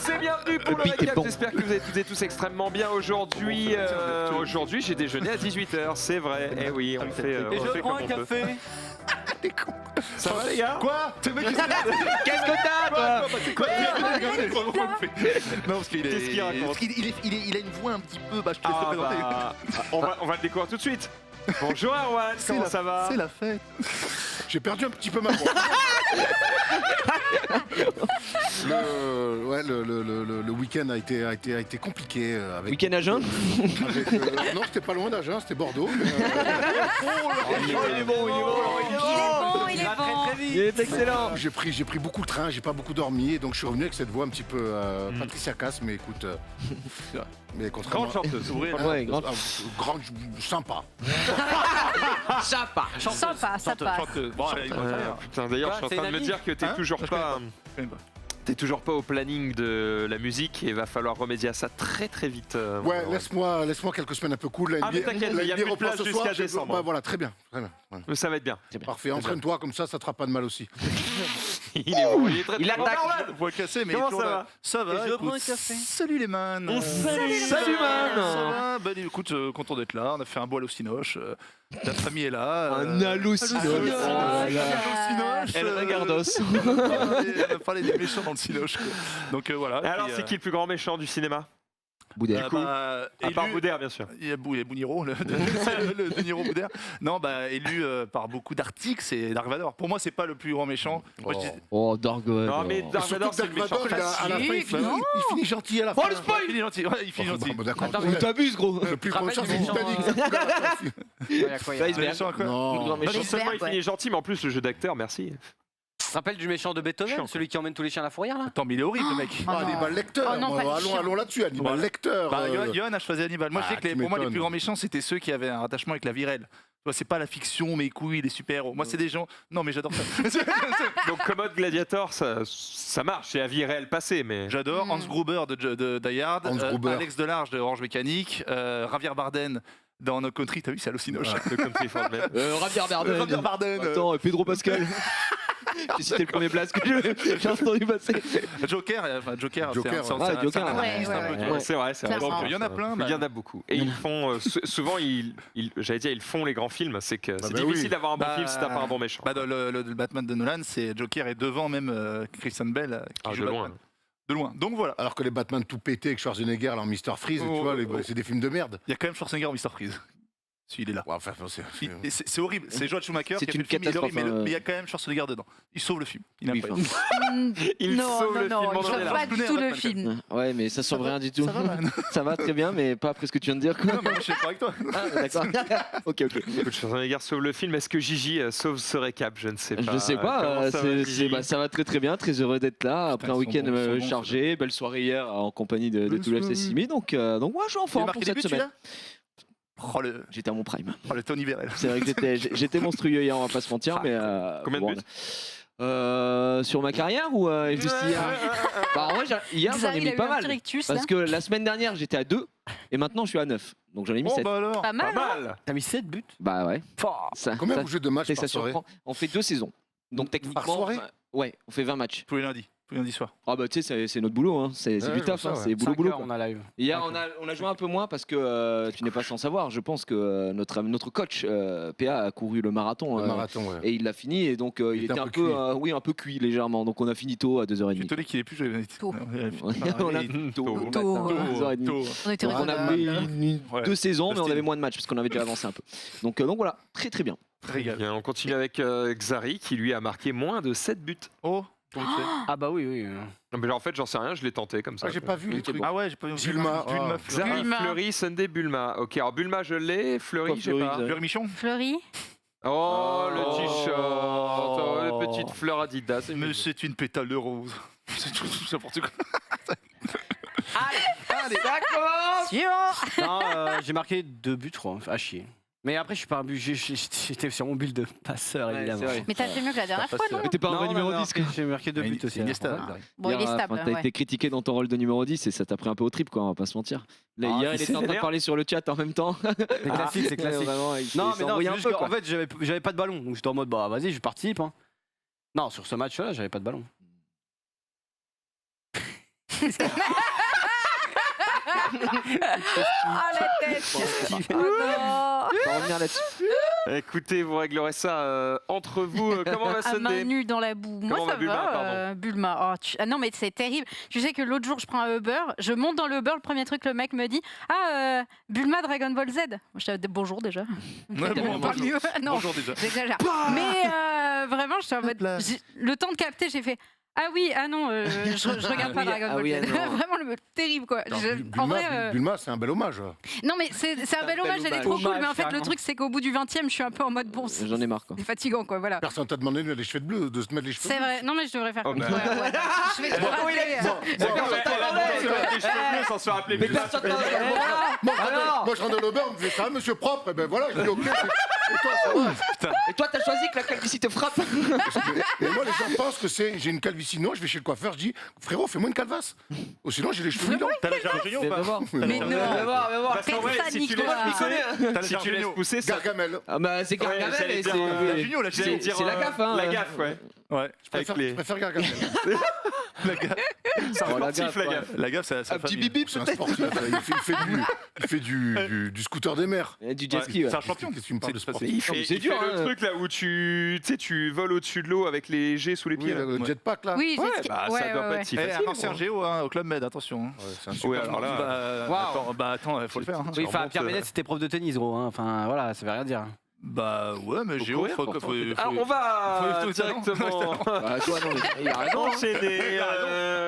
tous et bienvenue pour le récap. J'espère que vous allez toutes et tous extrêmement bien aujourd'hui. Aujourd'hui, j'ai déjeuné à 18h, c'est vrai. Eh oui, on fait. Et je prends un café. Ça va les gars? Quoi? C'est le mec qui Qu'est-ce que t'as toi? Quoi? Non, parce qu'il est. Qu'est-ce qu'il raconte? Parce qu'il a une voix un petit peu. Bah, je te laisse te présenter. On va le découvrir tout de suite. Bonjour Arwan, comment ça va? C'est la fête. J'ai perdu un petit peu ma voix. Le week-end a été compliqué avec. Week-end à Jeun. Non, c'était pas loin d'Agen, c'était Bordeaux. Il est bon. Il est excellent. J'ai pris beaucoup de train, j'ai pas beaucoup dormi, et donc je suis revenu avec cette voix un petit peu Patricia Cass, mais écoute, mais contrairement. Grande chanteuse. Ouais, grande. Grande, sympa. Sympa. Ça passe. Putain, d'ailleurs, je suis en train de me dire que t'es toujours pas. T'es toujours pas au planning de la musique et il va falloir remédier à ça très très vite. Ouais, laisse-moi quelques semaines un peu cool. Ah, mais t'inquiète, il y a plus de place jusqu'à décembre. Bah voilà, très bien. Voilà. Mais ça va être bien. Parfait, entraîne-toi comme ça te fera pas de mal aussi. Il est bon, il est très Il très bon. attaque. Arwan, Voix cassée, mais Comment toujours ça là. va? Ça va. Et je prends un écoute, café. Salut les man. Salut man. Ça va. Bah, écoute, content d'être là. On a fait un bois à l'Ocinoche. La famille est là. Un hallucinant. Cinoche. El Regardos. On a parlé des méchants dans le Cinoche. Donc voilà. Alors, Puis, c'est qui le plus grand méchant du cinéma? Boudère. À part Boudère, bien sûr. Il y a Bouniro, le De Niro Boudère. Non, bah élu par beaucoup d'articles, c'est Dark Vador. Pour moi, c'est pas le plus grand méchant. Moi, je dis- Oh, Dark Vador. Non, mais Dark Vador, c'est le méchant à la fin, il finit gentil à la fin. Oh, le spoil. Il est gentil. Ouais, il finit gentil. Bon, d'accord. Tu t'abuses, gros. Le plus grand méchant, c'est Titanic. Iceberg. Bah, Non. Non Iceberg, seulement il ouais. finit gentil, mais en plus le jeu d'acteur, merci. Tu te rappelles du méchant de Beethoven, Chiant. celui qui emmène tous les chiens à la fourrière là? Attends, mais il est horrible, le mec. Hannibal Lecter. Oh non, pas les chiens. Allons là-dessus, Hannibal Lecter. Bah, Johan a choisi Hannibal. Moi, je sais que tu pour moi, les m'étonnes. plus grands méchants, c'était ceux qui avaient un rattachement avec la virelle. Tu vois, c'est pas la fiction, mes couilles, les super-héros. Moi, c'est des gens. Non, mais j'adore ça. Donc Commode Gladiator, ça marche, c'est à vie réelle passée, mais. J'adore Hans Gruber de Die Hard, Hans Gruber. Alex Delarge de Orange Mécanique, Javier Bardem dans No Country. T'as vu, c'est hallucinant. Le Country for Men. Javier Bardem. Javier Bardem. Attends, Pedro Pascal. J'ai cité le premier blast que j'ai entendu passer. Joker, Joker, c'est un ouais, Joker, anarchiste, ouais, un peu, ouais, tu vois. Ouais, c'est vrai, c'est vrai. Clairement. Donc, Il y en a plein. il y en a beaucoup. Et ils font. Souvent, j'allais dire, ils font les grands films. C'est que c'est bah difficile oui. d'avoir un bon Bah, film si t'as pas un bon méchant. Bah, dans le Batman de Nolan, c'est Joker est devant même Christian Bale qui Ah, joue de Batman. loin. De loin. Donc voilà. Alors que les Batman tout pétés avec Schwarzenegger, là, en Mr. Freeze, tu vois, c'est des films de merde. Il y a quand même Schwarzenegger en Mr. Freeze. Si, il est là. Ouais, enfin, Et c'est horrible. C'est Joel Schumacher C'est qui a fait une le film, il est horrible, catastrophe, mais il y a quand même Schwarzenegger dedans. Il sauve le film. Il est Oui, incroyable. Il sauve le film en il sauve général. pas du tout le Batman. film. Ouais, mais ça sauve rien du tout. Ça va, man. Ça va très bien, mais pas après ce que tu viens de dire. Quoi. Non, mais moi, je suis d'accord avec toi. Ah, d'accord. Ok. Écoute, Schwarzenegger sauve le film. Est-ce que Gigi sauve ce récap? Je ne sais pas. Je sais pas, Comment ça va, Gigi ça va très bien, très heureux d'être là après un ils sont week-end bons, ils sont bons, chargé, belle soirée hier en compagnie de tout le FCSIMI, donc moi je suis en Il a forme marqué pour des cette buts, semaine. celui-là J'étais à mon prime. Oh, le Tony Vérel. C'est vrai que j'étais monstrueux hier, on va pas se mentir, mais Combien de buts? sur ma carrière ou juste hier? Bah en vrai, hier j'en ai Xavier, il mis a eu pas un mal. petit rictus, là. Parce que la semaine dernière j'étais à 2 et maintenant je suis à 9. Donc j'en ai mis Oh 7. bah alors. Pas Pas mal. mal. T'as mis 7 buts? Bah ouais. Ça, Combien ça- vous jouez de matchs c'est que par ça soirée? surprend. On fait 2 saisons. Donc techniquement. soirée Ouais, on fait 20 matchs. Tous les lundis soir. Ah bah tu sais, c'est notre boulot, hein. C'est Ouais, du je taf, vois hein. ça, C'est boulot 5 boulot. heures, quoi. on a live. Hier, on a joué un peu moins parce que tu n'es pas sans savoir. Je pense que notre coach PA a couru le marathon. Le marathon, ouais. Et il l'a fini et donc il était un peu oui, un peu cuit légèrement. Donc on a fini tôt à Je suis 2h30. étonné qu'il ait plus joué. Tôt. On a Tôt. Tôt. matin, 2h30. Tôt. On était On a raisonnables. Ouais. 2 saisons, mais on Style. avait moins de matchs parce qu'on avait déjà avancé un peu. Donc voilà, très bien. Régal. Bien, on continue avec Xari qui lui a marqué moins de 7 buts. Oh, comment tu fais Ah bah oui. Non, mais en fait, j'en sais rien, je l'ai tenté comme ça. Ah, j'ai pas vu les trucs. Ah ouais, j'ai pas vu. Bulma. Bulma. Xari, Bulma. Fleury, Sunday, Bulma. Ok, alors Bulma, je l'ai. Fleury, Quoi, je sais Fleury, pas. Xari Fleury Michon. Fleury. Oh, le Oh. t-shirt. Oh, les petites fleurs Adidas. Mais c'est une pétale de rose. C'est tout n'importe quoi. Allez, d'accord. Suivant. Non, j'ai marqué 2 buts, je crois. À chier. Mais après, je suis pas un but. J'étais sur mon bulle de passeur, Ouais, évidemment. c'est vrai. Mais t'as fait mieux que la dernière fois, non? Mais t'es pas un vrai numéro 10 quoi. J'ai marqué 2 buts aussi. C'est Iniesta. hein. Bon, il est stable. T'as ouais. été critiqué dans ton rôle de numéro 10 et ça t'a pris un peu au trip, quoi, on va pas se mentir. Là, Ah, hier, il c'est était en train de vénère. parler sur le chat en même temps. C'est classique, c'est classique. Vraiment, il Non, s'est mais non, embrouillé c'est un juste peu, qu'en quoi. fait, j'avais pas de ballon. Donc j'étais en mode, bah vas-y, je participe. Hein. Non, sur ce match-là, j'avais pas de ballon. Ah la tête. Oh non. On va revenir là-dessus. Écoutez, vous réglerez ça entre vous. Comment va À main sonner nue dans la boue. Moi, Comment ça va Bulma, va. pardon Bulma. Ah non, mais c'est terrible. Tu sais que l'autre jour, je prends un Uber. Je monte dans le Uber. Le premier truc, le mec me dit Bulma Dragon Ball Z. Moi, je dis bonjour déjà. Ouais, bon, Pas bonjour. mieux. Non, Bonjour déjà. j'exagère. Mais vraiment, je suis en mode. Le temps de capter, j'ai fait. Ah oui, ah non, je regarde pas oui, Dragon ah Ball oui, Z. ah non. Vraiment terrible quoi. Alors, En vrai, Bulma, c'est un bel hommage. non mais c'est un bel hommage, elle est trop cool. Mais en fait, le truc c'est qu'au bout du 20e, je suis un peu en mode bon, J'en ai marre quoi. c'est fatigant quoi. Voilà. Personne t'a demandé de se mettre les cheveux C'est bleus. vrai. Non mais je devrais faire Oh, comme bah. ça. Ouais. Je vais te raser. Sans se rappeler. Mais personne Moi, je rentre dans l'Uber, on me fait ça, monsieur propre. Et ben voilà, je dis ok. Et toi, ça va. Et toi, t'as choisi que la calvitie te frappe. Et moi, les gens pensent que j'ai une calvitie. Non, je vais chez le coiffeur, je dis frérot, fais-moi une calvasse. Ou sinon, j'ai les cheveux mi-longs. T'as la Gérardino ou pas? Mais non. Parce qu'en vrai, si tu laisses pousser, T'as si tu laisses pousser, ça. Gargamel. Ah bah c'est Gargamel j'allais et dire, c'est... Junio, la J'allais Junio. dire, c'est la gaffe, hein. La gaffe, ouais. Ouais. Je préfère Gargamel. La gaffe, C'est un Oh, la sportif, gaffe, la ouais. gaffe. la gaffe, c'est Un sa petit famille. bip C'est un sportif. Il fait du scooter des mers. Du jet ski, ouais. C'est un champion. Qu'est-ce que tu me parles de sportif? Il fait, c'est il dur, fait le hein. truc là où tu voles au-dessus de l'eau avec les jets sous les Oui, pieds. là. le jetpack là. Oui, Ouais, j'ai- bah, ouais, ça doit ouais, pas ouais. être si Eh, facile. un ancien Géo au Club Med, attention. hein. Ouais, c'est un Ouais, super alors là, Attends, faut le faire. hein. Oui, enfin, remontes, Pierre Ménès, c'était prof de tennis, gros. hein. Enfin, voilà, ça veut rien dire. Bah ouais, mais Faut Géo, courir, faut. pourtant. faut- Alors on va faut- directement Bah, toi, non, mais il a raison. hein. enchaîner.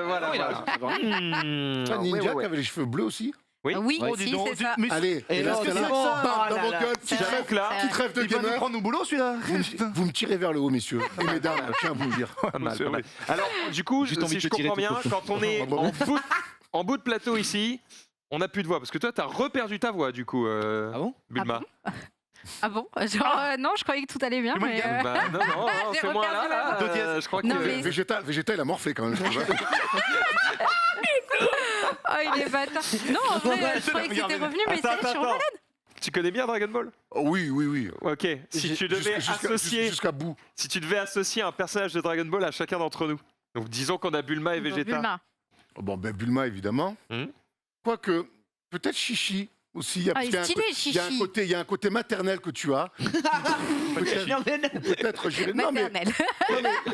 Voilà. Non, il a voilà. raison. Pas Ninja ouais, ouais. qui avait les cheveux bleus aussi. Oui. Oui, Oh, dis si, donc, c'est ça. mais Allez, Et là, non, c'est c'est là, bon. bam, Oh dans là vos là. gueules, C'est petit vrai, rêve là, c'est petite rêve de il va nous gamer. prendre au boulot celui-là. Vous me tirez vers le haut, messieurs. Et mesdames, je tiens à vous le dire. Pas mal, pas mal. Alors, du coup, Juste envie si de je te tirer comprends tout bien, quand on est Bon. en bout de plateau ici, on n'a plus de voix. Parce que toi, t'as reperdu ta voix, du coup, Ah bon Bulma. Ah bon Genre, non, je croyais que tout allait bien. Fais-moi Mais, une Bah, non, non, J'ai fais-moi reperdu là, ma là. voix. Do dièse. Je crois que Non, mais- Végétal, il a morflé quand même. Oh, il est bâtard. Non, en vrai, je croyais que c'était revenu, mais ça y est, je suis en malade. Tu connais bien Dragon Ball? Oui. Ok. Si tu devais associer, Jusqu'à bout. si tu devais associer un personnage de Dragon Ball à chacun d'entre nous. Donc disons qu'on a Bulma et Vegeta. Bulma. Bon, ben Bulma, évidemment. Quoique, peut-être Chichi aussi. Ah, il est stylé, Il y a un Chichi. côté, il y a un côté maternel que tu as. Peut-être, j'irai. Non, mais. Maternelle.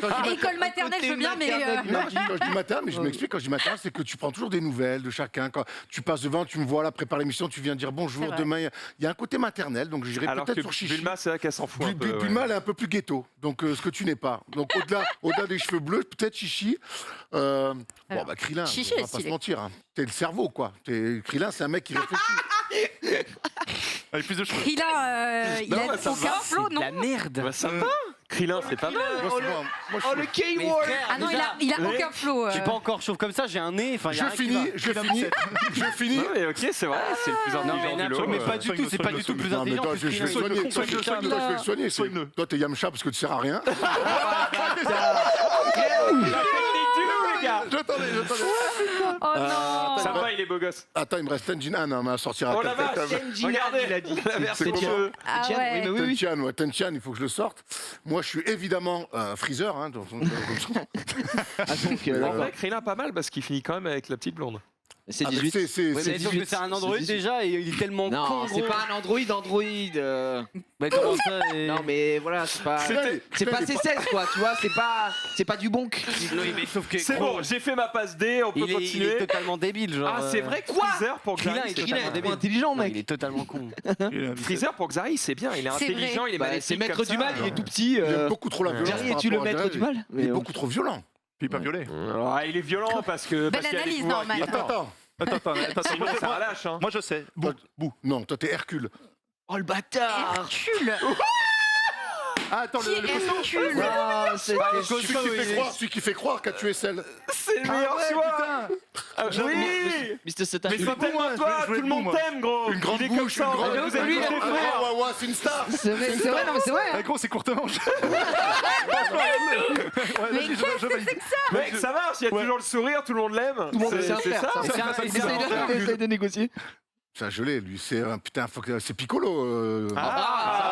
quand je dis École maternelle, je veux bien, mais. Non, quand je dis maternelle, mais je m'explique, quand je dis maternelle, c'est que tu prends toujours des nouvelles de chacun. Quand tu passes devant, tu me vois là, prépare l'émission, tu viens dire C'est bonjour, vrai. demain. Il y a un côté maternel, donc j'irai Alors peut-être que sur Chichi. Bulma, c'est vrai qu'elle s'en fout un peu. ouais. Bulma, elle est un peu plus ghetto, donc ce que tu n'es pas. Donc au-delà des cheveux bleus, peut-être Chichi. Bon, Alors, bah Krillin, Chichi on est va pas se stylé. mentir. Hein. T'es le cerveau, quoi. Krillin, c'est un mec qui réfléchit. Avec plus de cheveux. Il a, Non, bah, ça aucun va, flow, non La merde. Bah, ça va. Krillin, c'est pas mal. Moi, c'est bon. Moi, Oh, le K-Word. Ah non, il a aucun flow. Je suis pas encore chauve comme ça, j'ai un nez. Enfin, y a rien qui va. je finis. Ouais, ok, c'est vrai, c'est le plus Non, intelligent mais du lot. mais pas du tout, c'est pas du tout plus Non, mais intelligent. toi, parce que je vais le Krillin, il est soigner. con, Toi, je vais le soigner. Toi, je vais le soigner. Soigne-le. Toi, t'es Yamcha parce que tu sers à rien. J'attendais. Oh non. Ça va, il est beau gosse. Attends, il me reste Tenjin. Ah non, mais à sortir à Oh la vache, regardez, il a dit. la version C'est cheveux. Ah Tiens, ouais. oui, mais oui. Tenchian, ouais, Tenchian, il faut que je le sorte. Moi, je suis évidemment Freezer. Hein, Ah, donc, En d'accord. vrai, Krillin, pas mal parce qu'il finit quand même avec la petite blonde. C'est Ah, mais 18. c'est Ouais, mais sauf que c'est un Android déjà et il est tellement con. Non, c'est gros. pas un Android. Mais comment ça et- Non, mais voilà, c'est pas. C'était- C'est pas C16 quoi, tu vois, c'est pas du bonk. Oui, mais sauf que C'est gros, bon, j'ai fait ma passe D, on peut il est continuer. totalement débile, genre. Ah, c'est vrai que Quoi Freezer pour Krillin Xari, est c'est totalement pas mal. débile. intelligent, Non, mec. il est totalement con. Freezer pour Xari, c'est bien, il est C'est intelligent, il est Bah, maléfique c'est maître comme du ça. mal, il est tout petit. Il aime beaucoup trop la violence. Jerry, par es-tu le rapport à maître Jared. du mal Il est beaucoup trop violent. Puis pas violet. Ah, il est violent parce que. Belle parce qu'il y a des analyse, pouvoirs normal. qui- Attends. Sinon, ça relâche. Hein. Moi je sais. Bou. Non, toi, t'es Hercule. Oh le bâtard. Hercule. Ah, attends, Qui est Hercule? Ah, c'est Celui qui fait croire qu'a tué celle. C'est le meilleur choix. Ah, oui. Mr. Satan. Mais c'est tellement toi, tout le monde t'aime, gros. Une grande Il est comme bouche, ça, une grande vous êtes lui, tous il a- des frères. Ouais, c'est une star. C'est vrai, non mais c'est vrai. Ah, gros, c'est courte manche. Mais qu'est-ce que c'est que ça? Mec, ça marche, il y a toujours le sourire, tout le monde l'aime. Tout le monde C'est c'est ça. Essaye de négocier. Ça, je l'ai, lui. C'est un putain, c'est Piccolo. Ah,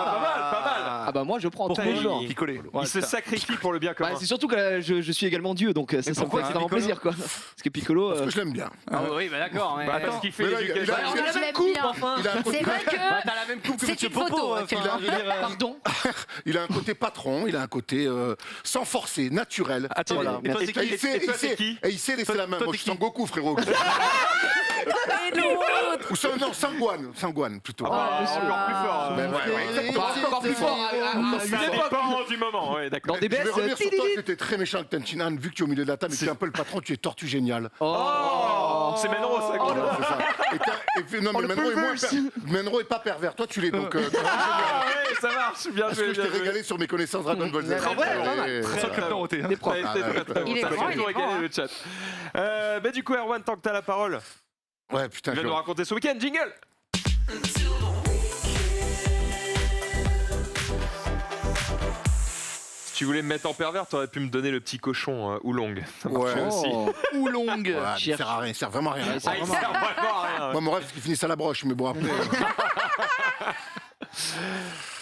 pas mal, pas mal. Ah bah moi je prends Pour tous les moi, jours. Picolé. Il se sacrifie pour le bien commun. Bah, c'est surtout que je suis également Dieu, donc ça me fait pourquoi extrêmement Piccolo plaisir quoi. Parce que Piccolo. Parce que je l'aime bien. Ah oui, bah d'accord. Mais... Bah, parce qu'il fait Mais là, l'éducation. il a- On a la Je même l'aime coupe, bien. enfin. Il a un côté, C'est vrai que Bah, t'as la même coupe que c'est Monsieur une photo, Popo. actuellement. je veux dire, Pardon. il a un côté patron, il a un côté sans forcer, naturel. Attends, Voilà. et toi, c'est Et qui il sait, Et toi, c'est qui et il sait laisser la main. toi, Moi, t'es je suis qui Goku, frérot. et l'autre. Ou non, Sanguan, plutôt. Ah, monsieur. encore plus fort. Ben, ouais, exactement. Encore plus fort. Ça dépend du moment, ouais, d'accord. Dans des Je vais baisses. revenir sur toi, tu étais très méchant avec Tenchinan, vu que tu es au milieu de la table et que tu es un peu le patron, tu es tortue géniale. Oh, c'est Menro, ça. quoi. Voilà, c'est ça. Non, mais Menro est pas pervers. Toi, tu l'es donc. Ah ouais, ça marche, bien Est-ce joué, que je bien t'ai joué. régalé sur mes connaissances Dragon Ball Z En vrai, pas mal. Sans que le Dorothée, hein. Des Ça a profs. été très très bon. Il est Ça grand, fait il tout est grand, régaler hein. le chat. Bah du coup, Erwan, tant que t'as la parole, Ouais, putain, tu vas je- nous raconter ce week-end, jingle. Si tu voulais me mettre en pervers, t'aurais pu me donner le petit cochon Oolong. Ça marchait Ouais. aussi. Oh. Oolong. Ouais, il Cherche. sert à rien, il sert vraiment à rien. Ouais, Ah, il sert vraiment à rien. Moi, mon rêve, c'est qu'il finisse à la broche, mais bon, après,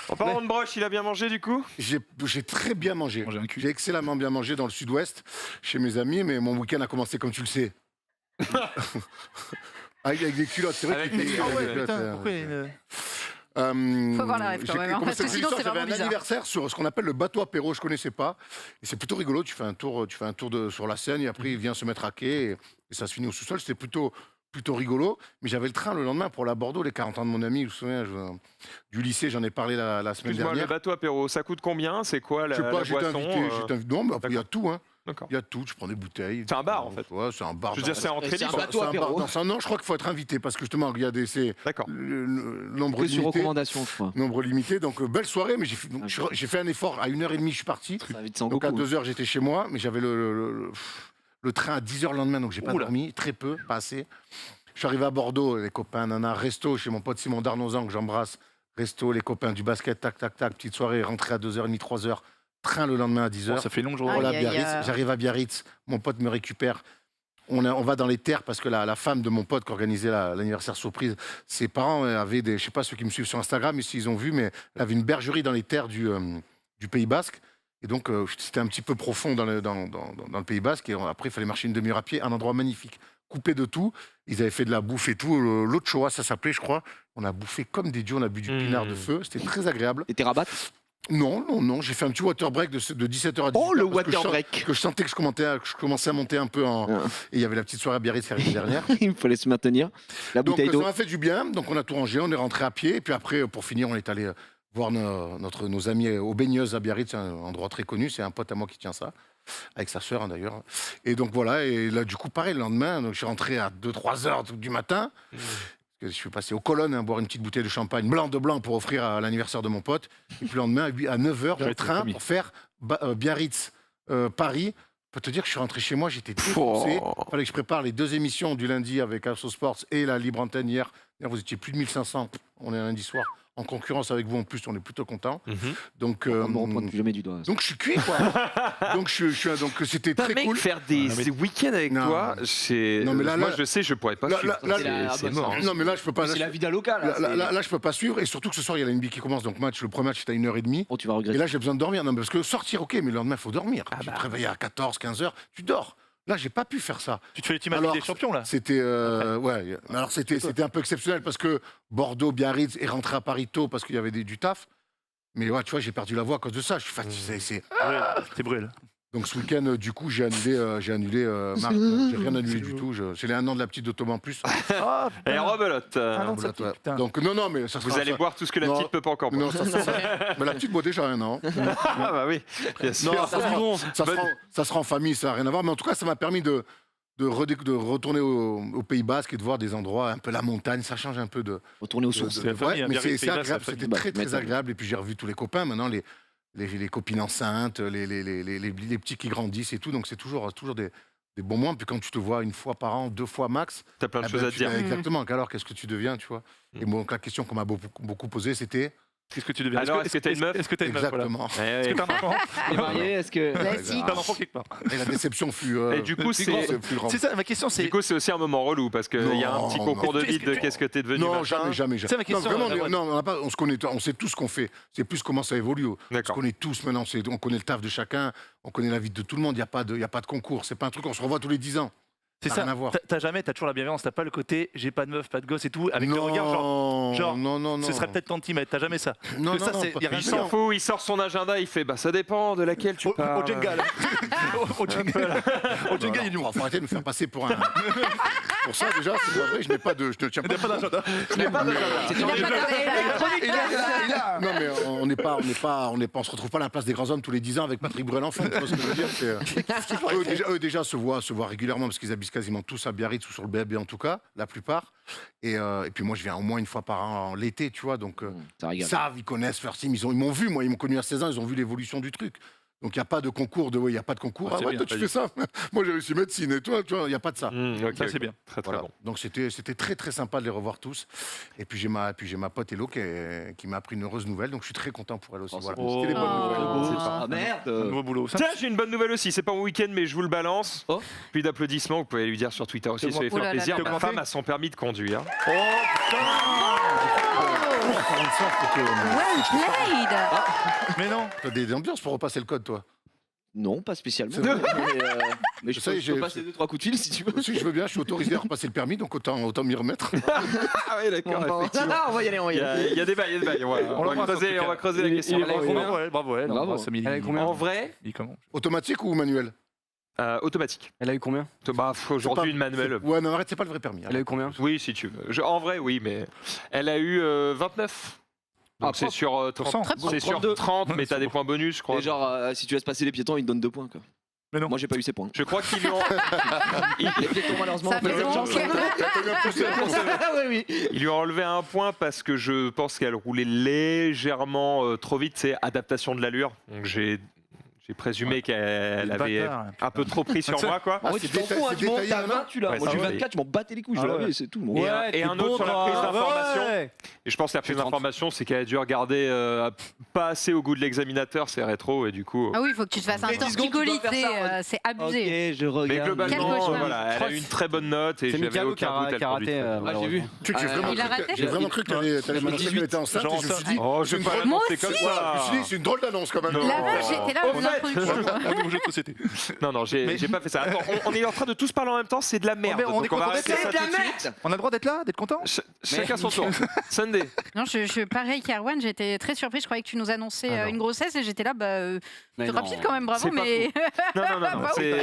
En parlant de broche, il a bien mangé du coup. j'ai très bien mangé. Manger un cul. J'ai excellemment bien mangé dans le sud-ouest, chez mes amis, mais mon week-end a commencé comme tu le sais. Avec des culottes, c'est vrai Avec qu'il des était- culottes, avec ouais, des culottes, Putain, pourquoi il Faut voir la ref quand même, hein, parce que sinon, c'est J'avais vraiment un bizarre. anniversaire sur ce qu'on appelle le bateau apéro, je connaissais pas. Et c'est plutôt rigolo, tu fais un tour sur la Seine et après il vient se mettre à quai et ça se finit au sous-sol. C'était plutôt rigolo. Mais j'avais le train le lendemain pour la Bordeaux, les 40 ans de mon ami, je me souviens, du lycée, j'en ai parlé la semaine Excuse-moi, le dernière. bateau apéro, ça coûte combien? C'est quoi la, Je sais pas, la j'étais boisson invité. Non, mais après, il y a tout, hein. D'accord. Il y a tout, je prends des bouteilles. C'est un bar, en fait. Ouais, c'est un bar. Je veux dire, c'est entrée C'est un libre. bateau C'est un apéro. bar. Non, je crois qu'il faut être invité parce que justement, il y a des D'accord. nombre Que sur limité. recommandation, je crois. Nombre limité, donc belle soirée, mais j'ai fait un effort. À 1h30, je suis parti. Ça invite sans Donc à Goku. 2h, j'étais chez moi, mais j'avais le train à 10h le lendemain, donc j'ai pas Oula. dormi, très peu, pas assez. Je suis arrivé à Bordeaux, les copains, nana, resto chez mon pote Simon Darnozan, que j'embrasse. Resto, les copains, du basket, tac, tac, tac, petite soirée, rentrée à 2h30, 3h. Train le lendemain à 10h. Ça fait une longue journée. Voilà, Aïe, aïe, Biarritz. aïe. J'arrive à Biarritz, mon pote me récupère. On va dans les terres parce que la femme de mon pote qui organisait l'anniversaire surprise, ses parents avaient des, je sais pas ceux qui me suivent sur Instagram, mais s'ils ont vu, mais elle avait une bergerie dans les terres du Pays Basque. Et donc c'était un petit peu profond dans le Pays Basque. Et après il fallait marcher une demi-heure à pied, un endroit magnifique, coupé de tout. Ils avaient fait de la bouffe et tout. L'Ochoa, ça s'appelait, je crois. On a bouffé comme des dieux, on a bu du pinard de feu. C'était très agréable. Et tes rabats? Non, j'ai fait un petit water break de 17h à 18h. Oh, le parce que water break. que je sentais que je commençais à monter un peu en... Ah. Et il y avait la petite soirée à Biarritz l'année dernière. Il fallait se maintenir. La Donc bouteille ça d'eau. m'a fait du bien. Donc on a tout rangé, on est rentré à pied. Et puis après, pour finir, on est allé voir nos amis aux Baigneuses à Biarritz. C'est un endroit très connu. C'est un pote à moi qui tient ça. Avec sa sœur d'ailleurs. Et donc voilà, et là du coup pareil, le lendemain, donc, je suis rentré à 2-3 heures du matin. Je suis passé aux colonnes boire une petite bouteille de champagne blanc de blanc pour offrir à l'anniversaire de mon pote. Et puis le lendemain, à 9h, le train pour faire Biarritz-Paris. Je peux te dire que je suis rentré chez moi, j'étais défoncé. Il fallait que je prépare les 2 émissions du lundi avec Asso Sports et la Libre Antenne hier. D'ailleurs, vous étiez plus de 1500, on est un lundi soir. En concurrence avec vous en plus, on est plutôt content. Donc, On ne pointe plus jamais du doigt. donc je suis cuit quoi. donc c'était Putain, très mec, cool. faire des week-ends avec Non. toi, c'est. Non, mais là, moi, là- je sais, je pourrais pas Là, suivre. là, C'est- là, c'est bah, mort. c'est- Non mais là je peux pas. C'est la vida locale. Là, je peux pas suivre et surtout que ce soir il y a la NBA qui commence donc le premier match est à 1h30 Oh, tu vas et regretter. là j'ai besoin de dormir. Non parce que sortir ok mais le lendemain il faut dormir. Tu te réveilles à 14, 15 heures, tu dors. Là j'ai pas pu faire ça. Tu te fais les teams Alors, des champions là. C'était ouais. Alors c'était un peu exceptionnel parce que Bordeaux, Biarritz est rentré à Paris tôt parce qu'il y avait du taf. Mais ouais, tu vois, j'ai perdu la voix à cause de ça. Je suis fatigué. T'es brûlé. Donc ce week-end, du coup, j'ai annulé Marc. J'ai rien annulé du tout. C'est les 1 an de la petite Automa en plus. Ah, Et Rebelote, non, Voilà, toi. putain. Donc non, mais ça vous sera allez ça. boire tout ce que la Non. petite peut pas encore boire. Non, mais la petite boit déjà un an. Ah bah oui, bien sûr. Non, ça sera en famille, ça n'a rien à voir. Mais en tout cas, ça m'a permis de retourner au Pays Basque et de voir des endroits un peu la montagne. Ça change un peu de. Retourner aux sources. C'est la famille, hein, mais Biarritz, c'est Pays Basque, agréable. c'est la C'était famille. très Bah, très agréable. Et puis j'ai revu tous les copains. Maintenant, les copines enceintes, les petits qui grandissent et tout. Donc c'est toujours des bons moments. Puis quand tu te vois une fois par an, 2 fois max. T'as plein de eh choses ben, à te dire. Exactement. Alors qu'est-ce que tu deviens, tu vois. Et bon, donc, la question qu'on m'a beaucoup posée, c'était. Qu'est-ce que tu deviens? Alors, est-ce que t'as une meuf? Est-ce que t'as une meuf? Voilà. Exactement. Est-ce que t'as un enfant? T'es marié, est-ce que. Classique. T'as un enfant quelque part. Et la déception fut. Et du coup, c'est plus grande. C'est ça, ma question, c'est. du coup, c'est aussi un moment relou parce qu'il y a un petit Non, concours non. de vide de qu'est-ce que t'es devenu. Non, machin. jamais. C'est ma question, Non, vraiment, la non, on se connaît, on sait tout ce qu'on fait. C'est plus comment ça évolue. On se D'accord. connaît tous maintenant. On connaît le taf de chacun. On connaît la vie de tout le monde. Il n'y a pas de concours. C'est pas un truc. On se revoit tous les 10 ans. C'est Ça ça. n'a rien à voir. T'as toujours la bienveillance. T'as pas le côté j'ai pas de meuf, pas de gosse et tout. Avec le regard, genre, non. ce serait peut-être tantimètre. T'as jamais ça. Non, Que ça, non, c'est- pas- y a rien Il de s'en fout, il sort son agenda, il fait bah ça dépend de laquelle tu parles. Au Jenga, là. Au Jenga, il y a du monde. Faut arrêter de me faire passer pour un. Pour ça, déjà, c'est pas vrai. Je n'ai pas de. Je te tiens Il n'y a pas d'agenda. Je n'ai pas d'agenda. Il a pas Non, mais on se retrouve pas à la place des grands hommes tous les 10 ans avec Patrick Bruel-Enfant. Tu vois ce que je veux dire? Eux, déjà, se voient régulièrement parce qu'ils habitent quasiment tous à Biarritz ou sur le BAB en tout cas, la plupart. Et puis moi, je viens au moins une fois par an en l'été, tu vois. Donc, Ça ils régale. savent, ils connaissent First Team, ils m'ont vu, moi, ils m'ont connu à 16 ans, ils ont vu l'évolution du truc. Donc, il n'y a pas de concours il n'y a pas de concours. Ah, Ah c'est ouais, bien, toi, tu vas-y. fais ça. Moi, j'ai réussi médecine et toi, tu vois, il n'y a pas de ça. Ok, Ça, c'est ok. bien. Très très Voilà. bon. Donc c'était très très sympa de les revoir tous. Et puis j'ai ma pote Hello qui m'a appris une heureuse nouvelle. Donc je suis très content pour elle aussi. Oh, Voilà. c'est C'était les bonnes beau. nouvelles. Oh. C'est ça. Ah merde. Un nouveau boulot. Ça, Tiens, j'ai une bonne nouvelle aussi. C'est pas mon week-end, mais je vous le balance. Oh. Plus d'applaudissements, vous pouvez lui dire sur Twitter aussi, ça lui Oh fait là là plaisir. là Ma là. femme a son permis de conduire. Well played. Mais non. T'as des ambiances pour repasser le code, toi. Non, pas spécialement. C'est vrai Mais je Ça y est, peux j'ai- passer 2-3 coups de fil si tu veux. Si je veux bien, je suis autorisé à repasser le permis, donc autant m'y remettre. Ah oui, d'accord, effectivement. On va y aller, on va y aller. Il y a des bails, On va l'embrasse, creuser, en tout on va cas. creuser la Il est- question. il est Bravo, combien ouais, bravo, elle. Bravo. Elle a eu combien En vrai, Il comment? Automatique ou manuel? automatique. Elle a eu combien Bah, aujourd'hui, C'est une manuelle. Ouais, non, arrête, c'est pas le vrai permis. Elle a eu combien Oui, si tu veux. En vrai, oui, mais elle a eu 29. Donc Ah, c'est propre. sur 30, Très c'est sur 32. 30, mais t'as des points bonus, je crois. Et genre, si tu laisses passer les piétons, ils te donnent 2 points. Quoi. Mais non. Moi, j'ai pas eu ces points. Je crois qu'ils lui ont, Les piétons, malheureusement, Ça on peut fait pas bon. Oui, oui. ils lui ont enlevé un point parce que je pense qu'elle roulait légèrement trop vite. C'est adaptation de l'allure. Donc j'ai présumé qu'elle Les avait bâtards, un peu trop pris sur moi, quoi. En vrai, tu t'en fous, hein, tu montes à 20, tu l'as. Ouais, Moi, ça j'ai va. 24, tu m'en battais les couilles, je Ah l'avais, ouais. c'est tout. Et un autre sur la prise d'information. Et je pense que la prise J'ai 30. d'information, c'est qu'elle a dû regarder pas assez au goût de l'examinateur, c'est rétro, et du coup. Ah oui, il faut que tu te fasses un Mais 10 secondes, tu dois faire torticolis, ça, c'est abusé. Ok, je Mais regarde. Quel globalement, cauchemar. voilà, elle a eu une très bonne note et C'est j'avais Mikalo qui aucun doute. a elle conduit raté. très bien. Ah, j'ai vu. Il a raté J'ai vraiment cru que t'allais m'annoncer qu'elle était enceinte. Et je me suis dit, Oh, je vais pas Moi l'annoncer comme aussi. je ça. me suis dit, c'est une drôle d'annonce quand même. Non. La vache, j'étais là Au pour fait, l'introduction. Un nouveau jeu de société. Non, j'ai pas fait ça. Attends, on est en train de tous parler en même temps, c'est de la merde. mais on Donc est on va content arrêter d'être ça là, tout de suite. On a le droit d'être là, d'être content? Chacun son tour. Sunday. Non, pareil qu'Erwan, j'étais très surprise. Je croyais que tu nous annonçais Ah non. une grossesse et j'étais là, Mais c'est non. rapide quand même, bravo, C'est pas mais. Non, Bah oui.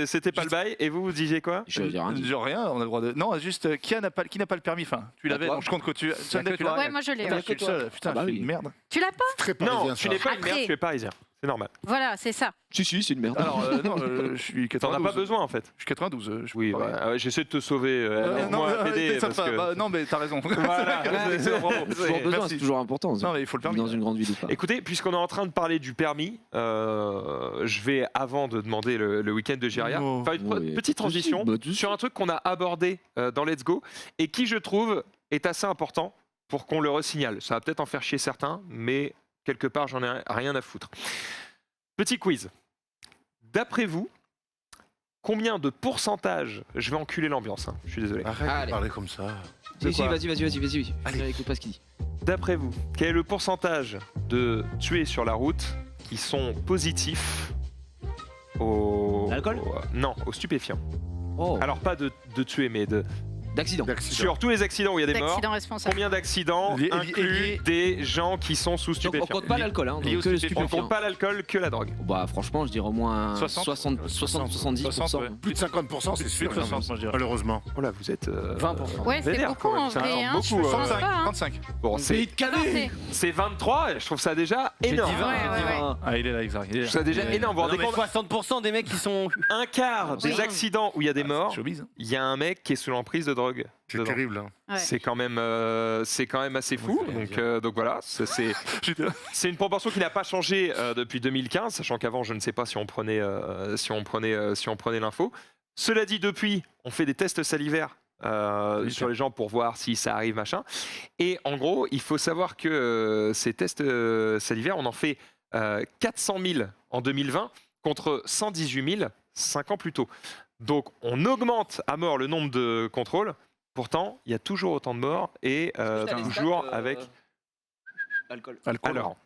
c'était pas le bail. Et vous disiez quoi? Je dis rien. Genre rien, on a le droit de. Non, juste qui n'a pas le permis. Enfin, tu l'avais, toi. donc je compte que tu. Sunday, tu l'as. Ouais, moi je l'ai. Putain, ouais. je suis le seul. Putain, Ah bah je suis oui. une merde. Tu l'as pas? Très parisien, Non, tu ça. n'es pas une merde, Après. tu es parisien. C'est normal. Voilà, c'est ça. Si, c'est une merde. Alors, non, je suis 92. T'en as pas besoin en fait. Je suis 92. Je Oui, peux pas ouais, ouais, j'essaie de te sauver. Non, Moi, PD, t'es parce sympa. que- Bah, non, mais t'as raison. Voilà. Bravo. Toujours besoin, Merci. c'est toujours important. Non, mais il faut le permis. Dans une grande ville ou pas. Écoutez, puisqu'on est en train de parler du permis, je vais, avant de demander le week-end de Giria, Oh. faire une Oui. petite transition Bah, tout de sur un truc qu'on a abordé dans Let's Go et qui, je trouve, est assez important pour qu'on le resignale. Ça va peut-être en faire chier certains, mais quelque part, j'en ai rien à foutre. Petit quiz. D'après vous, combien de pourcentage, je vais enculer l'ambiance, hein, je suis désolé. Arrête Allez. de parler comme ça. Si, si, quoi vas-y. Allez. Écoute pas ce qu'il dit. D'après vous, quel est le pourcentage de tués sur la route qui sont positifs au... L'alcool Non, aux stupéfiants. Oh, Alors pas de tués, mais d'accident. D'accident. sur tous les accidents où il y a des morts. D'accident responsable. Combien d'accidents Lié- incluent lié- des gens qui sont sous Donc, on stupéfiants? compte pas l'alcool, hein. lié Donc aux que les stupéfiants. On stupéfiants. compte pas l'alcool que la drogue. Bah, franchement, je dirais au moins 60, 70%. 60, ouais. Plus de 50%, c'est Plus sûr. de 60, moi je dirais. Malheureusement. Oh là, vous êtes 20%. Ouais, c'est vénère, beaucoup quand même. en Ça vrai. sent Hein, beaucoup, je pense 35, pas, hein. 35. bon, c'est Avancez. 23 et je trouve ça déjà énorme. dit 20. Ouais. Ah, il est là, exact. Il est Je là. trouve ça déjà énorme. Vous vous Non, rendez mais compte, 60% des mecs qui sont. un quart des Oui. accidents où il y a des morts, Showbiz. il y a un mec qui est sous l'emprise de drogue. C'est dedans. terrible. Hein. Ouais. C'est quand même assez fou. Donc voilà, c'est J'étais là. c'est une proportion qui n'a pas changé depuis 2015, sachant qu'avant je ne sais pas si on prenait l'info. Cela dit, depuis, on fait des tests salivaires sur les gens pour voir si ça arrive, machin. Et en gros, il faut savoir que ces tests salivaires, on en fait 400 000 en 2020 contre 118 000 5 ans plus tôt. Donc on augmente à mort le nombre de contrôles. Pourtant, il y a toujours autant de morts et toujours avec... Alcool. Alors,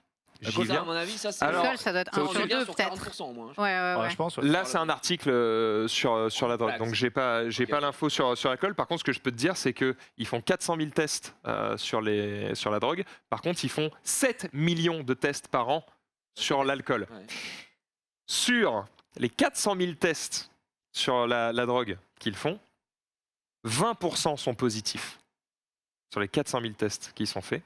j'y Ça, à viens. mon avis, ça, c'est. Alors, Alcool, ça doit être c'est 1 au sur bien 2 sur peut-être. 40% au moins. Ouais, ouais, ouais. Je pense. Là, c'est un article sur la drogue, Voilà, donc j'ai pas l'info sur l'alcool. Par contre, ce que je peux te dire, c'est qu'ils font 400 000 tests sur la drogue. Par contre, ils font 7 millions de tests par an sur l'alcool. Ouais. Sur les 400 000 tests sur la drogue qu'ils font, 20% sont positifs sur les 400 000 tests qui sont faits,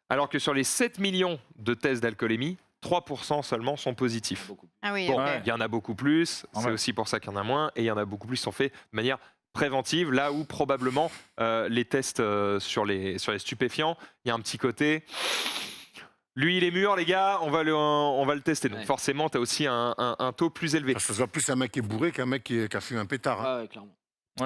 alors que sur les 7 millions de tests d'alcoolémie, 3% seulement sont positifs. Beaucoup. Ah oui, Bon, ok. il y en a beaucoup plus, c'est Ouais. aussi pour ça qu'il y en a moins, et il y en a beaucoup plus qui sont faits de manière préventive, là où probablement les tests sur les stupéfiants, il y a un petit côté... Lui, il est mûr, les gars, on va le tester. Donc Ouais. forcément, tu as aussi un taux plus élevé. Ça se voit plus un mec qui est bourré qu'un mec qui a fumé un pétard. Hein. Ah ouais, clairement.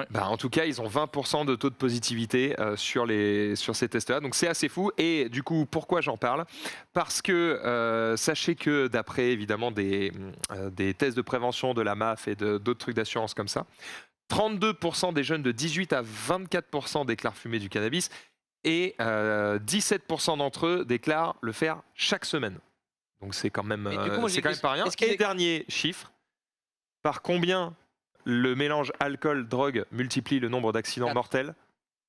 Bah, en tout cas, ils ont 20% de taux de positivité sur ces tests-là. Donc c'est assez fou. Et du coup, pourquoi j'en parle? Parce que sachez que d'après évidemment des tests de prévention de la MAF et d'autres trucs d'assurance comme ça, 32% des jeunes de 18 à 24% déclarent fumer du cannabis et 17% d'entre eux déclarent le faire chaque semaine. Donc c'est quand même, Mais du coup, moi, j'ai c'est quand même pas rien. est-ce qu'il Et est- dernier chiffre, par combien le mélange alcool-drogue multiplie le nombre d'accidents 4. mortels?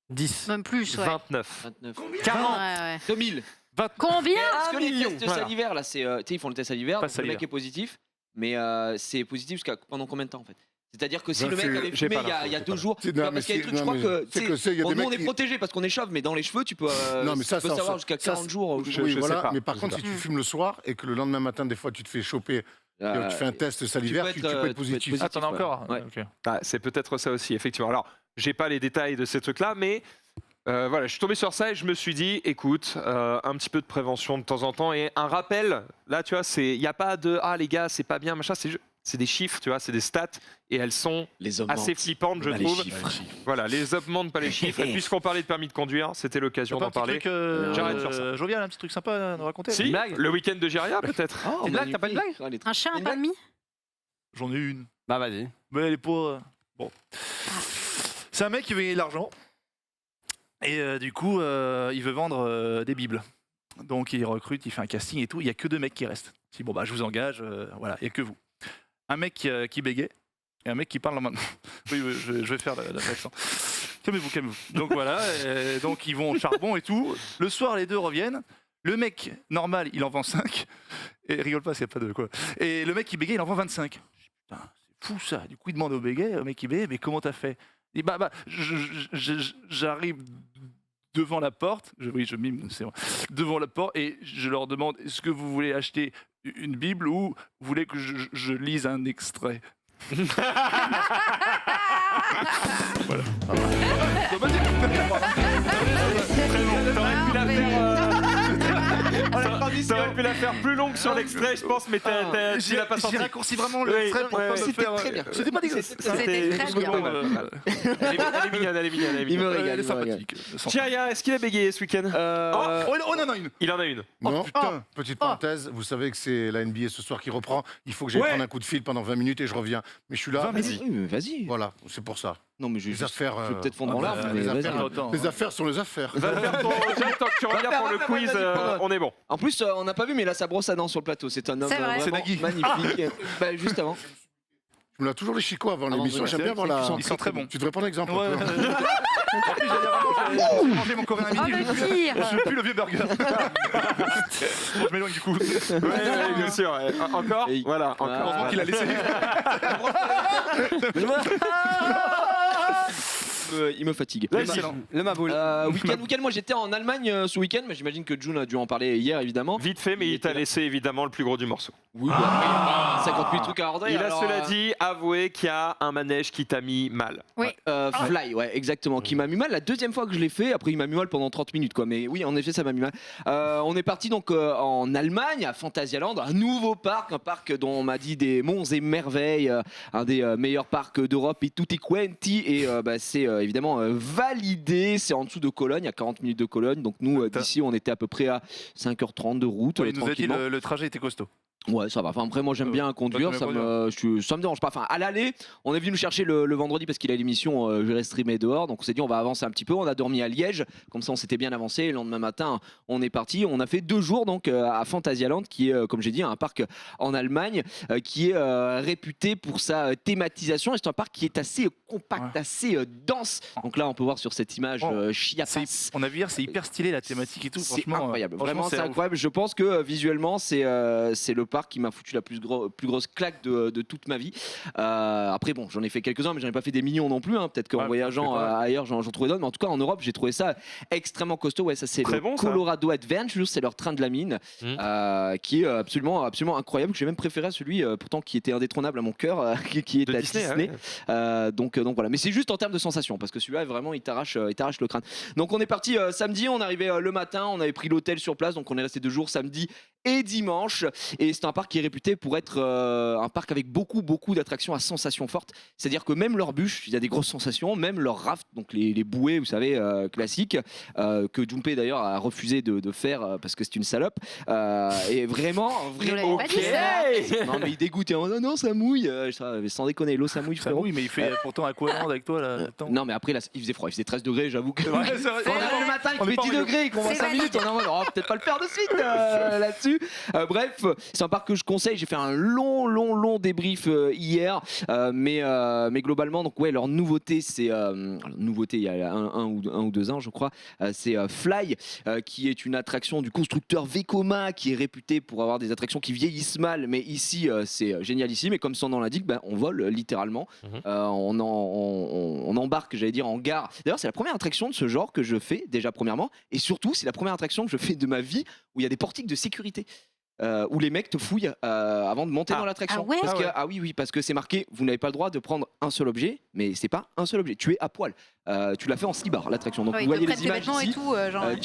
10. Même plus, ouais. 29. 29. 40. Ouais, ouais. 2000. Combien Parce que les million. tests Voilà. salivaires, là, c'est. Tu sais, ils font le test salivaire, Pas donc le salivaire. mec est positif, mais c'est positif pendant combien de temps en fait? C'est-à-dire que si Ben, le mec c'est- avait j'ai fumé pas il y a l'info, j'ai 2 pas jours, C'est- tu vois, non, parce qu'il y a mais des trucs, je crois c'est- que. c'est tu que sais, c'est- il y a bon, des nous, mecs on est qui- protégé parce qu'on est chauve, mais dans les cheveux, tu peux, Non, mais ça, tu peux ça, savoir ça- jusqu'à ça, 40 jours. je- Oui, sais voilà. pas. Mais par Je contre, sais si tu fumes le soir et que le lendemain matin, des fois, tu te fais choper, tu fais un test salivaire, tu peux être positif. Ah, t'en as encore Ouais. Ok. Ah, c'est peut-être ça aussi, effectivement. Alors, j'ai pas les détails de ces trucs-là, mais voilà, je suis tombé sur ça et je me suis dit, écoute, un petit peu de prévention de temps en temps et un rappel. Là, tu vois, il n'y a pas de ah les gars, c'est pas bien, machin. C'est des chiffres, tu vois, c'est des stats et elles sont Les hommes assez mentent, flippantes, je pas les trouve. chiffres. Voilà, les hommes mentent pas les chiffres. Et puisqu'on parlait de permis de conduire, c'était l'occasion T'as pas d'en un petit parler. truc, J'arrête sur ça. Jovial, un petit truc sympa à nous raconter? Si, Une blague le week-end de Giria, peut-être. Oh, Une blague, t'as pas de blague magnifique. Elle est Un chien, un Une blague palmi J'en ai une. Bah vas-y. Mais elle est pas. Bon. C'est un mec qui veut gagner de l'argent. Et du coup, il veut vendre des bibles. Donc il recrute, il fait un casting et tout. Il n'y a que 2 mecs qui restent. Il dit bon, bah je vous engage, voilà, il n'y a que vous. Un mec qui bégaye et un mec qui parle en main. Oui, je vais faire l'accent. Calmez-vous, calmez-vous. Donc voilà, donc ils vont au charbon et tout. Le soir, les 2 reviennent. Le mec normal, il en vend 5. Et rigole pas, s'il n'y a pas de quoi. Et le mec qui bégaye, il en vend 25. Putain, c'est fou ça. Du coup, il demande au mec qui bégaye, mais comment t'as fait? Il dit bah, j'arrive devant la porte. Oui, je mime, c'est vrai. Devant la porte et je leur demande est-ce que vous voulez acheter une Bible ou vous voulez que je lise un extrait? Voilà. T'aurais pu la faire plus longue sur l'extrait, je pense, mais tu l'as pas senti. J'ai raccourci vraiment Oui, l'extrait pour ouais, pas me c'était faire. très bien. C'était pas dégueulasse. C'était très bien. Bon, Elle est mignonne, elle est mignonne, elle est Il me mignonne. régale, elle est il me régale. sympathique. Chiria, est-ce qu'il a bégayé ce week-end Oh, non, une. Il en a une. Non, putain. petite parenthèse, vous savez que c'est la NBA ce soir qui reprend. Il faut que j'aille Ouais. prendre un coup de fil pendant 20 minutes et je reviens. Mais je suis là. Vas-y. Oui, mais vas-y. Voilà, c'est pour ça. Non, mais je vais Les juste- affaires. je vais peut-être fondre dans l'arbre, mais les vas-y. affaires, Attends, les affaires sont les affaires. Va le faire ton direct, tant que tu reviens pour le quiz, on est bon. En plus, on n'a pas vu, mais là, ça brosse à dents sur le plateau. C'est un homme C'est vrai. C'est vraiment Nagui. magnifique. Bah, juste avant. Je me l'a toujours les chicots avant Avant l'émission. de- J'aime bien voir la. Ils sont très bons. Tu devrais prendre exemple. Ouais. un peu. En plus, j'allais manger mon coréen à Oh, midi. le Je pire veux plus le vieux burger. Bon, je m'éloigne du coup. Ouais, bien sûr. Encore Et- Voilà, encore. Heureusement qu'il a laissé. Il me fatigue. Excellent. Le Maboul. Week-end, moi j'étais en Allemagne ce week-end, mais j'imagine que June a dû en parler hier évidemment. Vite fait, mais il t'a laissé évidemment le plus gros du morceau. Oui, bah, après, il y a pas 58 trucs à ordrer. Il a, alors, cela dit, avoué qu'il y a un manège qui t'a mis mal. Fly, ouais, exactement, qui m'a mis mal la deuxième fois que je l'ai fait. Après, il m'a mis mal pendant 30 minutes, quoi. Mais oui, en effet, ça m'a mis mal. On est parti donc en Allemagne, à Phantasialand, un nouveau parc, un parc dont on m'a dit des monts et merveilles, un des meilleurs parcs d'Europe et tutti quanti. Et bah, c'est évidemment validé. C'est en dessous de Cologne, à 40 minutes de Cologne. Donc nous, d'ici, on était à peu près à 5h30 de route. Il nous a dit tranquillement. le trajet était costaud. Ouais, ça va. Enfin, après, moi, j'aime bien conduire. Ça me dérange pas. Enfin, à l'aller, on est venu nous chercher le vendredi parce qu'il a l'émission Je reste streamer dehors. Donc, on s'est dit, on va avancer un petit peu. On a dormi à Liège. Comme ça, on s'était bien avancé. Et le lendemain matin, on est parti. On a fait 2 jours donc à Phantasialand, qui est, comme j'ai dit, un parc en Allemagne qui est réputé pour sa thématisation. Et c'est un parc qui est assez compact, assez dense. Donc là, on peut voir sur cette image Chiapas. On a vu hier, c'est hyper stylé la thématique et tout. C'est Franchement, incroyable. Vraiment, c'est incroyable. Je pense que visuellement, c'est le parc qui m'a foutu la plus grosse claque de toute ma vie. Après, bon, j'en ai fait quelques-uns, mais j'en ai pas fait des millions non plus. Hein. Peut-être qu'en voyageant ailleurs, j'en trouvais d'autres. Mais en tout cas, en Europe, j'ai trouvé ça extrêmement costaud. Ouais, ça, c'est le Colorado Adventure. C'est leur train de la mine, qui est absolument incroyable. Que j'ai même préféré à celui, pourtant, qui était indétrônable à mon cœur, qui est à Disney. Donc voilà. Mais c'est juste en termes de sensation, parce que celui-là, vraiment, il t'arrache le crâne. Donc, on est parti samedi. On arrivait le matin. On avait pris l'hôtel sur place. Donc, on est resté 2 jours, samedi et dimanche. Et c'est un parc qui est réputé pour être un parc avec beaucoup d'attractions à sensations fortes. C'est-à-dire que même leur bûche, il y a des grosses sensations, même leur raft, donc les bouées, vous savez, classiques, que Junpei d'ailleurs a refusé de faire parce que c'est une salope. Et vraiment. l'avez pas dit, ça. Non, mais il dégoûte. Non, ça mouille. Sans déconner, l'eau, ça mouille, ça frérot. mouille, mais il fait pourtant Aqualand avec toi là. Non, mais après, là, il faisait froid. Il faisait 13 degrés, j'avoue que. Ouais, c'est vrai. Quand on arrive le matin, il fait 10 degrés et qu'on voit 5 minutes, on est en mode, peut-être pas le faire de suite là-dessus. Bref, c'est un parc que je conseille. J'ai fait un long débrief hier, mais globalement, donc ouais, leur nouveauté, c'est nouveauté il y a un ou 2 ans, je crois, c'est Fly, qui est une attraction du constructeur Vekoma, qui est réputé pour avoir des attractions qui vieillissent mal, mais ici c'est génialissime. Et comme son nom l'indique, on vole littéralement. On embarque, j'allais dire, en gare. D'ailleurs, c'est la première attraction de ce genre que je fais déjà premièrement, et surtout, c'est la première attraction que je fais de ma vie où il y a des portiques de sécurité. Où les mecs te fouillent avant de monter dans l'attraction. Ah ouais parce que, oui, parce que c'est marqué, vous n'avez pas le droit de prendre un seul objet, mais c'est pas un seul objet. Tu es à poil. Tu l'as fait en slibard, l'attraction. Donc vous voyez les images ici. Et tout,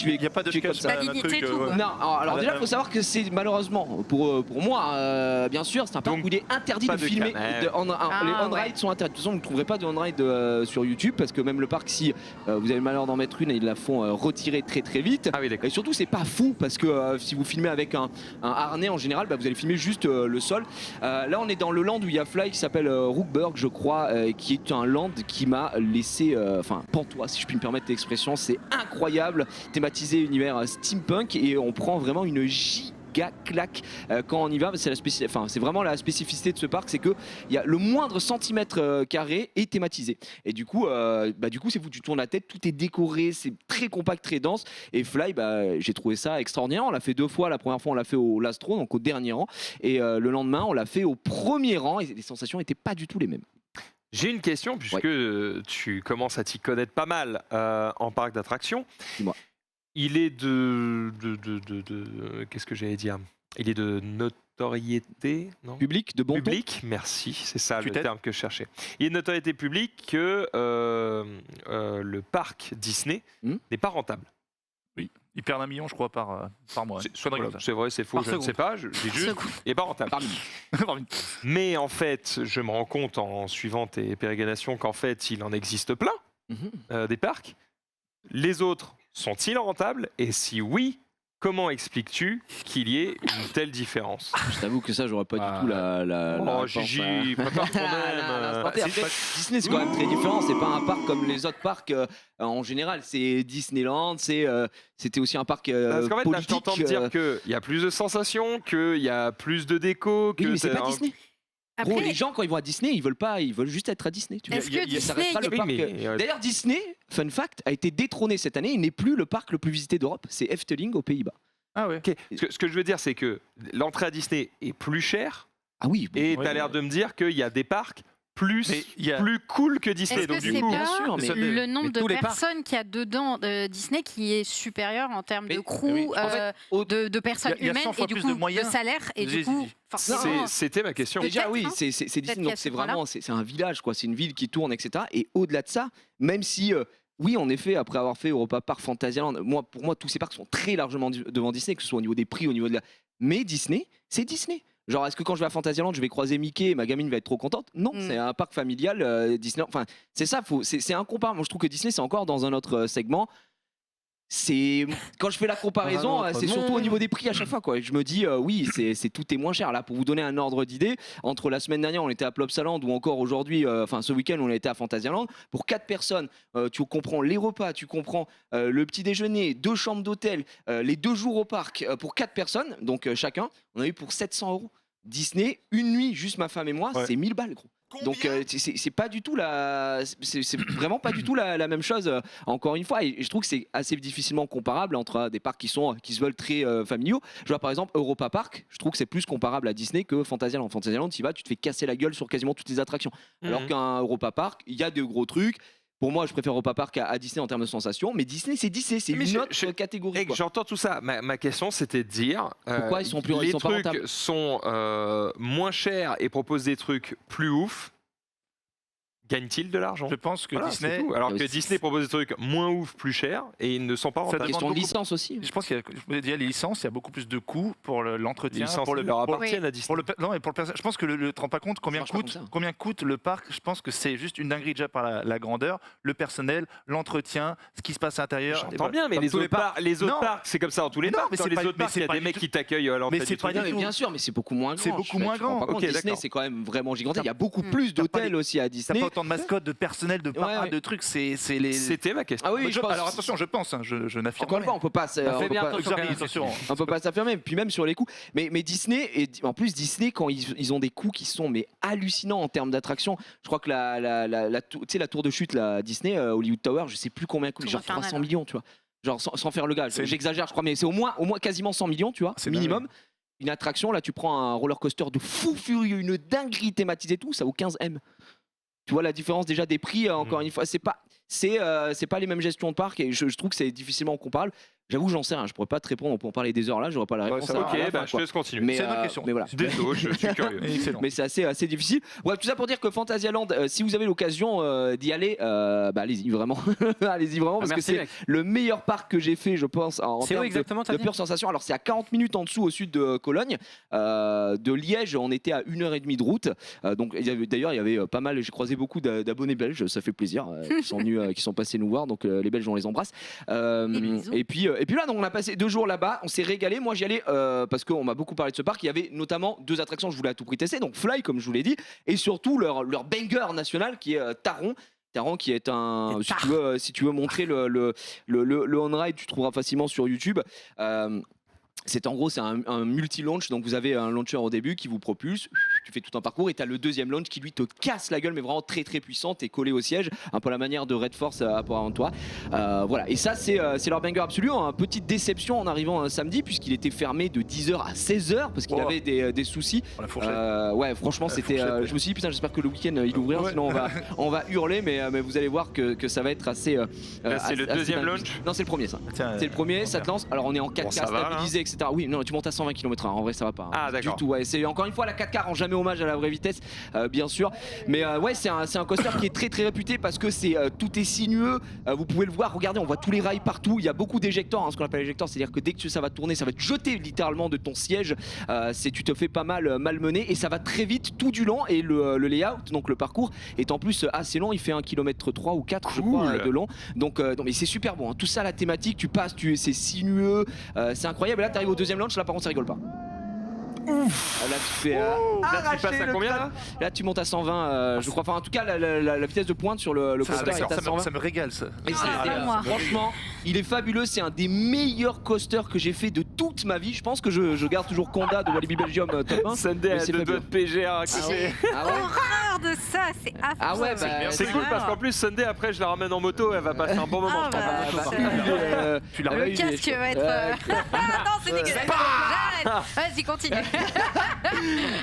Il n'y a pas de comme ça. Pas dignité, tout. Non, alors déjà, il faut savoir que c'est malheureusement, pour moi, bien sûr, c'est un parc où il est interdit de filmer. Les on-rides sont interdits. De toute façon, vous ne trouverez pas de on-ride sur YouTube, parce que même le parc, si vous avez le malheur d'en mettre une, ils la font retirer très vite. Ah oui, d'accord. Et surtout, c'est pas fou, parce que si vous filmez avec un harnais en général, vous allez filmer juste le sol. Là, on est dans le land où il y a Fly qui s'appelle Rookburg, je crois, qui est un land qui m'a laissé, pantois, si je puis me permettre l'expression. C'est incroyable, thématisé univers steampunk, et on prend vraiment une giga claque quand on y va. C'est vraiment la spécificité de ce parc, c'est que il y a le moindre centimètre carré est thématisé, et du coup c'est vous, tu tournes la tête, tout est décoré, c'est très compact, très dense. Et Fly, j'ai trouvé ça extraordinaire. On l'a fait 2 fois. La première fois, on l'a fait au Lastro, donc au dernier rang, et le lendemain, on l'a fait au premier rang, et les sensations n'étaient pas du tout les mêmes. J'ai une question, puisque tu commences à t'y connaître pas mal en parc d'attractions. Dis-moi. Il est qu'est-ce que j'allais dire? Il est de notoriété, non? Public, de bon ton. Public, merci, c'est ça le t'aides terme que je cherchais. Il est de notoriété publique que le parc Disney n'est pas rentable. Il perd 1 million, je crois, par mois. C'est vrai, c'est faux, Par je ne sais seconde. pas, je dis juste, il n'est pas rentable. Mais en fait, je me rends compte en suivant tes pérégrinations qu'en fait, il en existe plein des parcs. Les autres sont-ils rentables? Et si oui, comment expliques-tu qu'il y ait une telle différence? Je t'avoue que ça, j'aurais pas du tout la réponse, Gigi, prépare quand même. Après, Disney, c'est quand même très différent. C'est pas un parc comme les autres parcs en général. C'est Disneyland, c'était aussi un parc Parce qu'en fait, là, je politique. t'entends me dire qu'il y a plus de sensations, qu'il y a plus de déco. Oui, mais c'est pas Disney. Gros, Après, les gens, quand ils vont à Disney, ils veulent juste être à Disney. Tu vois. est-ce que Ça Disney, restera le parc. D'ailleurs, Disney, fun fact, a été détrôné cette année. Il n'est plus le parc le plus visité d'Europe. C'est Efteling aux Pays-Bas. Ah ouais. Ok. Ce que je veux dire, c'est que l'entrée à Disney est plus chère. Ah oui. Et tu as l'air de me dire qu'il y a des parcs plus cool que Disney. est-ce Donc, que du c'est coup, pas sûr, mais- le nombre tous de les parcs. personnes qu'il y a dedans Disney qui est supérieur en termes de crew, oui. En fait, de personnes il y a 100 humaines fois et du plus coup de moyens. salaire et du coup forcément. c'était ma question. Déjà, Peut-être, oui, hein. c'est Disney, Peut-être donc qu'à c'est ce point-là. vraiment, c'est un village, quoi. C'est une ville qui tourne, etc. Et au-delà de ça, même si, oui, en effet, après avoir fait Europa Park, Fantasyland, pour moi, tous ces parcs sont très largement devant Disney, que ce soit au niveau des prix, au niveau de la. Mais Disney, c'est Disney. Genre, est-ce que quand je vais à Fantasyland, je vais croiser Mickey et ma gamine va être trop contente? Non, c'est un parc familial Disney. Enfin, c'est ça, c'est incomparable. Moi, je trouve que Disney, c'est encore dans un autre segment. Quand je fais la comparaison, c'est surtout au niveau des prix à chaque fois, quoi. Je me dis oui, tout est moins cher. Là, pour vous donner un ordre d'idée, entre la semaine dernière, on était à Plopsaland ou encore aujourd'hui, ce week-end, on a été à Fantasyland. Pour 4 personnes, tu comprends les repas, tu comprends le petit déjeuner, 2 chambres d'hôtel, les 2 jours au parc pour 4 personnes, donc chacun, on a eu pour 700 €. Disney, une nuit, juste ma femme et moi, c'est 1000 balles, gros. Donc c'est pas du tout c'est vraiment pas du tout la même chose encore une fois, et je trouve que c'est assez difficilement comparable entre des parcs qui se veulent très familiaux. Je vois par exemple Europa Park, je trouve que c'est plus comparable à Disney que Fantasyland. Fantasyland, tu y vas, tu te fais casser la gueule sur quasiment toutes les attractions, alors qu'un Europa Park, il y a de gros trucs. Pour moi, je préfère Europa Park à Disney en termes de sensations, mais Disney, c'est Disney, c'est une autre catégorie. J'entends tout ça. Ma question, c'était de dire pourquoi ils sont plus les pas trucs rentables. sont moins chers et proposent des trucs plus ouf. Gagne-t-il de l'argent? Je pense que Voilà, Disney. c'est tout. Alors que c'est- Disney propose des trucs moins ouf, plus chers, et ils ne sont pas Ça rentables. demande Question de beaucoup- licence aussi. Je pense qu'il y a, je vous l'ai dit, les licences, il y a beaucoup plus de coûts pour Les l'entretien. licences Pour le, leur pour- appartiennent à Disney. non, mais pour le personnage. Je pense que tu te rends pas compte Ça marche pas comme ça. combien coûte le parc. Je pense que c'est juste une dinguerie déjà par la grandeur, le personnel, l'entretien, ce qui se passe à l'intérieur. Et J'entends voilà. bien, mais Comme les tous autres Non. parcs, c'est comme ça dans tous les Mais non, parcs. mais Dans c'est les pas- autres mais parcs, c'est il y a pas des du mecs tout- qui t'accueillent à l'entrée Mais c'est du pas truc. du Non, mais tout. bien sûr, mais c'est beaucoup moins grand. C'est beaucoup moins grand. Par contre, Ok, Disney, d'accord. c'est quand même vraiment gigantesque. Il y a beaucoup T'as- plus t'as pas d'hôtels aussi à T'as Disney. pas autant de mascottes, de personnel, de parades, ouais. de trucs. C'est les. C'était ma question. Ah oui, je pense. Alors attention, je pense, je n'affirme Encore une fois, on peut pas. fais on peut bien pas- attention. attention. On peut pas s'affirmer, puis même sur les coûts. Mais Disney, et en plus Disney, quand ils ont des coûts qui sont hallucinants en termes d'attractions. Je crois que la tour de chute, la Disney, Hollywood Tower, je sais plus combien coûte, Tour genre infernale. 300 millions, tu vois. Genre sans faire le gars. C'est- J'exagère, je crois, mais c'est au moins quasiment 100 millions, tu vois, C'est minimum. Une attraction, là, tu prends un roller coaster de fou furieux, une dinguerie thématisée, tout, ça vaut 15 M. Tu vois la différence déjà des prix, encore une fois, c'est pas les mêmes gestions de parc, et je trouve que c'est difficilement comparable. J'avoue, j'en sais rien, je pourrais pas te répondre, on peut en parler des heures là, j'aurais pas la réponse. Ok, à la fin, bah, je te quoi. laisse continuer. Mais, C'est une autre question. mais voilà. Désolé, je suis curieux. Excellent. Mais c'est assez difficile. Bref, tout ça pour dire que Fantasyland, si vous avez l'occasion d'y aller, allez-y vraiment. Allez-y vraiment, parce que Merci, c'est mec. le meilleur parc que j'ai fait, je pense, en C'est où termes exactement, t'as de dit pure sensation. Alors, c'est à 40 minutes en dessous au sud de Cologne. De Liège, on était à 1h30 de route. Donc, d'ailleurs, il y avait pas mal, j'ai croisé beaucoup d'abonnés belges, ça fait plaisir, qui sont venus, qui sont passés nous voir. Donc, les Belges, on les embrasse. bisous. Et puis là, donc, on a passé 2 jours là-bas, on s'est régalé. Moi, j'y allais parce qu'on m'a beaucoup parlé de ce parc. Il y avait notamment 2 attractions que je voulais à tout prix tester. Donc, Fly, comme je vous l'ai dit, et surtout leur banger national qui est Taron. Taron qui est un. Si tu veux montrer le on-ride, tu trouveras facilement sur YouTube. C'est en gros, c'est un multi-launch, donc vous avez un launcher au début qui vous propulse, tu fais tout un parcours, et tu as le deuxième launch qui lui te casse la gueule, mais vraiment très très puissant, t'es collé au siège, un peu à la manière de Red Force avant toi. Voilà, et ça c'est leur banger absolu. Hein. Petite déception en arrivant un samedi, puisqu'il était fermé de 10h à 16h, parce qu'il Oh. avait des soucis. La fourchette. Ouais, franchement, c'était. fourchette. Je me suis dit, putain, j'espère que le week-end il ouvrira, Ouais. sinon on va hurler, mais vous allez voir que ça va être assez. Là, c'est le assez deuxième dingue. launch. Non, c'est le premier, ça. Tiens, C'est le premier, ça te lance. Alors on est en 4K Bon, ça va, stabilisé, etc. Oui, non, tu montes à 120 km/h. En vrai, ça va pas. Ah, Du d'accord. tout. Ouais, c'est encore une fois la 4K rend jamais hommage à la vraie vitesse, bien sûr. Mais ouais, c'est un coaster qui est très très réputé parce que tout est sinueux. Vous pouvez le voir. Regardez, on voit tous les rails partout. Il y a beaucoup d'éjecteurs. Hein, ce qu'on appelle éjecteurs, c'est-à-dire que dès que ça va tourner, ça va te jeter littéralement de ton siège. Tu te fais pas mal malmener et ça va très vite tout du long. Et le layout, donc le parcours, est en plus assez long. Il fait 1,3 km ou 4 je crois Cool. de long. Donc, mais c'est super bon. Hein. Tout ça, la thématique, tu passes, c'est sinueux, c'est incroyable. Et là, tu arrives au deuxième launch. Là, par contre, ça rigole pas. Ouf. Là, tu fais. Là, tu arracher passes à le combien crâne. là Là, tu montes à 120, je crois. Enfin, en tout cas, la vitesse de pointe sur le ça, coaster est à 120. ça me régale ça. Et c'est- Ah, pas moi. franchement, il est fabuleux. C'est un des meilleurs coasters que j'ai fait de toute ma vie. Je pense que je garde toujours Conda de Walibi Belgium top 1. Sunday Mais a c'est 2 doigts fabuleux. de PGA à Ah côté. ouais. Ah ouais. Horreur de ça, c'est affreux. Ah ouais, bah, C'est cool parce qu'en plus Sunday après je la ramène en moto, elle va passer un bon moment. Ah je pense. bah, bah, c'est- Tu l'as ah le oui, casque va être. Ah non, c'est dégueulasse. J'arrête. Vas-y, continue.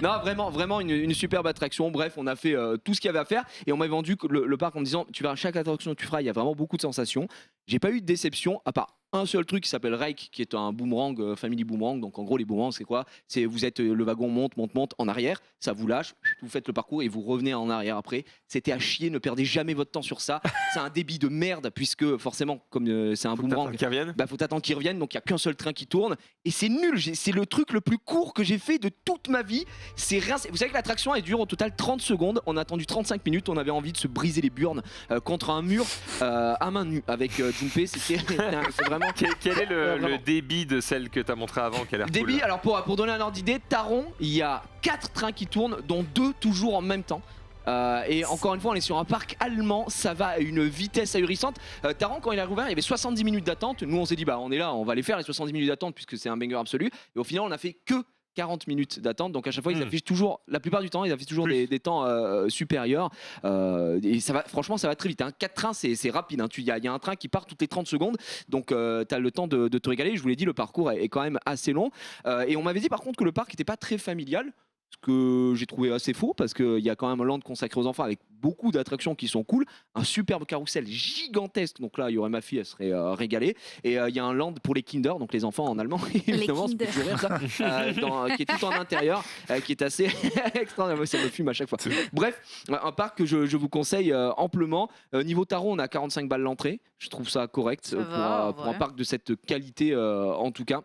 Non, vraiment une superbe attraction. Bref, on a fait tout ce qu'il y avait à faire et on m'a vendu le parc en me disant tu verras chaque attraction que tu feras, il y a vraiment beaucoup de sensations. J'ai pas eu de déception à part un seul truc qui s'appelle Rake, qui est un boomerang, family boomerang. Donc en gros, les boomerangs, c'est quoi? C'est vous êtes le wagon monte en arrière, ça vous lâche, vous faites le parcours et vous revenez en arrière après. C'était à chier, ne perdez jamais votre temps sur ça. C'est un débit de merde puisque forcément, comme c'est un boomerang, Qui reviennent. bah, faut attendre qu'il revienne, donc il n'y a qu'un seul train qui tourne. Et c'est nul, c'est le truc le plus court que j'ai fait de toute ma vie. C'est rien. Vous savez que l'attraction elle dure au total 30 secondes. On a attendu 35 minutes, on avait envie de se briser les burnes contre un mur à main nue avec Junpei. C'est vraiment. Quel est le Vraiment. débit de celle que tu as montré avant qui a l'air Débit, cool alors pour donner un ordre d'idée, Taron, il y a 4 trains qui tournent, dont 2 toujours en même temps. Et encore une fois, on est sur un parc allemand, ça va à une vitesse ahurissante. Taron, quand il a rouvert, il y avait 70 minutes d'attente. Nous, on s'est dit, bah, on est là, on va les faire les 70 minutes d'attente puisque c'est un banger absolu. Et au final, on a fait que 40 minutes d'attente. Donc à chaque fois, ils affichent toujours, la plupart du temps, ils affichent toujours des temps supérieurs. Et ça va, franchement, ça va très vite. 4 trains, c'est rapide. Il y a un train qui part toutes les 30 secondes. Donc tu as le temps de te régaler. Je vous l'ai dit, le parcours est quand même assez long. Et on m'avait dit par contre que le parc n'était pas très familial. Ce que j'ai trouvé assez faux parce qu'il y a quand même un land consacré aux enfants avec beaucoup d'attractions qui sont cool, un superbe carrousel gigantesque, donc là il y aurait ma fille, elle serait régalée, et il y a un land pour les Kinder, donc les enfants en allemand, évidemment, ça fait toujours rire, ça, qui est tout en intérieur, qui est assez extraordinaire, ça me fume à chaque fois. Bref, un parc que je vous conseille amplement. Niveau tarot, on a 45 balles l'entrée, je trouve ça correct Ça va, pour un ouais. parc de cette qualité en tout cas.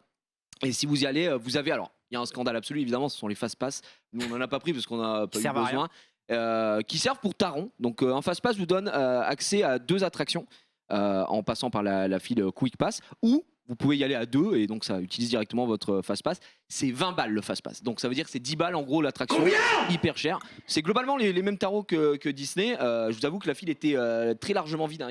Et si vous y allez, vous avez alors. Il y a un scandale absolu, évidemment, ce sont les fast-pass. Nous, on n'en a pas pris parce qu'on n'a pas eu servent à besoin. Qui servent pour Taron. Donc, un fast-pass vous donne accès à 2 attractions en passant par la file Quick Pass, ou vous pouvez y aller à 2 et donc ça utilise directement votre fast-pass. C'est 20 balles le fast-pass. Donc ça veut dire que c'est 10 balles en gros l'attraction, hyper cher. C'est globalement les mêmes tarots que Disney. Je vous avoue que la file était très largement vide.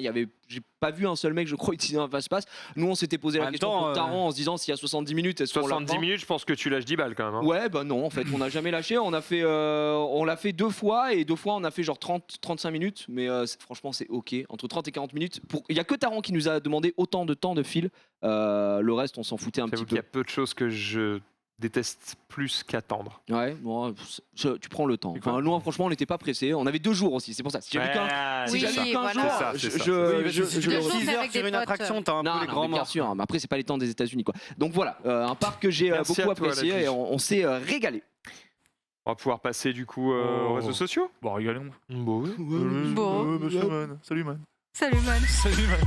J'ai pas vu un seul mec, je crois, utiliser un fast-pass. Nous, on s'était posé En la même question temps, pour Taron en se disant s'il y a 70 minutes, est-ce qu'on la 70 prend minutes, je pense que tu lâches 10 balles quand même. Hein. Ouais, bah non, en fait, on n'a jamais lâché. On l'a fait 2 fois et 2 fois on a fait genre 30-35 minutes. Mais franchement, c'est ok. Entre 30 et 40 minutes. Il y a que Taron qui nous a demandé autant de temps de fil. Le reste, on s'en foutait un petit J'avoue peu. qu'il y a peu de choses que je déteste plus qu'attendre. Ouais, bon, tu prends le temps. Enfin, nous, franchement, on n'était pas pressés. On avait 2 jours aussi, c'est pour ça. Si j'avais qu'un Oui, si j'avais qu'un voilà. jour, C'est ça, c'est ça. je le jours, Si mais 6 heures avec sur des une potes. attraction, t'as un Non, peu les non, grands mais bien morts. sûr. Mais après, c'est pas les temps des États-Unis, quoi. Donc voilà, un parc que j'ai Merci beaucoup à toi, apprécié Latouche. et on s'est régalé. On va pouvoir passer du coup aux réseaux sociaux. Bon, régalons. Bon, oui. Bon. Monsieur Man. Salut, Man. Salut, man. Salut, Man.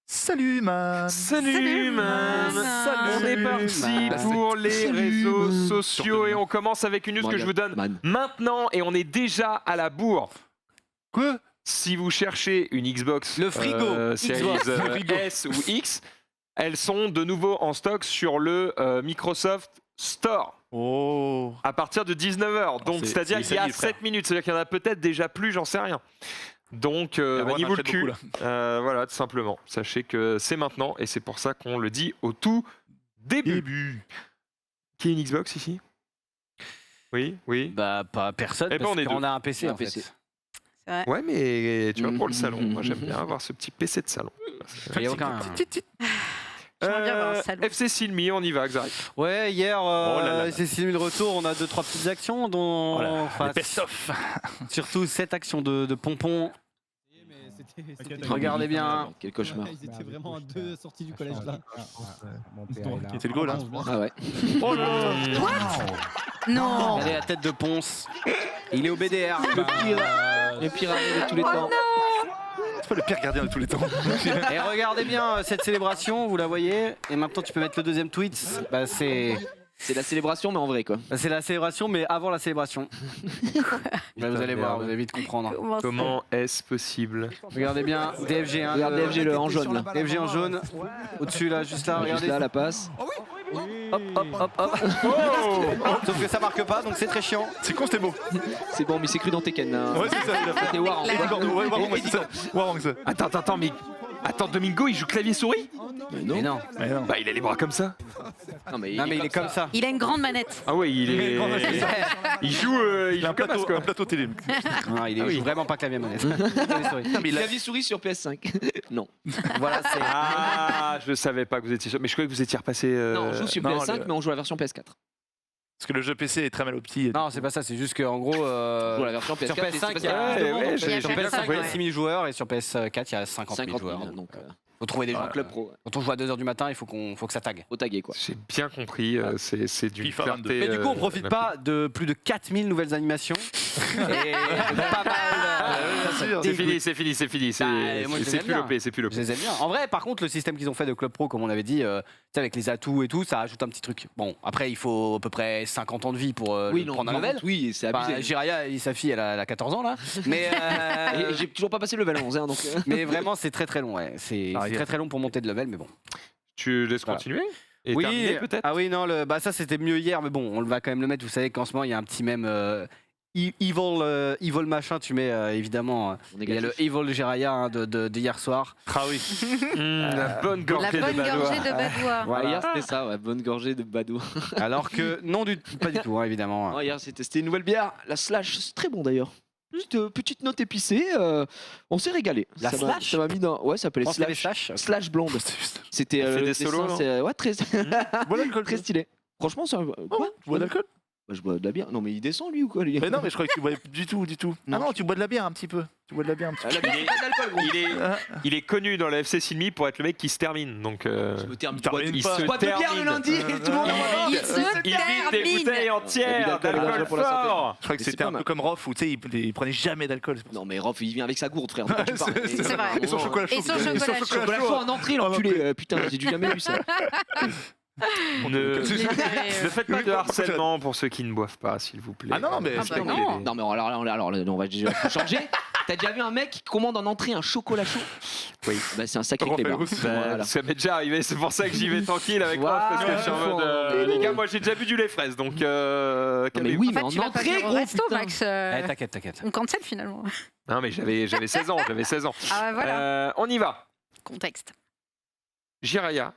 Salut, Man. Salut, man. man. On est parti man. pour les Salut, réseaux man. sociaux et on commence avec une news que je vous donne Man. maintenant et on est déjà à la bourre. Quoi? Si vous cherchez une Xbox, Le frigo. Series Xbox. euh, Le frigo. S ou X, elles sont de nouveau en stock sur le Microsoft Store Oh. à partir de 19h. Donc c'est- c'est-à-dire c'est qu'il y a samedi, frère. 7 minutes, c'est-à-dire qu'il y en a peut-être déjà plus, j'en sais rien. Donc Erwan maniez-vous le achète cul. beaucoup, là. Voilà, tout simplement. Sachez que c'est maintenant et c'est pour ça qu'on le dit au tout début. Début. Qui a une Xbox ici? Oui, oui. Bah, pas personne, Eh ben, parce on est qu'on deux. a un PC Un en fait. PC. Ouais, mais tu vois, pour le salon, moi j'aime bien avoir ce petit PC de salon. Il y a aucun... J'aimerais bien avoir un salon. FC Silmi, on y va, Xari. Ouais, hier, Oh là là. c'est signé le retour, on a 2-3 petites actions, dont enfin, Les best-of. surtout 7 actions de pompons. Regardez bien. Quel cauchemar. Ils étaient vraiment à 2 sorties du collège là. C'est le goal, hein. Ah ouais. Oh là là. Non. Regardez la tête de Ponce. Il est au BDR. Le pire année de tous les temps. C'est pas le pire gardien de tous les temps. Et regardez bien cette célébration, vous la voyez. Et maintenant, tu peux mettre le deuxième tweet. Bah, c'est la célébration, mais en vrai, quoi. la célébration, mais avant la célébration. Bah, vous allez voir, vous allez vite comprendre. Comment est-ce possible? Regardez bien, DFG. Regarde DFG le en jaune, là. DFG en jaune. Au-dessus, là, juste là, Juste regardez. là, la passe. Hop, hop, hop, hop. Sauf que ça marque pas, donc c'est très chiant. C'est con, c'était beau. C'est bon, mais c'est cru dans Tekken. Hein. Ouais, c'est ça, il a fait. C'était Warang. Eddie Gordo, ouais, Warang, ouais, c'est ça. Warang, ça. Attends, mais. Attends, Domingo, il joue clavier-souris? Mais Mais non. Mais non. Bah, il a les bras comme ça. Non, mais Non, mais il est comme ça. Il a une grande manette. Ah ouais, il est. Il joue, il Il a joue un comme as, plateau, quoi. un plateau télé. Non, il est Ah oui. vraiment pas clavier manette. Clavier souris sur PS5. Non. Voilà, c'est. Ah, je savais pas que vous étiez sûr. Mais je croyais que vous étiez repassé. Non, on joue sur non, PS5, le- mais on joue la version PS4. Parce que le jeu PC est très mal opti. Non, c'est pas ça, c'est juste qu'en gros. Pour la version PS4, Sur PS5, il y Ouais, a, ouais, sur j'ai- PS5, j'ai- il y a 6 000 joueurs et sur PS4, il y a 50 000 50 joueurs. 000, Donc, donc faut trouver des gens. un club pro. Quand on joue à 2h du matin, il faut que ça tag. Au taguer quoi. J'ai bien compris, c'est d'une FIFA clarté. Mais du coup, on profite pas de plus de 4000 nouvelles animations. Et pas mal. C'est fini, c'est fini, c'est fini. Bah, moi, je les C'est aime plus bien. l'OP, c'est plus l'OP. Je les aime bien. En vrai, par contre, le système qu'ils ont fait de Club Pro, comme on avait dit, tu sais, avec les atouts et tout, ça ajoute un petit truc. Bon, après, il faut à peu près 50 ans de vie pour prendre un level. Oui, c'est abusé. Bah, Jiraya, sa fille, elle a 14 ans là. Mais, Et j'ai toujours pas passé le level 11, hein, donc. mais vraiment, c'est très très long. Ouais. C'est Arrière. très très long pour monter de level, mais bon. Tu laisses Voilà. continuer et Oui, terminer peut-être. ah oui, non, bah, ça c'était mieux hier, mais bon, on va quand même le mettre. Vous savez qu'en ce moment, il y a un petit même evil machin, tu mets évidemment. Il y a le Evil Jiraya hein, d'hier soir. Ah oui. La bonne La gorgée de bonne Badois. gorgée de Badois. Voilà. Hier c'était ça, ouais, bonne gorgée de Badou. Alors que, non, pas du tout, hein, évidemment. Hier c'était une nouvelle bière, la Slash, c'est très bon d'ailleurs. Petite note épicée, on s'est régalé. La Ça m'a- Slash Ça m'a mis dans. Ouais, ça s'appelait Pense qu'il y avait Slash. Slash. Slash blonde. C'était Elle fait le des solos, dessin, non c'est- ouais, très, Bois d'alcool. très stylé. Franchement, c'est un. Quoi Tu bois d'alcool? Bah, je bois de la bière. Non, mais il descend lui ou quoi lui Mais non, mais je croyais que tu bois du tout. Non. Ah non, tu bois de la bière un petit peu. Tu bois de la bière un petit peu. La bière, c'est pas d'alcool, gros. Il est connu dans la FC Silmi pour être le mec qui se termine. Donc, Je me termine termine il pas. se boit de bière le termine. lundi et tout le monde en boit. Il se il vide des termine. bouteilles Abus entières d'alcool, d'alcool dangereux pour la santé. fort. Je crois que Mais c'est c'était pas un peu mal. comme Rof où tu sais, il prenait jamais d'alcool. c'est pour ça. Non, mais Rof, il vient avec sa gourde, frère. de quoi tu parles C'est vrai. Et son chocolat chaud. Et son chocolat chaud. Chocolat chaud en entrée, l'enculé. Putain, j'ai jamais vu ça. Ne Les- faites pas de harcèlement pour ceux qui ne boivent pas, s'il vous plaît. Ah non, mais Ah c'est bah pas non. Non, mais alors, on va déjà changer. T'as déjà vu un mec qui commande en entrée un chocolat chaud? Oui. Bah, c'est un sacré Comment on fait clébard. le goût Voilà. Ça m'est déjà arrivé, c'est pour ça que j'y vais tranquille avec Voilà. moi, parce que je suis en mode. Les gars, moi j'ai déjà bu du lait fraise, donc. Non, mais calmez-vous. oui, En mais fait, en tu vas pas entrée, venir au gros. resto, putain. Max. T'inquiète. On cancelle finalement. Non, mais j'avais 16 ans, j'avais 16 ans. Ah bah voilà, On y va. contexte. Jiraya.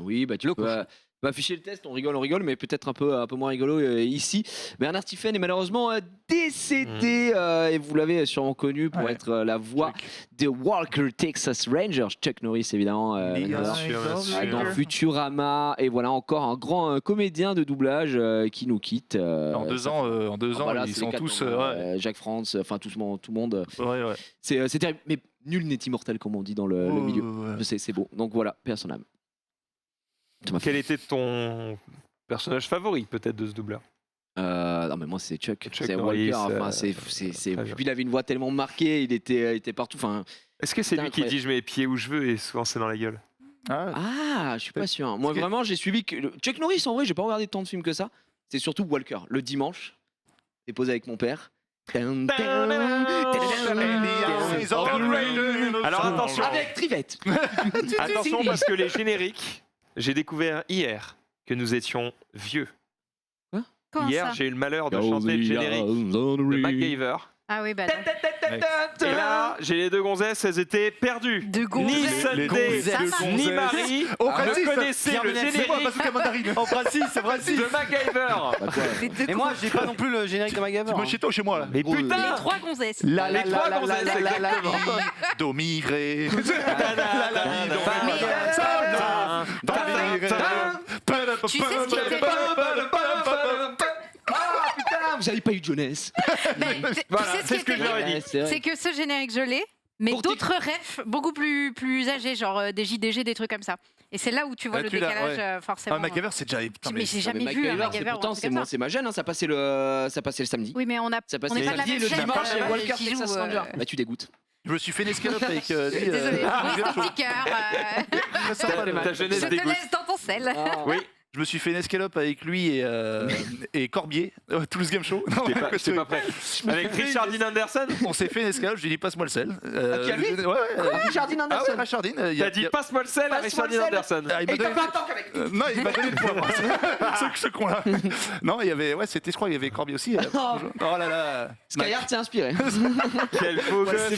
Oui, bah tu peux afficher le test, on rigole, mais peut-être un peu moins rigolo ici. Bernard Stephen est malheureusement décédé et vous l'avez sûrement connu pour Ouais. être la voix de Walker Texas Rangers, Chuck Norris évidemment. Dans Futurama, et voilà encore un grand comédien de doublage qui nous quitte. En 2 ans, Voilà, ils c'est sont les quatre, tous. hein, Jacques France, enfin tout le monde. Ouais. C'est terrible, mais nul n'est immortel comme on dit dans le milieu. Ouais. Je sais, c'est beau. Donc voilà, paix à son âme. Ça m'a fait- Quel était ton personnage favori, peut-être, de ce doubleur? Non mais moi c'est Chuck, Chuck c'est Norris, Walker. Enfin, très bien. Puis il avait une voix tellement marquée, il était partout. Enfin, Est-ce que c'est C'était lui qui incroyable. dit je mets les pieds où je veux et souvent c'est dans la gueule? ah, je suis pas sûr. Moi que- vraiment, j'ai suivi Chuck Norris. En vrai, j'ai pas regardé tant de films que ça. C'est surtout Walker. Le dimanche, j'ai posé avec mon père. Alors attention, Avec Trivette. attention parce que les génériques, j'ai découvert hier que nous étions vieux. Comment Hier, ça j'ai eu le malheur de chanter le générique de MacGyver. Ah oui, bah non. Et là, j'ai les deux gonzesses, elles étaient perdues. De Ni gonzesses. Sunday, gonzesses. ni Marie Oh, ne Francis, connaissaient le générique En principe, c'est vrai. de MacGyver. Les deux Et moi, gonzesses. j'ai pas non plus le générique de MacGyver. Moi, chez toi, chez moi là. Mais Les putain, trois gonzesses. les trois gonzesses, exactement. Do mi ré. Tu sais ce qui était Ah putain, vous avez pas eu de jeunesse. Mais tu Voilà, sais c'est ce ce qui que était j'aurais terrible, dit. C'est vrai. c'est que ce générique je l'ai, mais Pour d'autres refs beaucoup plus âgés, genre des JDG, des trucs comme ça. Et c'est là où tu vois Ah, le tu l'as, décalage ouais. forcément. MacGyver, c'est déjà. Putain, Mais j'ai Non, mais jamais vu un MacGyver, c'est MacGyver ou un pourtant truc c'est comme moi, ça. c'est ma jeune, hein, ça passait le samedi. Oui, mais on Ça n'est passait pas le de la samedi même et le chaîne. dimanche chez Walker qui Texas joue, Ranger. Bah tu dégoûtes. Je me suis fait une escalope avec. Désolée, oui, sticker. Ta jeunesse Je te dégoûte. laisse dans ton sel. Oui, Je me suis fait une escalope avec lui et Corbier, Toulouse Game Show. Non, j'étais pas prêt. Avec Richard Dean Anderson, On s'est fait une escalope, je lui ai dit passe-moi le sel. qui a lui Ouais, Richard Dean Ah ouais, Anderson. Richard Dean. t'as dit passe-moi le sel à Passe-moi Richard le Dean sel. Anderson. il Et m'a t'as donné... pas un temps qu'avec. Non, il m'a donné le poivre. ce con-là. Non, il y avait. Ouais, c'était, je crois, il y avait Corbier aussi. Oh là là. Skyheart s'est inspiré. Quel beau gosse.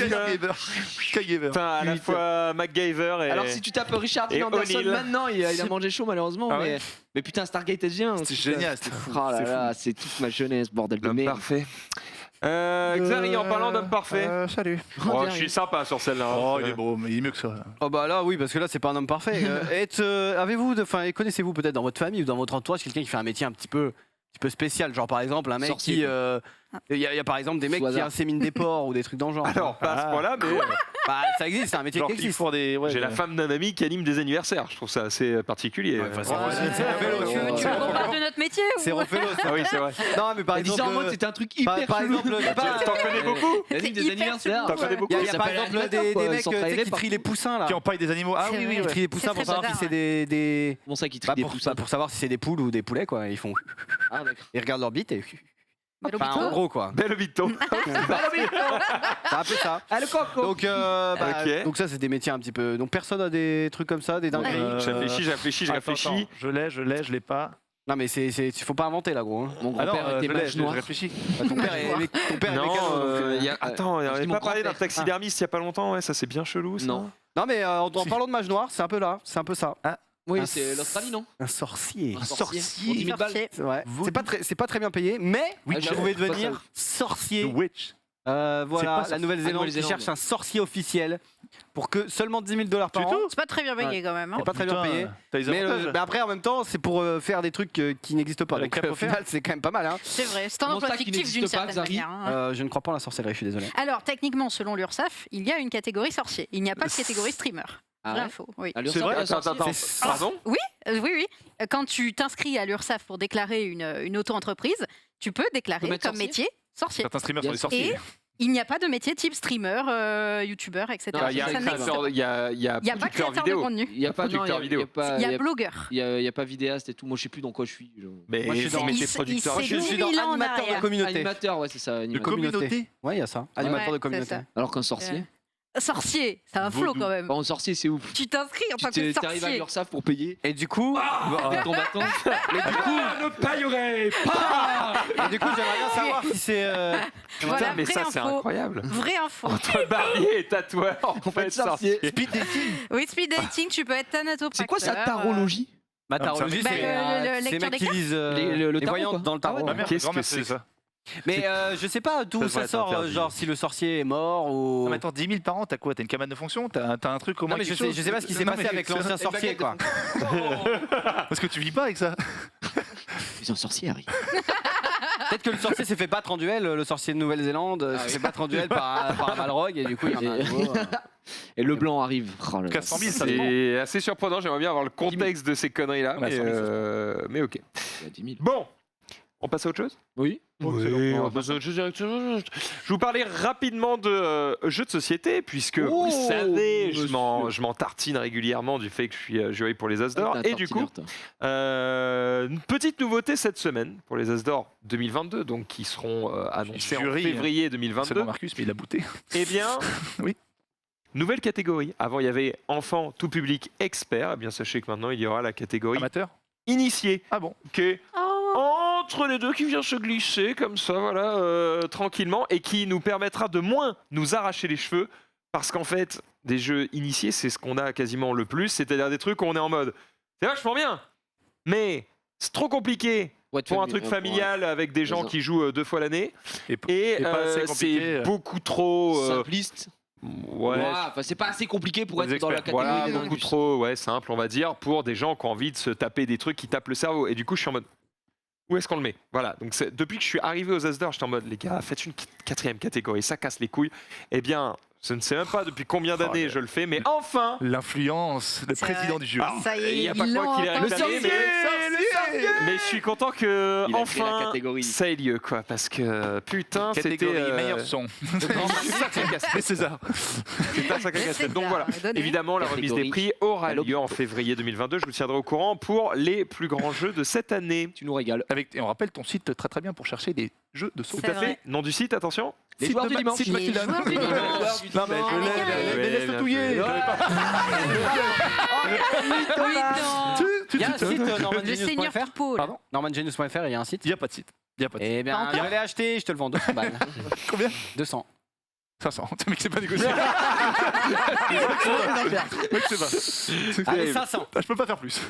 MacGyver. Putain, à la fois MacGyver et. Alors si tu tapes Richard Et Dean Anderson O'Neill. maintenant, il a mangé chaud malheureusement, Ah ouais mais putain Stargate SG1. C'était génial, c'était fou. Oh là c'est fou. là, c'est toute ma jeunesse, bordel de L'homme merde. parfait. Xari, en parlant d'homme parfait. Salut. Oh, je suis sympa sur celle-là. hein. Oh, il est beau, mais il est mieux que ça. Oh bah là oui parce que là c'est pas un homme parfait. Avez-vous, connaissez-vous peut-être dans votre famille ou dans votre entourage quelqu'un qui fait un métier un petit peu petit peu spéciales. Genre par exemple un mec Sorcier, qui... Il y a par exemple des mecs Au qui hasard. inséminent des porcs ou des trucs dans le genre. Alors, pas à ce point-là, mais Bah, ça existe, c'est un métier Genre qui qu'ils existe. font des. Ouais, j'ai la femme d'un ami qui anime des anniversaires. Je trouve ça assez particulier. Ouais, enfin, c'est Ouais, c'est ouais, Rofello, ouais, Tu veux ouais, qu'on ouais. parle de notre métier C'est ou... Rofello, ça. Ah oui, c'est vrai. Non, mais par Elle disait exemple... en mode c'était un truc hyper par chelou. exemple, je sais pas, T'en connais beaucoup Elle anime des hyper anniversaires. T'en connais beaucoup il y a Ça par s'appelle exemple animateur, des quoi, mecs ils sont tu sais, travaillés qui par- trient les poussins là. Qui empaillent des animaux. Ah C'est oui, vrai. oui, Ils ouais. trient les poussins C'est pour très savoir si bizarre, c'est des... Comment ça qui Bah, trie des poussins pour savoir si c'est des poules ou des poulets quoi. Ils font... Ah d'accord. Ils regardent leur bite et... Mais Enfin, en gros quoi. Bel hôpital. C'est un peu ça. Ah le coco. Donc, Ok. donc ça c'est des métiers un petit peu... Donc personne a des trucs comme ça, des dingueries. Je réfléchis, je Attends, réfléchis. attends. Je l'ai pas. Non mais faut pas inventer là gros. Hein. Mon Ah non, grand-père était je l'ai, mage je noir. réfléchis. Bah, ton père est Non, mécano, donc, attends, on je dis n'avait mon pas parlé d'un grand-père. taxidermiste il y a pas longtemps, ouais, ça c'est bien chelou ça. Non. Non mais en parlant de mage noir, c'est un peu là, c'est un peu ça. Oui, Un c'est l'Australie, non? Un sorcier. Un sorcier. Pour 10 000 balles. Sorcier. C'est vrai. Vous- C'est pas très bien payé, mais Oui, vous j'avoue, pouvez c'est pas devenir ça. sorcier. The Witch. Voilà, pas la sorcier. Nouvelle-Zélande qui Nouvelle-Zélande. cherche un sorcier officiel pour que seulement 10 000 $ par an. C'est pas très bien payé quand même. hein. C'est pas très bien Putain, payé. T'as les Mais, avantages. mais après, en même temps, c'est pour faire des trucs qui n'existent pas. La Donc cape au offerte. final, c'est quand même pas mal. Hein. C'est vrai, c'est un Comment emploi ça qui fictif d'une n'existe pas, certaine Xari manière. hein. Je ne crois pas en la sorcellerie, je suis désolé. Alors, techniquement, selon l'URSSAF, il y a une catégorie sorcier. Il n'y a pas de catégorie streamer. Ah Vraie ouais info, oui. Ah, C'est vrai Attends, pardon. Oui, oui. Quand tu t'inscris à l'URSSAF pour déclarer une auto-entreprise, tu peux déclarer Faut mettre comme sorcier métier sorcier. Certains streamers sont des Et sorciers. Il n'y a pas de métier type streamer, youtubeur, etc. Non, Il y a Ça un n'existe créateur, pas. il y a Il n'y a pas producteur créateur de vidéo. contenu. Il y a pas Producteur vidéo. Il y a blogueur. Il y a pas vidéaste et tout. Moi, je sais plus dans quoi je suis. Mais Moi, je suis dans- mais il t'es s- producteur il vidéo. Je s'est suis dans 1000 ans en animateur de arrière. communauté. Animateur, ouais, c'est ça. De Animateur. communauté. Ouais, il y a ça. Animateur Ouais, de communauté. c'est ça. Alors qu'un sorcier. Sorcier, c'est un flow Vaudou. quand même. Bon, un sorcier, c'est ouf. Tu t'inscris en tant que Tu t'arrives à sorcier. l'URSSAF pour payer Et du coup, des combattants. Ne payerait pas. j'aimerais bien savoir si c'est. Voilà, Putain, mais vraie ça c'est info. incroyable. Vraie info. Entre barbier et tatoueur, en fait, sorcier. Speed dating. Oui, speed dating, tu peux être thanatopracteur. C'est quoi sa tarologie? Ma tarologie, Bah, c'est le c'est les lecture mecs des qui lisent Le les tarot, voyantes quoi. dans le tarot. Ma mère, Qu'est-ce grand-mère que faisait c'est ça. Mais je sais pas d'où Ça ça devrait être sort, interdit. genre si le sorcier est mort ou. Non, mais attends, 10 000 par an, t'as quoi? T'as une cabane de fonction? T'as un truc comment Non mais je sais pas ce qui s'est passé avec l'ancien sorcier quoi. Parce que tu vis pas avec ça. C'est un sorcier, Harry. Peut-être que le sorcier s'est fait battre en duel, le sorcier de Nouvelle-Zélande s'est fait battre en duel par un Balrog et du coup il y en a un nouveau. Et le blanc arrive. Oh là là. 400 000, ça dépend. C'est assez surprenant, j'aimerais bien avoir le contexte de ces conneries-là, Ouais, mais ok. Il y a 10 000. Bon, on passe à autre chose? Oui. Oui, on va passer à autre chose directement. Je vous parlais rapidement de jeux de société, puisque vous le savez, je m'en tartine régulièrement du fait que je suis jury pour les As d'Or. Et du coup, une petite nouveauté cette semaine pour les As d'Or 2022, donc qui seront annoncés en Jury, février C'est 2022. bon, Marcus, mais il a bouté. Eh bien, Oui. nouvelle catégorie. Avant, il y avait enfant, tout public, expert. Eh bien, sachez que maintenant, il y aura la catégorie Amateur. initié, Ah bon? qui est Oh, entre les deux, qui vient se glisser comme ça, voilà, tranquillement, et qui nous permettra de moins nous arracher les cheveux, parce qu'en fait, des jeux initiés, c'est ce qu'on a quasiment le plus, c'est-à-dire des trucs où on est en mode, c'est vachement bien, mais c'est trop compliqué pour un truc familial avec des gens qui jouent 2 fois l'année, et pas assez compliqué, c'est beaucoup trop... Simpliste. ouais, Enfin, c'est pas assez compliqué pour Pour être les dans la experts. catégorie. voilà, des beaucoup indus. trop simple, on va dire, pour des gens qui ont envie de se taper des trucs qui tapent le cerveau. Et du coup, je suis en mode, où est-ce qu'on le met? Voilà, donc depuis que je suis arrivé aux As d'Or, j'étais en mode, les gars, faites une 4e catégorie, ça casse les couilles. Eh bien, je ne sais même pas depuis combien d'années Oh, je le fais, mais enfin, L'influence, le C'est président vrai. du jury. ça y est, il n'y a pas que moi qui l'ai l'ont réclamé, entendu. mais je suis content que, Il a créé la enfin, catégorie. ça ait lieu, quoi, parce que, putain, c'était... Catégorie meilleur son. Les César. C'était un sacré Le casse-tête. Donc César, voilà, donné. évidemment, la remise des prix aura lieu en février 2022. Je vous tiendrai au courant pour les plus grands jeux de cette année. Tu nous régales. Et on rappelle ton site très très bien pour chercher des jeux de saut. C'est vrai. Nom du site, attention. Les Site joueurs de du dimanche. site Les Macmillan. joueurs du dimanche. Non mais je Avec l'ai, un mais laisse-le bien touiller. joué. Oui, non. Il y a un site Le Seigneur normangenius.fr. Paul. Pardon? Normangenius.fr, il y a un site. Il n'y a pas de site. Il n'y a pas de site. Eh Pas bien, encore je l'ai acheté, je te le vends 200 balles. Combien? 200. 500. Le mec, c'est pas négocié. Le mec, c'est pas. Allez, 500. Je peux pas faire plus.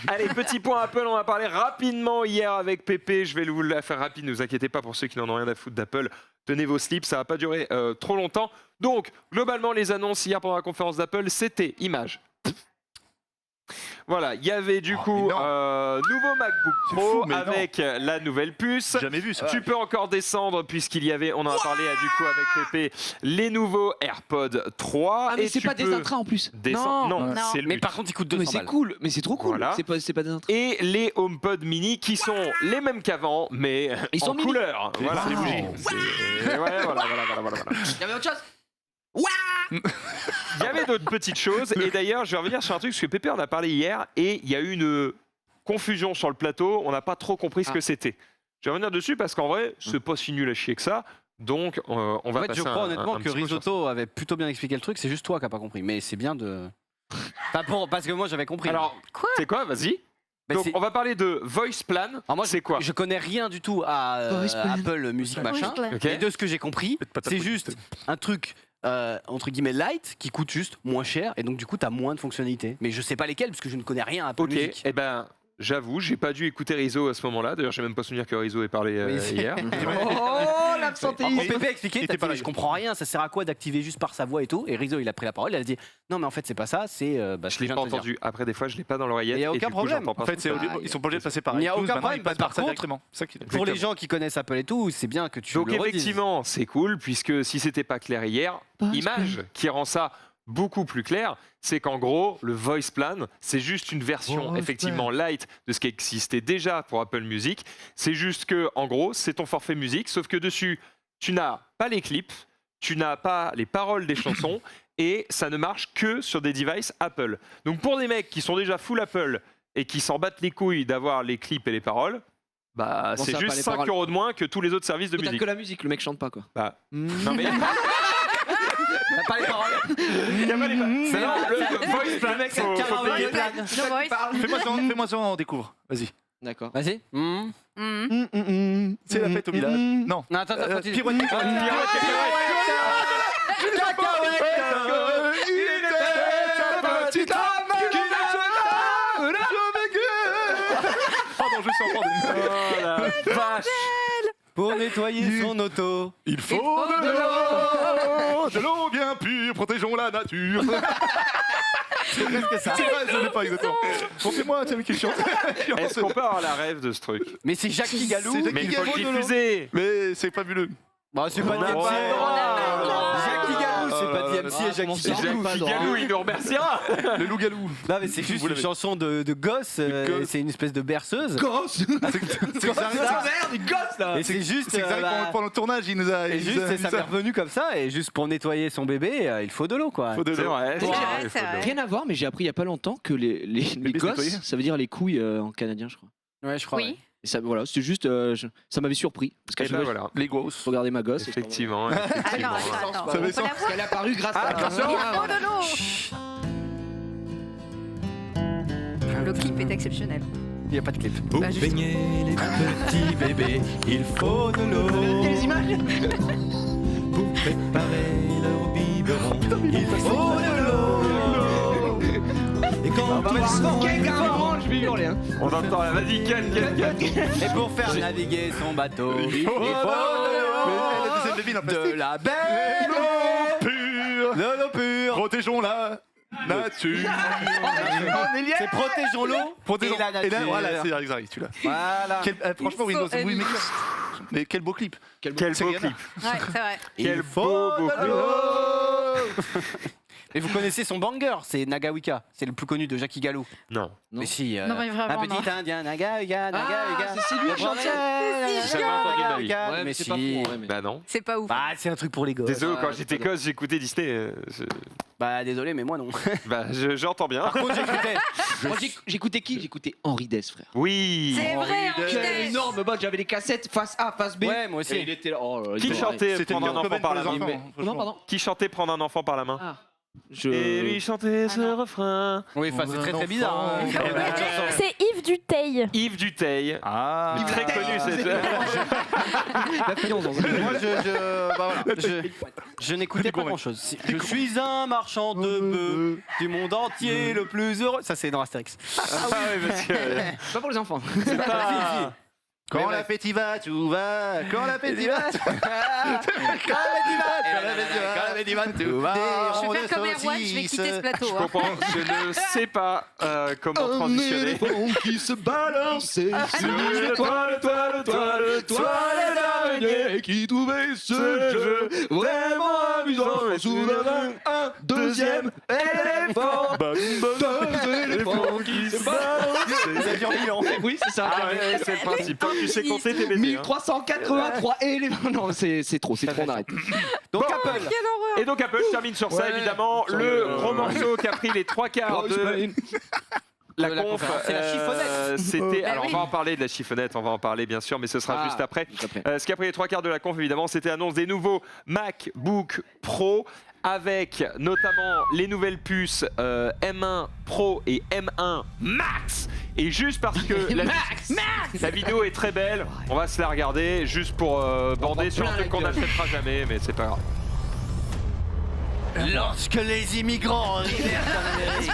Allez, petit point Apple, on a parlé rapidement hier avec Pépé. Je vais vous la faire rapide, ne vous inquiétez pas pour ceux qui n'en ont rien à foutre d'Apple. Tenez vos slips, ça va pas durer trop longtemps. Donc, globalement, les annonces hier pendant la conférence d'Apple, c'était image. Voilà, il y avait du coup nouveau MacBook C'est Pro fou, mais avec la nouvelle puce. Jamais vu ça. Tu peux encore descendre puisqu'il y avait, on en a parlé du coup avec Pépé, les nouveaux AirPods 3. Ah mais et c'est tu pas des peux intrants en plus. descendre. Non, Non. c'est le Mais but. par contre, il coûte Mais 200 c'est balles. cool, mais c'est trop cool. Voilà. C'est pas des intrants. Et les HomePod mini qui sont les mêmes qu'avant, mais Ils en sont mini. couleur. Voilà. les bougies. Voilà. Il y avait autre chose. Il y avait d'autres petites choses. Et d'ailleurs, je vais revenir sur un truc, parce que Pépé en a parlé hier, et il y a eu une confusion sur le plateau. On n'a pas trop compris ce que c'était. Je vais revenir dessus parce qu'en vrai, c'est pas si nul à chier que ça. Donc, on En va fait, passer je crois un honnêtement que petit coup sur ça. Risotto avait plutôt bien expliqué le truc. C'est juste toi qui n'as pas compris. Mais c'est bien de. Parce que moi, j'avais compris. Alors, c'est quoi Vas-y. Mais Donc, c'est- on va parler de Voice Plan. Alors moi, c'est quoi Je connais rien du tout à Voice Plan. Apple Music machin. Ok. Mais de ce que j'ai compris, Faites pas ta c'est police. juste un truc entre guillemets light qui coûte juste moins cher et donc du coup tu as moins de fonctionnalités. Mais je sais pas lesquelles parce que je ne connais rien à Apple Ok, Music. eh ben, j'avoue, j'ai pas dû écouter Rizzo à ce moment-là. D'ailleurs, j'ai même pas souvenir que Rizzo ait parlé Oui, c'est- hier. Oh l'absentéisme. Quand Pépé a expliqué, Il t'as était pas dit, là, je comprends rien, ça sert à quoi d'activer juste par sa voix et tout. Et Rizzo il a pris la parole, il a dit non mais en fait c'est pas ça, c'est Je l'ai pas entendu. Après, des fois, je l'ai pas dans l'oreillette. Il y a et aucun du coup, problème. j'entends pas En fait, ce qu'on fait. ils sont pas obligés de passer par Il n'y a iTunes, aucun maintenant, problème, ils passent par par ça contre, directement. C'est ça qui est- Pour les gens qui connaissent Apple et tout, c'est bien que tu Donc le redises. effectivement, c'est cool, puisque si c'était pas clair hier, Image qui rend ça beaucoup plus clair, c'est qu'en gros, le Voice Plan, c'est juste une version Voice effectivement light de ce qui existait déjà pour Apple Music. C'est juste que, en gros, c'est ton forfait musique, sauf que dessus, tu n'as pas les clips, tu n'as pas les paroles des chansons, et ça ne marche que sur des devices Apple. Donc pour des mecs qui sont déjà full Apple et qui s'en battent les couilles d'avoir les clips et les paroles, bah, Bon, c'est ça, juste pas les 5 paroles. € de moins que tous les autres services de T'as musique. que la musique, le mec chante pas quoi. Bah, non mais T'as pas les paroles. il y a pas les C'est non, vrai, le Voice Plan, faut payer. No voice. Fais-moi ça, on découvre. Vas-y. D'accord. Vas-y. C'est la fête au village. Non. Non, attends, continue. Pirouette. Pardon, je suis encore des... Vache. Pour nettoyer son auto. Il faut de l'eau bien pure, protégeons la nature. C'est presque ça. C'est vrai, je l'ai pas exactement. Bon, fais-moi, tu sais qui chante. Est-ce qu'on peut avoir la rêve de ce truc? Mais c'est Jacques Galou. C'est Jacques Mais il faut le Galou, diffuser. Mais c'est fabuleux. Bah, c'est pas On a DMC. pas le droit. Jacques Galou, c'est pas DMC et Jacques ça, Galou. pas le droit. Galou, il nous remerciera. Le loup-galou. Non, mais c'est juste Vous une l'avez. chanson de gosse. gosse. C'est une espèce de berceuse. Gosse. C'est que ça arrive, merde, il gosse là. Et c'est juste. c'est que ça arrive pendant le tournage, il nous a. Et il nous juste, a c'est mis ça m'est revenu comme ça. Et juste pour nettoyer son bébé, il faut de l'eau, quoi. Faut de C'est l'eau. vrai. C'est vrai, vrai, il faut c'est de l'eau. vrai. Rien à voir, mais j'ai appris il y a pas longtemps que les Bébé gosses, nettoyé. ça veut dire les couilles en canadien, je crois. Ouais, je crois. Oui. Et ça, voilà, c'était juste, ça m'avait surpris parce qu'à Et chaque ben fois, voilà. Les grosses. je regardais ma gosse. et je Effectivement. Attends, effectivement. attends. Ça On avait peut la voir. Elle est apparue grâce Ah, à. attention. Il faut de l'eau. Le clip est exceptionnel. Il n'y a pas de clip. Pour Bah, juste- baigner les petits bébés, il faut de l'eau. Les images. Pour préparer leur biberon, il faut de l'eau. Et quand Je vais hurler. Hein. On entend là. Vas-y, Ken. Et pour faire naviguer son bateau, il faut Mais elle a des débile en de plastique. la belle eau Pure. de l'eau pure. Protégeons la nature. C'est protégeons l'eau Protégeons et la nature. Et là, voilà, c'est exact, tu l'as. Voilà. Franchement, Ils Windows, sont oui, élus. mais quel beau clip. Quel C'est beau Rihanna. clip. Ouais, c'est vrai. Quel Il faut beau de clip. l'eau. Et vous connaissez son banger, c'est Nagawika. C'est le plus connu de Jackie Gallo. Non. Non. Mais si, Non, mais vraiment, un petit non. indien, Nagawika, Nagawika. c'est lui qui chante ça. J'ai jamais entendu de ma vie. Nagawika. Ouais, mais mais c'est si. pas fou. Ouais, mais... Bah non. C'est pas ouf. Bah, c'est un truc pour les gosses. Désolé, quand Ouais, j'étais pardon. gosse, j'écoutais Disney. Bah, désolé, mais moi non. Bah, j'entends bien. Par contre, j'écoutais. Moi, j'écoutais qui? J'écoutais Henri Dess, frère. Oui. C'est vrai, Henri Henri Dess. Dess. Énorme bot, j'avais les cassettes face A, face B. Ouais, moi aussi. Et il était là. Oh, là là, Qui il chantait C'était Prendre un une enfant aubaine par pour la les main? enfants. Non, franchement. pardon. Qui chantait Prendre un enfant par la main? Ah. Et lui chanter ce refrain. Oui, enfin, c'est très très bizarre. hein. Eh ben, C'est Yves Duteil. Yves Duteil. Ah. Très connu, c'est La fiance. Moi, je n'écoutais pas grand chose. Je suis un marchand de bœufs du monde entier le plus heureux. Ça, c'est dans Astérix. Ah oui, parce que Pas pour les enfants. c'est pas, Quand l'appétit va, tout va. Quand l'appétit va, tout va. Quand l'appétit va, tout va. Je vais faire comme Erwan, je vais quitter ce plateau. Je hein. comprends, je ne sais pas comment transitionner. qui se balance sur le toit, les araignées qui trouvaient ce jeu vraiment amusant. Soudain, un deuxième éléphant. Deux éléphants qui se balancent. Oui, c'est ça. Ah ouais, c'est le principe. Quand tu sais compter tes bébés. 1383 éléments. Non, c'est trop, on arrête. Donc Bon. Apple. Quelle horreur. Et donc Apple, je termine sur ça Ouais. évidemment. Le gros morceau qui a pris les 3/4 de la De la conf. conférence. C'est la chiffonnette. C'était. Bah Alors oui. on va en parler de la chiffonnette, on va en parler bien sûr, mais ce sera juste après. Juste après. Ce qui a pris les 3/4 de la conf, évidemment, c'était l'annonce des nouveaux MacBook Pro, avec notamment les nouvelles puces M1 Pro et M1 Max. Et juste parce que la vidéo est très belle, on va se la regarder juste pour bander sur un plein truc la qu'on gueule. n'achètera jamais, mais c'est pas grave. Lorsque les immigrants arrivèrent en Amérique,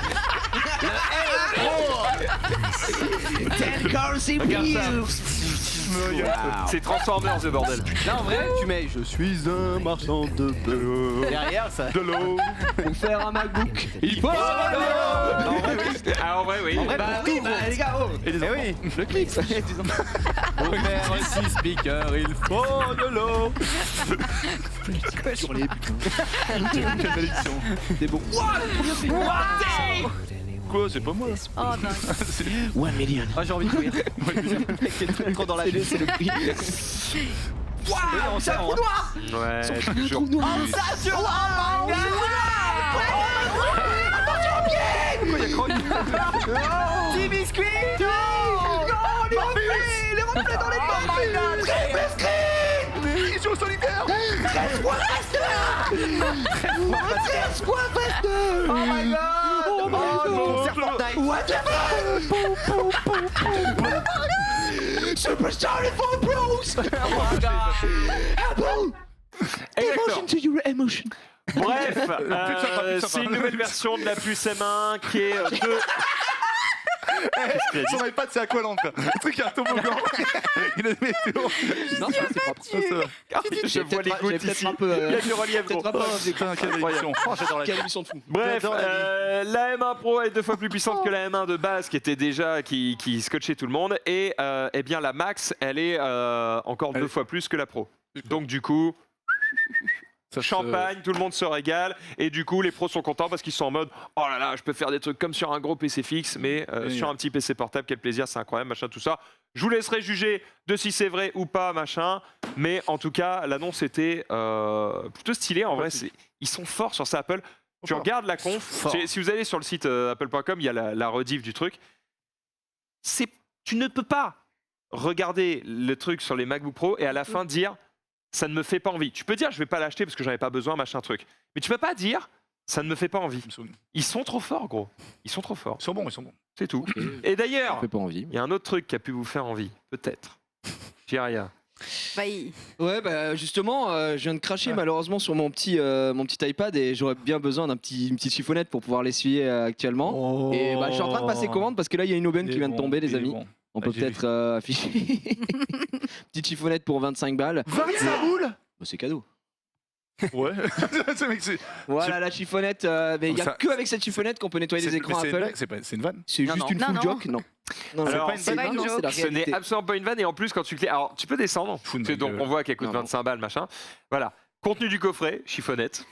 C'est Transformers le bordel. Là, en vrai, tu mets je suis un marchand de l'eau. Derrière, ça. De l'eau. Pour faire un MacBook, il faut de l'eau. En vrai, oui. Ah en vrai oui. En vrai, bah pour oui, tout, bah, gros. les gars, oh. Eh oui, le clic, ça. Pour faire un 6 speaker, il faut de l'eau. Sur les Quelle malédiction. C'est bon. Quoi, c'est pas moi. Oh non. Ah, j'ai envie de courir. Le mec est trop dans la vie. C'est le prix. C'est un trou noir. Ouais, toujours. Petit biscuit. Non, les reflets dans les parfums. Triple screen. Mission solitaire. 13 fois reste. 13 fois reste. Oh my god. Oh my god. What the fuck. Superstar for Bros. Oh my god. Apple. Exactement. to your emotion. Bref, sympa. c'est une nouvelle version de la puce M1 qui est Son iPad, c'est Aqualand, quoi. Le truc, il y a un toboggan. Il a des météos. Non, ça, c'est propre. Je vois les gouttes ici. Un peu, Il y a du relief gros. Putain, quelle émission. Oh, j'adore la Quelle émission de fou. Bref, J'adore la M1 Pro est 2 fois plus puissante que la M1 de base qui était déjà qui scotchait tout le monde, et eh bien la Max elle est encore 2 fois plus que la Pro. Donc du coup Ça se- champagne, tout le monde se régale, et du coup les pros sont contents parce qu'ils sont en mode oh là là, je peux faire des trucs comme sur un gros PC fixe, mais sur un petit PC portable, quel plaisir, c'est incroyable, machin, tout ça. Je vous laisserai juger de si c'est vrai ou pas, machin, mais en tout cas l'annonce était plutôt stylée. En vrai, ils sont forts sur ça, Apple. Tu regardes la conf, Fort. si vous allez sur le site apple.com, il y a la rediff du truc. Tu ne peux pas regarder le truc sur les MacBook Pro et à la fin dire ça ne me fait pas envie. Tu peux dire je vais pas l'acheter parce que j'en ai pas besoin, machin truc. Mais tu peux pas dire ça ne me fait pas envie. Ils sont trop forts, gros. Ils sont trop forts. Ils sont bons, ils sont bons. C'est tout. Et d'ailleurs, Ça fait pas envie. il y a un autre truc qui a pu vous faire envie, peut-être. Jiria. Bah, il- Ouais, bah justement, je viens de cracher malheureusement sur mon petit iPad et j'aurais bien besoin une petite chiffonnette pour pouvoir l'essuyer actuellement. Et bah, je suis en train de passer commande parce que là, il y a une aubaine qui vient de tomber, les amis. On peut j'ai vu. peut-être afficher. Petite chiffonnette pour 25 balles. 25 boules. Bah, c'est cadeau. Ouais. Ce mec, c'est Voilà la chiffonnette. Mais il n'y a Ça- que avec cette chiffonnette qu'on peut nettoyer les écrans mais c'est une Apple. blague, c'est une vanne. C'est Non, juste non. une Non, full non. joke. Non. Non, Alors, non, c'est pas une non, joke. c'est la Ce n'est réalité. absolument pas une vanne, et en plus, quand tu cliques. Alors, tu peux descendre. Fous de C'est ma donc, gueule. on voit qu'elle coûte Non, non. 25 balles, machin. Voilà. Contenu du coffret, chiffonnette.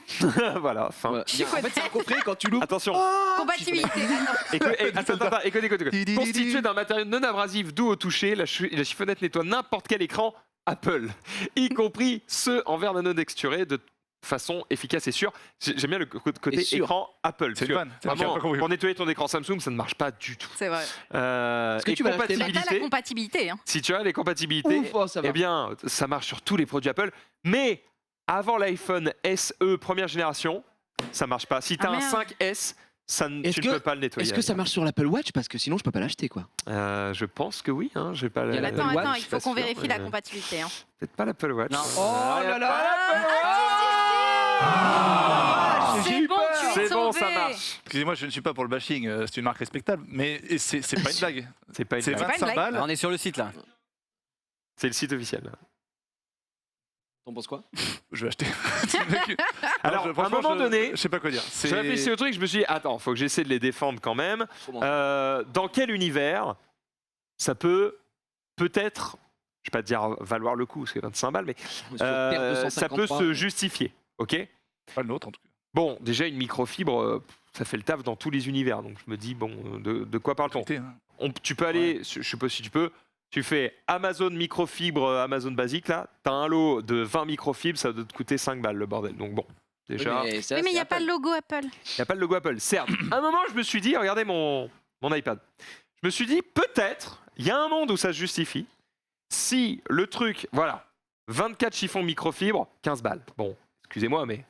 Voilà, fin. Ouais. En fait, c'est un coffret quand tu l'ouvres. Attention. Compatibilité. Attends, écoute. Constitué d'un matériau non abrasif doux au toucher, la chiffonnette nettoie n'importe quel écran Apple, y compris ceux en verre nano texturé de façon efficace et sûre. J'aime bien le côté Et sûr. écran Apple. C'est parce une que vanne. C'est Vraiment, pas compris. pour nettoyer ton écran Samsung, ça ne marche pas du tout. C'est vrai. que Et tu vas l'acheter Bah, t'as la compatibilité, compatibilité. Hein. si tu as les compatibilités, Ouf, oh, ça va. eh bien, ça marche sur tous les produits Apple. Mais avant l'iPhone SE première génération, ça marche pas. Si tu as Ah, un merde. 5S, tu Est-ce ne que- peux pas le nettoyer. Est-ce que ça marche sur l'Apple Watch? Parce que sinon, je peux pas l'acheter, quoi. Je pense que oui. Hein, j'ai pas Il y a la- l'Apple Attends, Watch, attends, je il suis faut pas qu'on sûr, vérifie la mais- compatibilité. Hein. Peut-être pas l'Apple Watch. Non. Oh là là! C'est bon, tu es C'est bon, sauvé. ça marche. Excusez-moi, je ne suis pas pour le bashing, c'est une marque respectable, mais c'est pas une blague. C'est pas une C'est blague. pas une 25 blague. balles. On est sur le site là. C'est le site officiel. T'en penses quoi? Je vais acheter. Alors, à un franchement, moment donné, je sais pas quoi dire. j'ai réfléchi au truc, je me suis dit, attends, faut que j'essaie de les défendre quand même. Comment Dans quel univers ça peut-être, je vais pas te dire valoir le coup, c'est 25 balles, mais ça peut se justifier, ok? Pas le nôtre en tout cas. Bon, déjà une microfibre, ça fait le taf dans tous les univers, donc je me dis, bon, de quoi parle-t-on? Tu peux aller, je sais pas si tu peux, tu fais Amazon microfibre, Amazon basique, là, t'as un lot de 20 microfibres, ça doit te coûter 5 balles, le bordel. Donc bon, déjà, Oui, mais il n'y a pas le logo Apple. il n'y a pas le logo Apple. Certes, à un moment, je me suis dit, regardez mon iPad, je me suis dit, peut-être, il y a un monde où ça se justifie, si le truc, voilà, 24 chiffons microfibre, 15 balles. Bon, excusez-moi, mais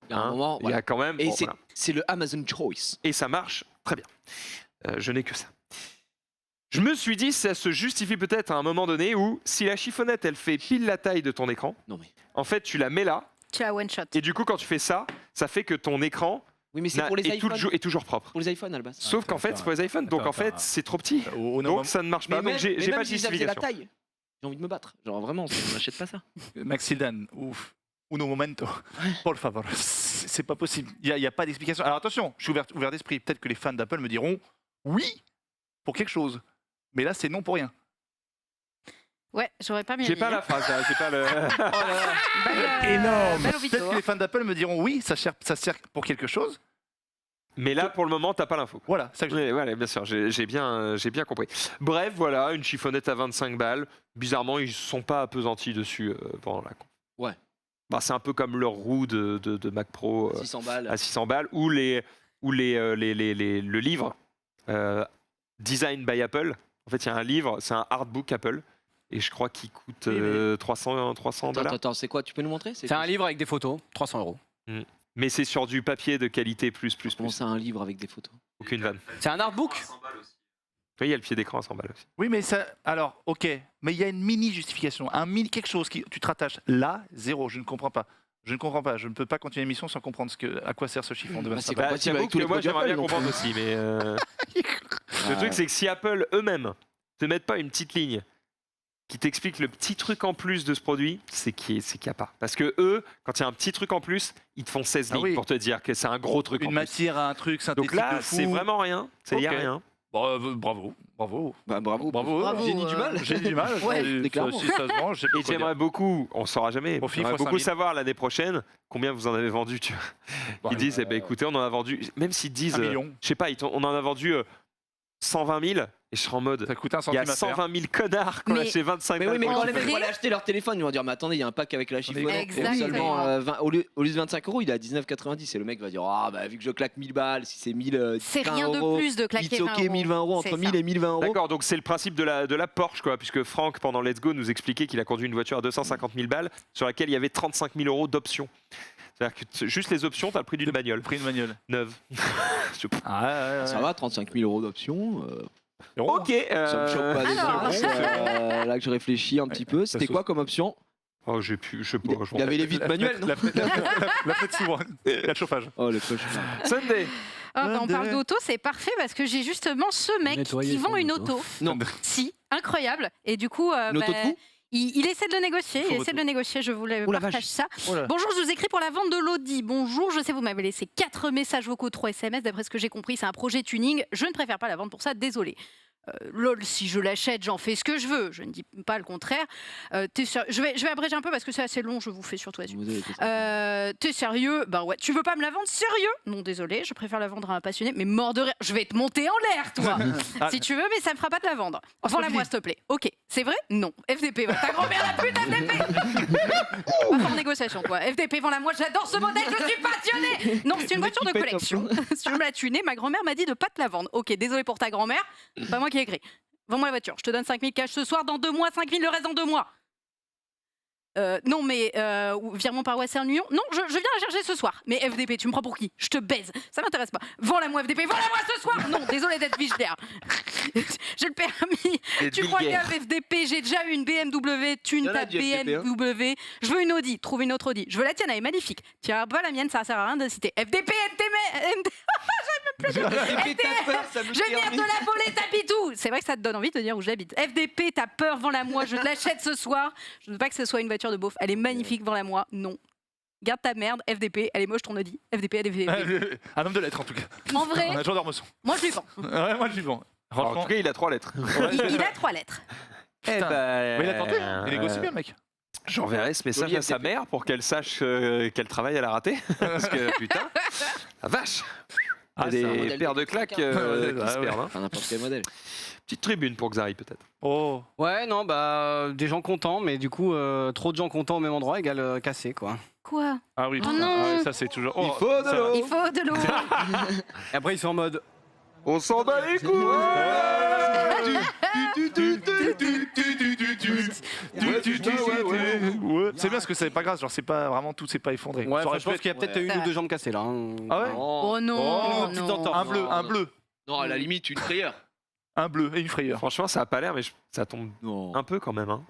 Il y a un moment, il y a quand même... Et bon, voilà. c'est le Amazon Choice. Et ça marche très bien. Je n'ai que ça. Je me suis dit, ça se justifie peut-être à un moment donné où, si la chiffonnette, elle fait pile la taille de ton écran, Non mais. en fait, tu la mets là, Tu as one shot. et du coup, quand tu fais ça, ça fait que ton écran Oui, mais c'est pour les iPhones. est toujours propre. Pour les iPhones, Albas. Sauf qu'en fait, c'est pour les iPhones, donc en fait, c'est trop petit. Donc ça ne marche pas, donc j'ai pas de si ça faisait la justification. taille, j'ai envie de me battre. Genre vraiment, on n'achète pas ça. Maxildan, ouf. Uno momento. Por favor. C'est pas possible. Il n'y a pas d'explication. Alors attention, je suis ouvert d'esprit. Peut-être que les fans d'Apple me diront oui pour quelque chose. Mais là, c'est non pour rien. Ouais, j'aurais pas mieux J'ai dit, pas hein. la phrase, là, j'ai pas le. Énorme. Peut-être que les fans d'Apple me diront oui, ça sert pour quelque chose. Mais là, pour le moment, t'as pas l'info. Voilà, ça que je... Oui, voilà, bien sûr, j'ai bien compris. Bref, voilà, une chiffonnette à 25 balles. Bizarrement, ils ne sont pas appesantis dessus pendant la conf. Ouais. Bah, c'est un peu comme leur roue de Mac Pro 600 balles. à 600 balles ou le livre Design by Apple. En fait, il y a un livre, c'est un artbook Apple. Et je crois qu'il coûte 300 dollars. Attends, c'est quoi? Tu peux nous montrer? C'est un livre avec des photos, 300 €. Mais c'est sur du papier de qualité plus. Comment ça, un livre avec des photos? Aucune vanne. C'est un artbook. Oui, il y a le pied d'écran à 100 balles aussi. Oui, mais ça. Alors, ok. Mais il y a une mini justification, quelque chose qui tu te rattaches. Là, zéro. Je ne comprends pas. Je ne peux pas continuer l'émission sans comprendre à quoi sert ce chiffon de 25 c'est balles. pas possible avec tous les moi, produits j'aimerais bien Apple, non comprendre aussi, mais le truc, c'est que si Apple eux-mêmes te mettent pas une petite ligne qui t'explique le petit truc en plus de ce produit, c'est qu'il n'y a pas. Parce que eux, quand il y a un petit truc en plus, ils te font 16 lignes oui. pour te dire que c'est un gros truc en Une plus. matière à un truc synthétique Donc là, de fou. c'est vraiment rien. Il n'y a Ok. rien. Bravo. Bah, bravo. Bravo. Génie du mal. J'ai du mal. Ouais, clairement. Si ça se vend, j'ai pas Et quoi j'aimerais beaucoup, on ne saura jamais, Au FIFA, j'aimerais beaucoup 5000. savoir l'année prochaine combien vous en avez vendu. Tu vois. Ils disent, eh ben, écoutez, on en a vendu, même s'ils disent, 1 million. je sais pas, on en a vendu 120 000, et je serai en mode, Ça coûte un il y a centime à faire. 120 000 connards qui ont Mais- acheté 25 Mais balles oui, mais pour quand le les mecs chiffon. vont aller acheter leur téléphone, ils vont dire mais attendez, il y a un pack avec la chiffonnette. Exactement. Seulement, au lieu de 25 €, il est à 19,90 et le mec va dire ah bah vu que je claque 1000 balles, si c'est 1000 C'est 20 rien de euros, plus de claquer it's 20 ok, 1000 20 euros, C'est entre ça. 1000 et 1020 euros. D'accord, donc c'est le principe de la Porsche, quoi, puisque Franck, pendant Let's Go, nous expliquait qu'il a conduit une voiture à 250 000 balles, sur laquelle il y avait 35 000 € d'options. C'est-à-dire que juste les options, tu as le prix d'une bagnole Prix de bagnole. neuve. Ça va, 35 000 € d'options. Ok. Ça me choque pas des Alors. masses, là que je réfléchis un petit peu. C'était quoi comme option? Oh, j'ai pu, je sais pas. je Il y avait les vitres manuelles, non? La fête s'ouvre. Il y a le chauffage. Oh le coach. Sunday. Ah, bah, on parle d'auto, c'est parfait parce que j'ai justement ce mec Nettoyer qui vend son une auto. auto. Non. Si, incroyable. Et du coup, Une auto de fou? il essaie de le négocier. Faux Il essaie de le négocier. Je voulais Oh la partager vache. ça. Oh là. Bonjour, je vous écris pour la vente de l'Audi. Bonjour, je sais, vous m'avez laissé 4 messages vocaux, 3 SMS. D'après ce que j'ai compris, c'est un projet tuning. Je ne préfère pas la vendre pour ça, désolé. Lol, si je l'achète, j'en fais ce que je veux. Je ne dis pas le contraire. Je vais abréger un peu parce que c'est assez long. Je vous fais surtout résumer. T'es sérieux? Ben ouais. Tu veux pas me la vendre sérieux? Non, désolé, je préfère la vendre à un passionné, mais mort de rire. Je vais te monter en l'air, toi. Si tu veux, mais ça me fera pas de la vendre. Vends-la-moi, s'il te plaît. Ok, c'est vrai? Non. FDP, va ta grand-mère la pute, FDP. Pas en négociation, quoi. FDP, vends-la-moi, j'adore ce modèle, je suis passionné. Non, c'est une voiture de collection. Si tu veux me la tuner, ma grand-mère m'a dit de pas te la vendre. Ok, désolé pour ta grand-mère. Pas moi qui ai écrit. Vends-moi la voiture. Je te donne 5 000 cash ce soir. Dans 2 mois, 5 000, le reste dans 2 mois. Non, mais virement par Western Union. Non, je viens la chercher ce soir. Mais FDP, tu me prends pour qui? Je te baise. Ça m'intéresse pas. Vends-la-moi FDP, vends-la-moi ce soir. Non, désolé d'être vulgaire. J'ai le permis. D'être Tu crois vulgaire. qu'à FDP, j'ai déjà eu une BMW, thune Il y en a ta du FDP, hein. BMW. Je veux une Audi, trouve une autre Audi. Je veux la tienne, elle est magnifique. Tiens, pas la mienne, ça sert à rien de citer. FDP, FDP, t'as peur, ça me je viens de la voler, Tapitou. C'est vrai que ça te donne envie de dire où j'habite. FDP, t'as peur, vends-la moi, je te l'achète ce soir. Je ne veux pas que ce soit une voiture de beauf. Elle est magnifique, vends-la moi. Non. Garde ta merde, FDP, elle est moche ton Audi. FDP, elle est Un homme de lettres en tout cas. En vrai, Un Jean d'Ormesson. moi je lui vends. Ouais, moi je lui vends. Alors, en Franchement, tout cas, il a 3 lettres. Il a 3 lettres. putain. Mais il a tenté, Euh, il négocie bien le mec. J'enverrai ce message Olivier à sa mère pour qu'elle sache quel travail elle a raté. Parce que putain, la vache. Il y a Ah, c'est un des modèle paires de de claques qui Ouais, se ouais. perdent. hein. Enfin, n'importe quel modèle. Petite tribune pour Xari peut-être. Oh. Ouais, non, bah, des gens contents, mais du coup, trop de gens contents au même endroit égale cassé, quoi. Quoi? Ah oui, Oh putain. non. Ah ouais, ça c'est toujours. Oh, Il faut de ça- l'eau. Il faut de l'eau. Et après, ils sont en mode. On s'en bat les couilles. Ouais. C'est bien parce que c'est pas grave, genre c'est pas vraiment tout, c'est pas effondré. Ouais, Ça aurait je pense pu qu'il y a peut-être une ou deux jambes cassées là. hein. Ah ouais Oh non, Oh, petite non. entorse. Un bleu, un bleu, Non, à la limite, une frayeur. un bleu et une frayeur. Franchement, ça a pas l'air, mais ça tombe Non. un peu quand même. Hein.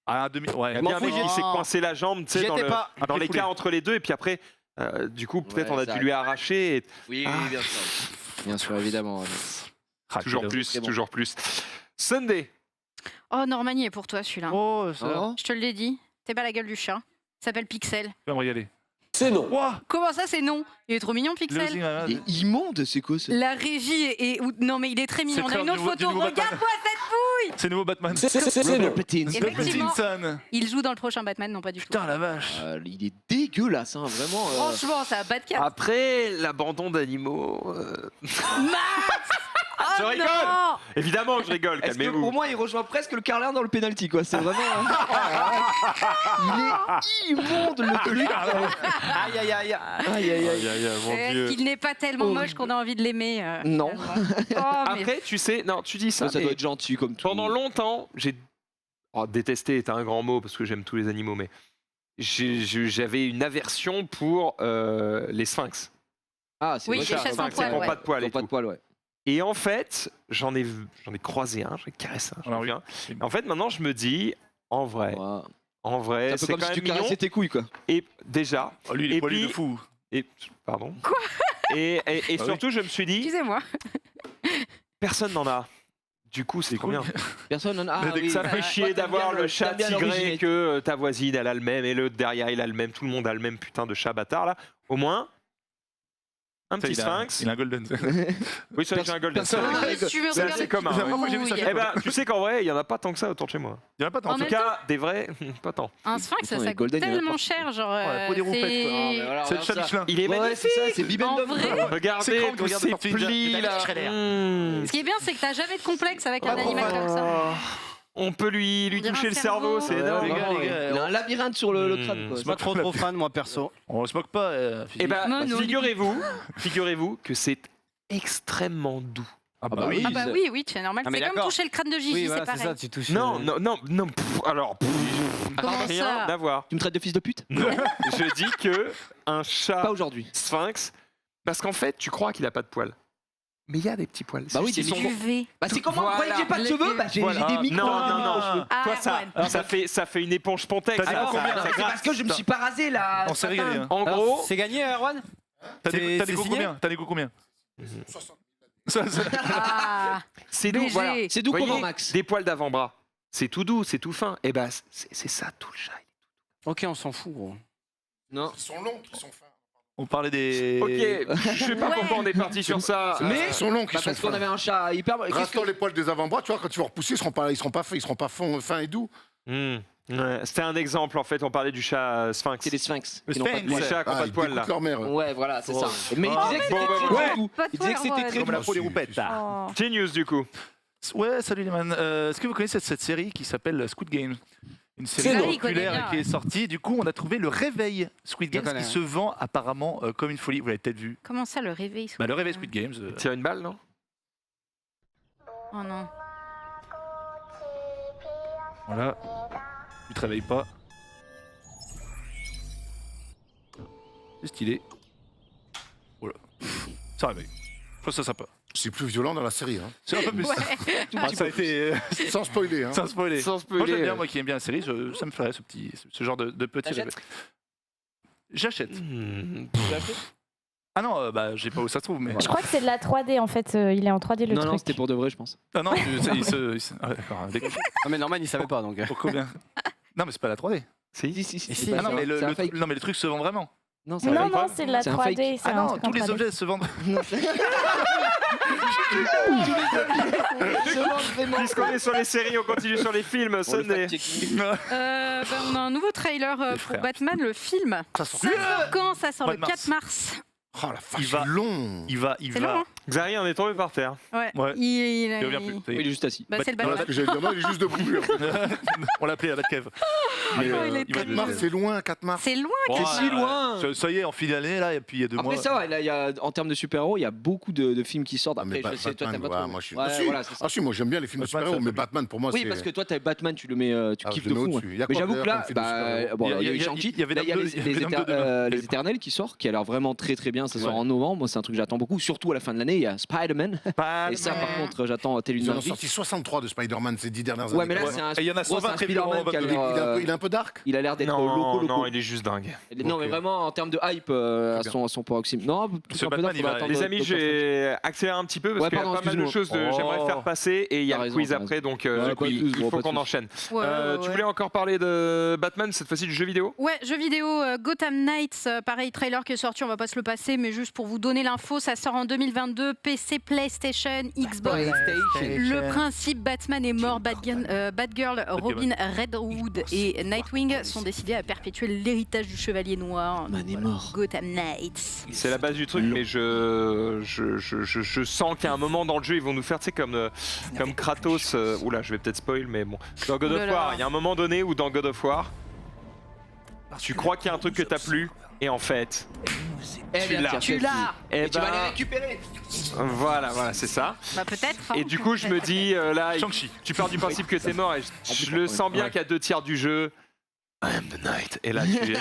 Ah, un demi. Ouais. Il y a m'en bien un mec fous, qui s'est coincé la jambe, tu sais, J'y dans étais pas. dans Après l'écart foulée. entre les deux, et puis après, du coup, peut-être Ouais, on a ça dû lui arracher. Et Oui, Ah. oui, bien sûr. Bien sûr, évidemment. Ah, toujours quel- plus, c'est bon. toujours plus. Sunday. Oh, Normanie est pour toi celui-là. Oh, ça. Oh. Je te l'ai dit. T'es pas la gueule du chat. Il s'appelle Pixel. Tu vas me regarder. C'est non. Ouah, Comment ça, c'est non? Il est trop mignon, Pixel. Losing my Il mind. est immonde, c'est quoi ça? La régie non mais il est très mignon. On a frère une du autre nouveau- photo. du nouveau Regarde-moi cette. C'est nouveau Batman. C'est non. Effectivement, Pattinson. il joue dans le prochain Batman, non pas du tout. Putain la vache. Il est dégueulasse, hein, vraiment. Franchement, ça a pas de cap. Après l'abandon d'animaux. Max. Oh Je rigole. non. Évidemment que je rigole, Est-ce que calmez-vous. pour moi, il rejoint presque le Carlin dans le penalty, quoi. C'est vraiment. Il est immonde le truc. Aïe, aïe, aïe. Aïe, aïe, aïe. Est-ce qu'il n'est pas tellement Oh. moche qu'on a envie de l'aimer Non. Oh, mais Après, tu sais, non, tu dis ça. Ça mais doit être gentil comme tout. pendant longtemps, j'ai. Oh, détester est un grand mot parce que j'aime tous les animaux, mais j'avais une aversion pour les sphinx. Ah, c'est Oui, vrai les que- chats sans Sphinx, poil, qui n'ont ouais. pas de poils Ils et ont pas de tout. poil, ouais. Et en fait, j'en ai croisé un, j'ai caressé un. j'en ai vu un. En fait, maintenant, je me dis, en vrai, Ouais. C'est un c'est peu quand comme si même tu mignon. caressais tes couilles, quoi. Et déjà, Oh, lui il est Et poilu puis- de fou. et pardon. Quoi Et Ah oui. surtout, je me suis dit, excusez-moi. personne n'en a. Du coup, c'est trop cool. bien. Personne n'en a. Ah, Dès que oui. Ça fait Ouais, chier t'aimes d'avoir bien le chat t'aimes bien tigré l'originalité. que ta voisine, elle a le même, et l'autre derrière, il a le même, tout le monde a le même putain de chat bâtard là. Au moins, un Ça, petit sphinx. Il a un golden. Oui, c'est vrai que j'ai un golden. personne- C'est vrai. Si tu veux C'est regarder assez commun, plus ouais. de Moi, j'ai vu ça couilles. Eh ben, tu sais qu'en vrai, il y en a pas tant que ça autour de chez moi. Il y en a pas tant. En En même tout cas, des vrais, pas tant. Un sphinx, Putain, ça les coûte golden, il y en a tellement partout. cher, genre. Ouais, peau des roupettes, quoi. mais voilà, C'est le regarde chat ça. Michelin. Il est Ouais, magnifique. c'est ça, c'est Bibendum. En vrai Regardez C'est quand tous que regarde ces Tortue Ninja. plis là. Shredder. Mmh. Ce qui est bien, c'est que t'as jamais de complexe avec un Oh, animal comme ça. On peut lui On dirait toucher un le cerveau, cerveau. c'est Ouais, énorme. les gars, vraiment, les gars, il a un labyrinthe sur le crâne, quoi. Je suis pas trop fan, moi, perso. On se moque pas. Eh physique. ben, Non, non, figurez-vous que c'est extrêmement doux. Ah bah oui. Ah bah oui, oui, c'est normal. Ah, mais C'est comme d'accord. toucher le crâne de Gigi, Oui, c'est voilà, c'est pareil. ça, tu touches. Non, non, alors, Comment rien ça à voir. Tu me traites de fils de pute? Non, je dis que un Pas chat aujourd'hui. sphinx, parce qu'en fait, tu crois qu'il a pas de poils. Mais il y a des petits poils. Bah oui, C'est des juste micros. qu'ils sont- UV. Bah c'est comment? Voilà. Vous croyez que j'ai pas de cheveux? Bah j'ai Voilà. des micros. Non, dans non, les non. cheveux. Ah, Toi, ça fait une éponge Pontex. T'as des ça, combien ça C'est gratte. parce que je me suis pas rasé là. On s'est régalé. hein. En gros, C'est gagné, Erwan T'as des c'est goûts signé combien? T'as des goûts combien? Ça, Ah, c'est doux. BG. Voilà. C'est doux Voyez, comment, Max? des poils d'avant-bras. C'est tout doux, c'est tout fin. Et ben, c'est ça tout le chat. Ok, on s'en fout, gros. Non. Ils sont longs, ils sont fins. on parlait des. Ok, je sais pas Ouais. pourquoi on est parti sur ça. Mais- Ils sont longs, ils Bah sont parce qu'on fins. avait un chat hyper. Qu'est-ce Rase-toi que- les poils des avant-bras, tu vois, quand tu vas repousser, ils seront pas fins et doux. Ouais, c'était un exemple en fait. On parlait du chat sphinx. C'est les sphinx. Le qui n'ont pas de sphinx. Les poils. chats qui n'ont pas de ils poils là. découpent leur mère. Ouais, voilà, c'est ça. Oh. Mais il disait que Bon, c'était bah, très ouais. doux. Pas de Il disait que poils, c'était ouais. très Comme la doux. peau des roupettes. Oh. Genius du coup. Ouais, salut les man. Est-ce que vous connaissez cette série qui s'appelle Squid Game? Une C'est série vrai, il connaît populaire bien, qui est sortie. Du coup, on a trouvé le réveil Squid Je Games connais, qui hein. se vend apparemment comme une folie. Vous l'avez peut-être vu. Comment ça, le réveil Bah, le réveil Squid Games. Tire une balle, non? Oh non. Voilà. Tu te réveilles pas. C'est stylé. Oh là. Ça réveille. Je trouve ça sympa. C'est plus violent dans la série. Hein. C'est un peu plus. Ouais. Ah, ça a été. Sans spoiler. Hein. Sans spoiler. Sans Moi, spoiler. j'aime bien, moi qui aime bien la série, ça me ferait ce genre de petit T'achètes réveil. J'achète. Hmm. Ah non, bah, j'ai pas où ça se trouve, mais. Je crois que c'est de la 3D en fait. Il est en 3D le Non, truc. non, c'était pour de vrai, je pense. Ah non, ah, d'accord, Non, mais Norman, il savait pas donc. pourquoi bien. Non, mais c'est pas la 3D. Si. Si, Ah non, mais c'est un fake. non, mais le truc se vend vraiment. Non, c'est un Non, fake. non, c'est de la C'est un 3D. c'est Ah un non, truc en tous les 3D. objets se vendent. Puisqu'on est sur les séries, on continue sur les films. Sunday. On a un nouveau trailer pour frères. Batman, le film. Ça sort Ça sort quand? Ça sort le Mois de 4 mars. Oh la vache, Il va- c'est long. Il va. C'est long, hein? Xari, on est tombé par terre. Ouais. Ouais. Il Il revient plus. Ça y Il est. est juste assis. Bah, c'est le Voilà Batman. ce que j'allais dire. Non, il est juste debout. lui, en fait. On l'appelait la Batcave. Mais, Oh, il est 4 tellement- mars, c'est loin, 4 mars. C'est loin. Bon, si loin. Ça y est, en fin d'année, là, et puis il y a 2 mois. Après ça, va, là, il y a, en termes de super-héros, il y a beaucoup de films qui sortent. Ah, mais Après, je sais, toi, Batman, t'aimes pas ouais, trop. moi, je suis- Ouais, Ah, si. voilà, c'est ça. Ah si, moi j'aime bien les films de Batman, super-héros, ça mais fait- Batman pour moi Oui, c'est... parce que toi, t'as Batman, tu le mets, tu Ah, kiffes je de le mets fou. au-dessus. Il y a Mais quoi j'avoue que d'ailleurs là, comme film de super-héros bon, Il y a- il y a eu il y a- Shang-Chi, il y avait là, il y a Venom les, 2, Venom 2 demain. les Éternels qui sort, qui a l'air vraiment très très bien. Ça sort Ouais. en novembre. Moi, c'est un truc que j'attends beaucoup. Surtout à la fin de l'année, il y a Spider-Man. Et ça, par contre, j'attends tel une Ils en ont dinguerie. sorti 63 de Spider-Man ces 10 dernières années. Ouais, mais là, Ouais. c'est un. Et il y en a gros, 120 c'est un prévus Spider-Man en qui a il, l'air, il est un peu dark. il a l'air d'être Non, loco. non, il est juste dingue. Non, mais Ok. vraiment, en termes de hype, à son paroxysme. Non, tout Ce un peu Batman, d'heure, il va- faudra attendre Les amis, Doctor Strange. j'ai accéléré un petit peu parce Ouais, qu'il y a pardon, pas mal de excuse-moi. choses que Oh. j'aimerais faire passer et il y a T'as le raison, quiz t'as après, donc Ouais, du coup, pas de il soucis, faut pas de qu'on soucis. enchaîne. Ouais, Tu ouais. voulais encore parler de Batman, cette fois-ci du jeu vidéo? Ouais, jeu vidéo Gotham Knights, pareil, trailer qui est sorti, on va pas se le passer, mais juste pour vous donner l'info, ça sort en 2022, PC, PlayStation, Xbox. Le principe, Batman est mort, Batgirl, Robin, Redwood et Nightwing sont décidés à perpétuer l'héritage du Chevalier Noir. Batman est Voilà, mort. Gotham Knights. C'est la base du truc, mais je sens qu'à un moment dans le jeu, ils vont nous faire, tu sais, comme Kratos. Oula, je vais peut-être spoil, mais bon. Dans God of Oulala. War, il y a un moment donné où dans God of War, tu crois qu'il y a un truc que t'as plu, et en fait, tu l'as. Tu l'as. Et Tu vas les récupérer. voilà, c'est ça. Bah peut-être. hein. Et du coup, je me dis, là, Shang-Chi. tu pars du principe que t'es mort, et je le sens bien qu'à 2 tiers du jeu, I am the night. Et là, tu es.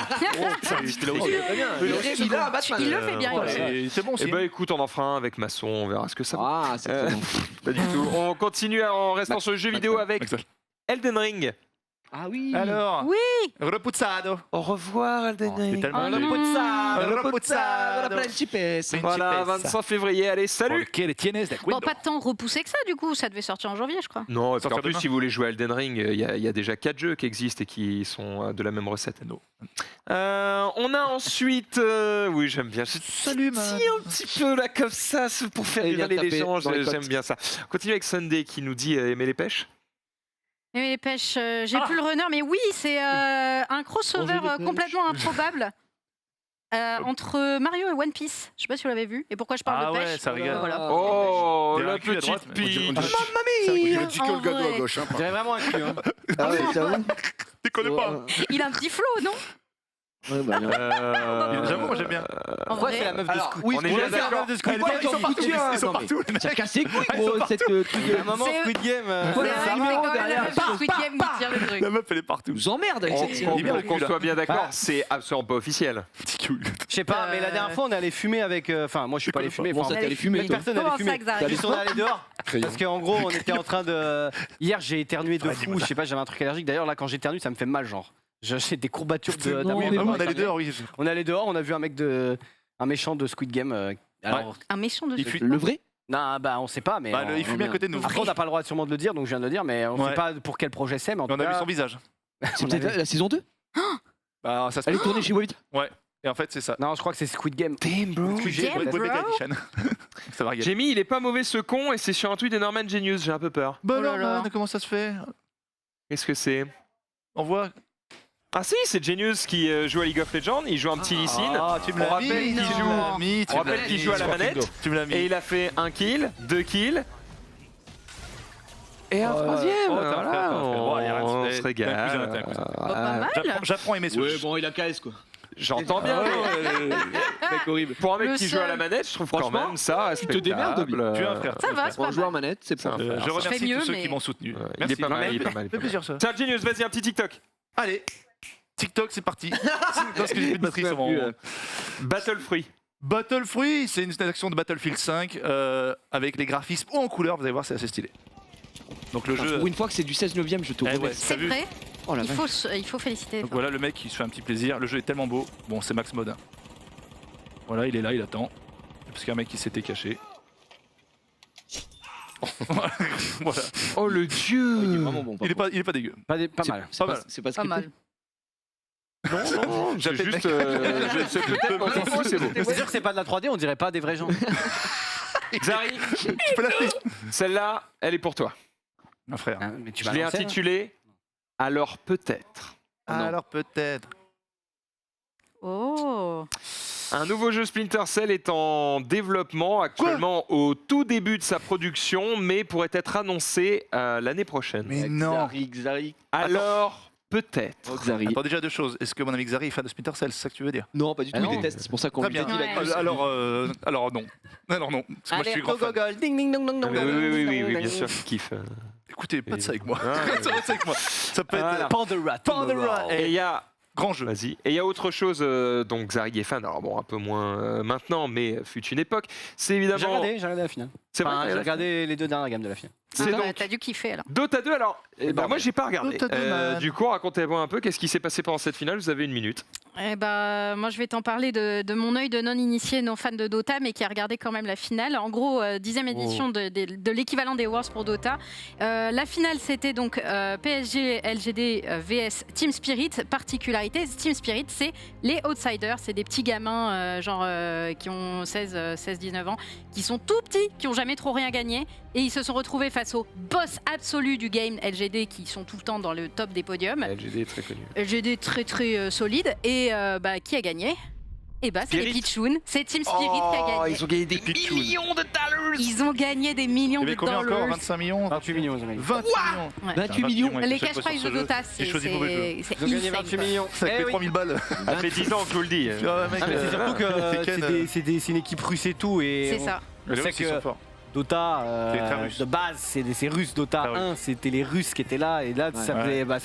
Il a un Batman. Il le fait bien, il le fait. C'est bon aussi. Eh ben écoute, on en fera un avec Masson, on verra ce que ça vaut. Ah, c'est trop bon. Pas du tout. On continue en restant sur le jeu vidéo avec Elden Ring. Ah oui. Alors, Oui. repuzzado. Au revoir Elden C'est Ring. tellement Oh non. repuzzado. Voilà, 25 février, allez, salut. Quel tienes de Bon, pas de temps repoussé que ça, du coup, ça devait sortir en janvier, je crois. Non, parce qu'en Sortir plus, demain. si vous voulez jouer à Elden Ring, il y a déjà 4 jeux qui existent et qui sont de la même recette. No. On a ensuite... oui, j'aime bien. Salut, man. Si, un petit peu là, comme ça, c'est pour faire Et bien rigoler les taper gens, dans les j'aime côtes. bien ça. On continue avec Sunday qui nous dit aimer les pêches. Et les pêches, j'ai plus le runner, mais oui, c'est un crossover complètement improbable entre Mario et One Piece. Je sais pas si vous l'avez vu. Et pourquoi je parle Ah de ouais, pêche ça régale. Voilà. Oh, Il y a la un cul à droite, petite mais pige. On dirait Tickle En Gado à vrai. gauche. Hein, On dirait vraiment un cul. Hein. Ah ouais, j'avoue. Tu connais pas. Il a un petit flow, non? Ouais, bah, bien. J'avoue, moi j'aime bien. En Pourquoi vrai. c'est la meuf de Alors, Squid oui, on est bien c'est la d'accord. meuf de Squid Ouais, Game. ils sont partout, ils sont Non, mais- partout, les Ça mecs. casse les couilles, Ah, ils sont gros, partout. cette truc Il y a un de... moment C'est- Squid Game. C'est vrai que c'est quand même la meuf de Squid Game qui tire le truc. La meuf, elle est partout. nous emmerde avec cette série. Il est bien le Qu'on cul, là. soit bien d'accord, Ah. c'est absolument pas officiel. Petit cul. Je sais pas, mais la dernière fois on est allé fumer avec. Enfin, moi je suis pas allé fumer. Bon, enfin, ça t'es allé fumer, toi. personne allait Comment fumer. ça, Xavier Juste on est allé dehors. Crayon. Parce qu'en gros, on était en train de. Hier, j'ai éternué de fou. Je sais pas, j'avais un truc allergique. D'ailleurs, là, quand j'éternue, ça me fait mal, genre. J'ai des courbatures de. Non, Oui, mais bah, bon, on allait dehors, oui. On est allé dehors, on a vu un mec de. Un méchant de Squid Game. Alors. Un méchant de Il fuit. Le vrai? Non, bah on sait pas, mais. Bah, il on- fumait à côté de nous. Après, on n'a pas le droit sûrement de le dire, donc je viens de le dire, mais on Ouais. sait pas pour quel projet c'est, mais en On tout a vu cas. son visage. C'est on peut-être avait- la saison 2? Bah, ça se Elle est tournée chez Webit. Et en fait, c'est ça. Non, je crois que c'est Squid Game. Damn, bro. Game, bro. Ça va regarder. J'ai mis, il est pas mauvais ce con, et c'est sur un tweet de Norman Genius, j'ai un peu peur. Bah Oh là alors, là. man, comment ça se fait? Qu'est-ce que c'est? On voit. Ah si, c'est Genius qui joue à League of Legends, il joue un petit Lee Sin. Ah, tu me On l'as rappelle mis. qu'il Tu joue- me l'as mis. On rappelle qu'il joue à la manette, Tu me l'as mis. et il a fait 1 kill, 2 kills, et un Oh, troisième. oh, t'as un Voilà, frère, t'as un frère. Bon, allez, arrête, on t'as- se t'as un régale. cousin, t'as un cousin. Pas mal. J'apprends à aimer ce jeu. bon, il a KS quoi. J'entends bien. Mec horrible. Pour un mec Le qui joue à la seul. manette, je trouve quand Franchement, même ça tu te démerdes, respectable. Tu es un frère. Ça va, c'est Pour pas un joueur mal. manette, c'est C'est un bon. frère. Je fais remercie mieux, tous ceux mais- qui m'ont soutenu. Il est Merci. pas mal, il est pas mal. il est Ça pas fait mal. plaisir ça. Tiens, Genius, vas-y, un petit TikTok. Allez. TikTok, c'est parti. Parce que j'ai plus de batterie sur mon... Battle Fruit. Battle Fruit, c'est une action de Battlefield 5 avec les graphismes en couleur. Vous allez voir, c'est assez stylé. Donc le jeu. Pour une fois que c'est du 16 neuvième, je te Eh remets. ouais, C'est t'as vu. vrai. Oh la Il vache. faut féliciter. Donc voilà, le mec, il se fait un petit plaisir. Le jeu est tellement beau. Bon, c'est Max Mode. Voilà, il est là, il attend. Parce qu'un mec, il s'était caché. Voilà. Oh le Il est dieu. vraiment bon. Il est pas dégueu. Pas C'est- mal. C'est Pas mal. c'est pas Pas scripté. mal. Non, c'est J'appelle juste. C'est peut-être dans ton fou, c'est beau. C'est sûr que c'est pas de la 3D, on dirait pas des vrais gens. Zari, Tu peux lâcher. celle-là, elle est pour toi. Un frère. Hein, mais tu Je vas l'ai lancer, là. intitulée Alors peut-être. Non. Alors peut-être. Oh. Un nouveau jeu Splinter Cell est en développement actuellement au tout début de sa production, mais pourrait être annoncé l'année prochaine. Mais non. Xari. Alors peut-être. Oh, Xari. Attends, déjà deux choses. Est-ce que mon ami Xari est fan de Splinter Cell? C'est ça que tu veux dire? Non, pas du tout, Ah il non. déteste. C'est pour ça qu'on Très lui a bien. dit la Ouais. news. Alors non. Alors non. Parce que moi, je Allez, suis grand go, fan. go, go, ding, ding, dong, dong, Oui, dong, oui, bien dong. sûr, je kiffe. Écoutez, pas de ça avec moi. Ah, Pas de ça avec moi. Ça peut Voilà. être Pandora. Pandora. Et il y a. grand jeu. Vas-y. Et il y a autre chose dont Xari est fan, alors bon, un peu moins maintenant, mais fut une époque. C'est évidemment. J'ai regardé la finale. C'est vrai. Enfin, que j'ai la- regardé les deux dernières gammes de la finale. C'est Ah, donc t'as dû kiffer alors. Dota 2. Alors, moi, j'ai pas regardé. Dota 2, man. Du coup, racontez-moi un peu qu'est-ce qui s'est passé pendant cette finale. Vous avez une minute. Eh ben, moi, je vais t'en parler de mon œil de non-initié, non fan de Dota, mais qui a regardé quand même la finale. En gros, 10e édition de l'équivalent des Worlds pour Dota. La finale, c'était donc PSG LGD vs Team Spirit. Particularité, Team Spirit, c'est les outsiders. C'est des petits gamins qui ont 16-19 ans, qui sont tout petits, qui ont jamais trop rien gagné. Et ils se sont retrouvés face au boss absolu du game LGD, qui sont tout le temps dans le top des podiums. LGD est très connu. LGD très solide. Et qui a gagné? Et bah c'est les Spirit. Pitchoun, c'est Team Spirit qui a gagné. Ils ont gagné des Pitchoun. millions de dollars. Ils ont gagné des millions Il y de avait combien encore? dollars. 25 millions? 28 millions, ils ont gagné. 28 millions. Ouais. 28 millions. Les cash prizes de Dota, J'ai choisi le mauvais jeu. c'est Ils ont gagné insane. 28 millions. Ça Eh fait oui. 3000 balles. Ça fait 10 ans que je vous le dis. Ah, mec, Ah, mais c'est surtout que Tekken, c'est une équipe russe et tout. Et C'est ça. on les sait Russes, ils que sont forts. Dota, C'est très russe. de base, c'est russe. Dota Très 1, c'était les Russes qui étaient là. Et là, ça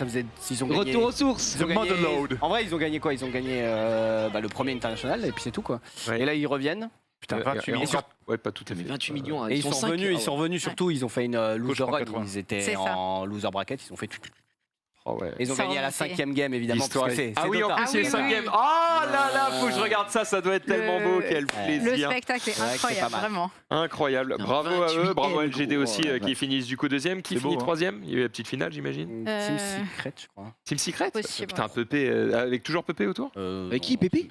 faisait. Ils ont gagné. Retour aux sources. Ils ont gagné- Motherload. En vrai, ils ont gagné quoi? Ils ont gagné le premier international et puis c'est tout quoi. Ouais. Et là, ils reviennent. Putain, 28 millions. Ouais, pas tout à Mais fait. 28 millions. Et ils sont cinq. revenus, Ah ils ouais. sont revenus surtout. Ils ont fait une loser prend run. 80. Ils étaient C'est ça. en loser bracket. Ils ont fait. Oh, ouais. Ils ont Ça gagné à la remontait. 5e game évidemment. L'histoire Parce que est- c'est Ah oui, en Dota. plus, c'est le Ah oui, oui, 5e. oui. Oh là là, faut que je regarde ça. Ça doit être tellement beau. Quel Le plaisir. spectacle est Ouais, c'est incroyable, pas mal. vraiment. Incroyable. Putain, Bravo à 28 eux. Bravo à M, LGD gros. aussi Oh, qui finissent du coup deuxième. Qui C'est beau, finit hein. troisième? Il y a eu la petite finale, j'imagine. Team Secret, je crois. Team Secret. Possible, Putain, ouais. Pépé, avec toujours Pépé autour. Avec qui, Pépé?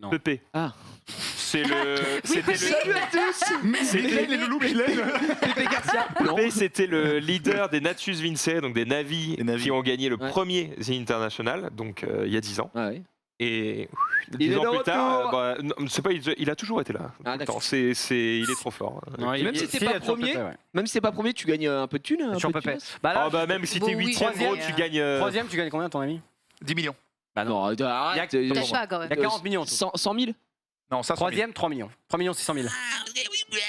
Non. Pépé. Ah. C'est le. C'était le. Salut à tous. C'était Les loulous qu'il aime. Pépé Garcia. Pépé, c'était le leader des Natus Vincere, donc des Navis, Les Navis. qui ont gagné le Ouais. premier The International, donc il y a 10 ans. Ouais. Et Il 10 est ans de plus tard, retour. non, c'est pas, il a toujours été là. Ah, Tout le d'accord. temps. Il est trop fort. Même si t'es pas premier, même si t'es pas premier, tu gagnes un peu de thunes. un Sur peu de Pépé. thunes. Bah là, Ah bah même si t'es Bon, oui, 8ème, gros, troisième, tu gagnes. troisième, tu gagnes combien ton ami? 10 millions. Bah non. Non, arrête. Il y a- Peut-être pas, quand Il y même. a 40 millions. en tout. 100 000. Non, ça, 100 000. Troisième, 3 millions. 3 millions 600 000.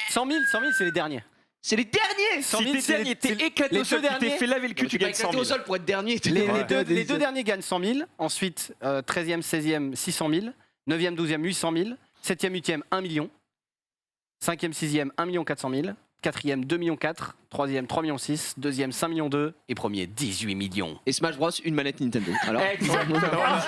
100 000, c'est les derniers. C'est les derniers. 100 Si 000, t'es c'est dernier, les- t'es éclaté les au sol, deux tu t'es derniers. fait laver le cul, tu pas gagnes 100 éclaté 000. au sol pour être dernier. Les deux derniers gagnent 100 000. Ensuite, 13e, 16e, 600 000. 9e, 12e, 800 000. 7e, 8e, 1 million. 5e, 6e, 1 400 000. 4e, 2 millions 4. 3e, 3 millions 6. 2e, 5 millions 2. Et premier, 18 millions. Et Smash Bros, une manette Nintendo. Alors, Exactement.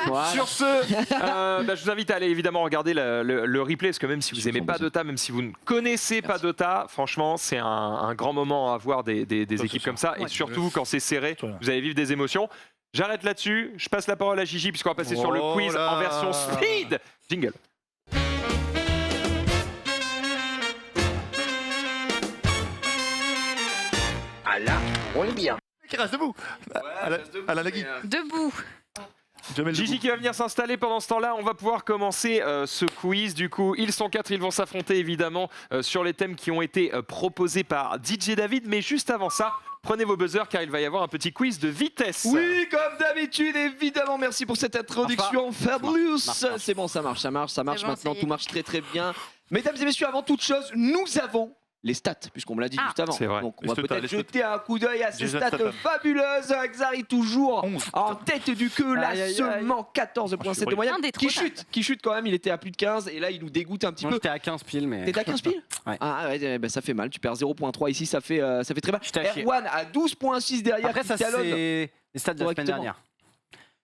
Voilà. Sur ce, je vous invite à aller évidemment regarder le replay, parce que même si vous n'aimez pas Dota, même si vous ne connaissez pas Dota, franchement, c'est un grand moment à voir des équipes comme ça. Et Ouais. surtout, quand c'est serré, Voilà. vous allez vivre des émotions. J'arrête là-dessus, je passe la parole à Gigi, puisqu'on va passer sur le Oh quiz là. en version speed. Jingle. Qui reste debout. À la Nagui. Debout. Jamel Gigi debout. qui va venir s'installer pendant ce temps-là. On va pouvoir commencer ce quiz. Du coup, ils sont 4, ils vont s'affronter évidemment sur les thèmes qui ont été proposés par DJ David. Mais juste avant ça, prenez vos buzzers car il va y avoir un petit quiz de vitesse. Oui, comme d'habitude, évidemment. Merci pour cette introduction, Fabrius. marche. C'est bon, ça marche C'est bon, maintenant. ça y est. Tout marche très très bien. Mesdames et messieurs, avant toute chose, nous avons les stats, puisqu'on me l'a dit juste avant. c'est vrai. Donc on Les va stats, peut-être les stats. jeter un coup d'œil à ces Jason stats Statham. fabuleuses. Xari toujours 11. en tête du queue, là Aïe, aïe, aïe. seulement 14,7 de moyenne. Un des Qui trop chute quand même, il était à plus de 15 et là il nous dégoûte un petit Moi, peu. j'étais à 15 piles, mais. T'es à 15 piles Ouais. Ah ouais, bah, ça fait mal, tu perds 0.3 ici, ça fait très mal. J'étais à chier. Erwan à 12.6 derrière. Après, qui ça, talonne. c'est les stats de la semaine Correctement. dernière.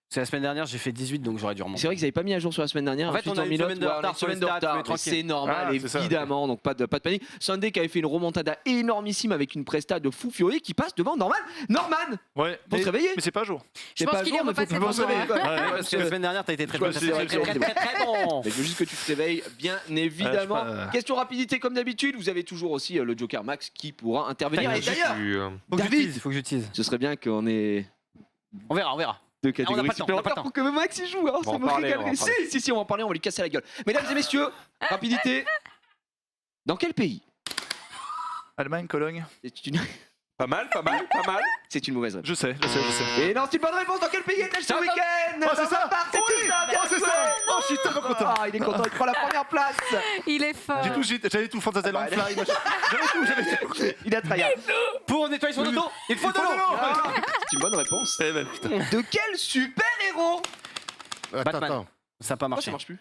C'est la semaine dernière, j'ai fait 18, donc j'aurais dû remonter. C'est vrai qu'ils n'avaient pas mis à jour sur la semaine dernière. En fait, Ensuite, on a une Milote, semaine de ouais, on a retard une sur les semaine de stats, retard, mais mais tranquille. c'est normal, Ah, c'est ça, évidemment, donc pas de panique. Sunday qui avait fait une remontada énormissime avec une presta de fou furieux qui passe devant Norman. Norman, Ouais. pour se réveiller. Mais c'est pas à jour. Je pense qu'il est repassé pour devant se réveiller. moi. Ouais, Parce que la semaine dernière, t'as été très Je vois, bon. c'est- Très bon. Mais je veux juste que tu te réveilles, bien évidemment. je sais pas. Question rapidité comme d'habitude, vous avez toujours aussi le Joker Max qui pourra intervenir. Et d'ailleurs, Faut que David. j'utilise, faut que j'utilise. ce serait bien qu'on ait On verra. deux on catégories n'a pas le temps, on n'a pas le supplémentaires pour que Max y joue. Hein, On va ça en me parler, régalerait. on va en parler. Si, on va en parler, on va lui casser la gueule. Mesdames et messieurs, rapidité. Dans quel pays Allemagne, Cologne. C'est une... Pas mal. C'est une mauvaise réponse. Je sais. Et non, c'est une bonne réponse. Dans quel pays est-elle ce week-end Oh, c'est ça. C'est tout ça, bien c'est joué. ça. Oh, je suis tellement content. Ah, il est content, il prend la première place. Il est fort. J'avais tout, Fantasyland, Fly, machin. J'avais tout. Il a tryhard. Pour nettoyer son auto, il faut de l'eau. Ah, c'est une bonne réponse. Eh ben, putain. De quel super-héros Batman. Ça n'a pas Oh, ça marché. marche plus.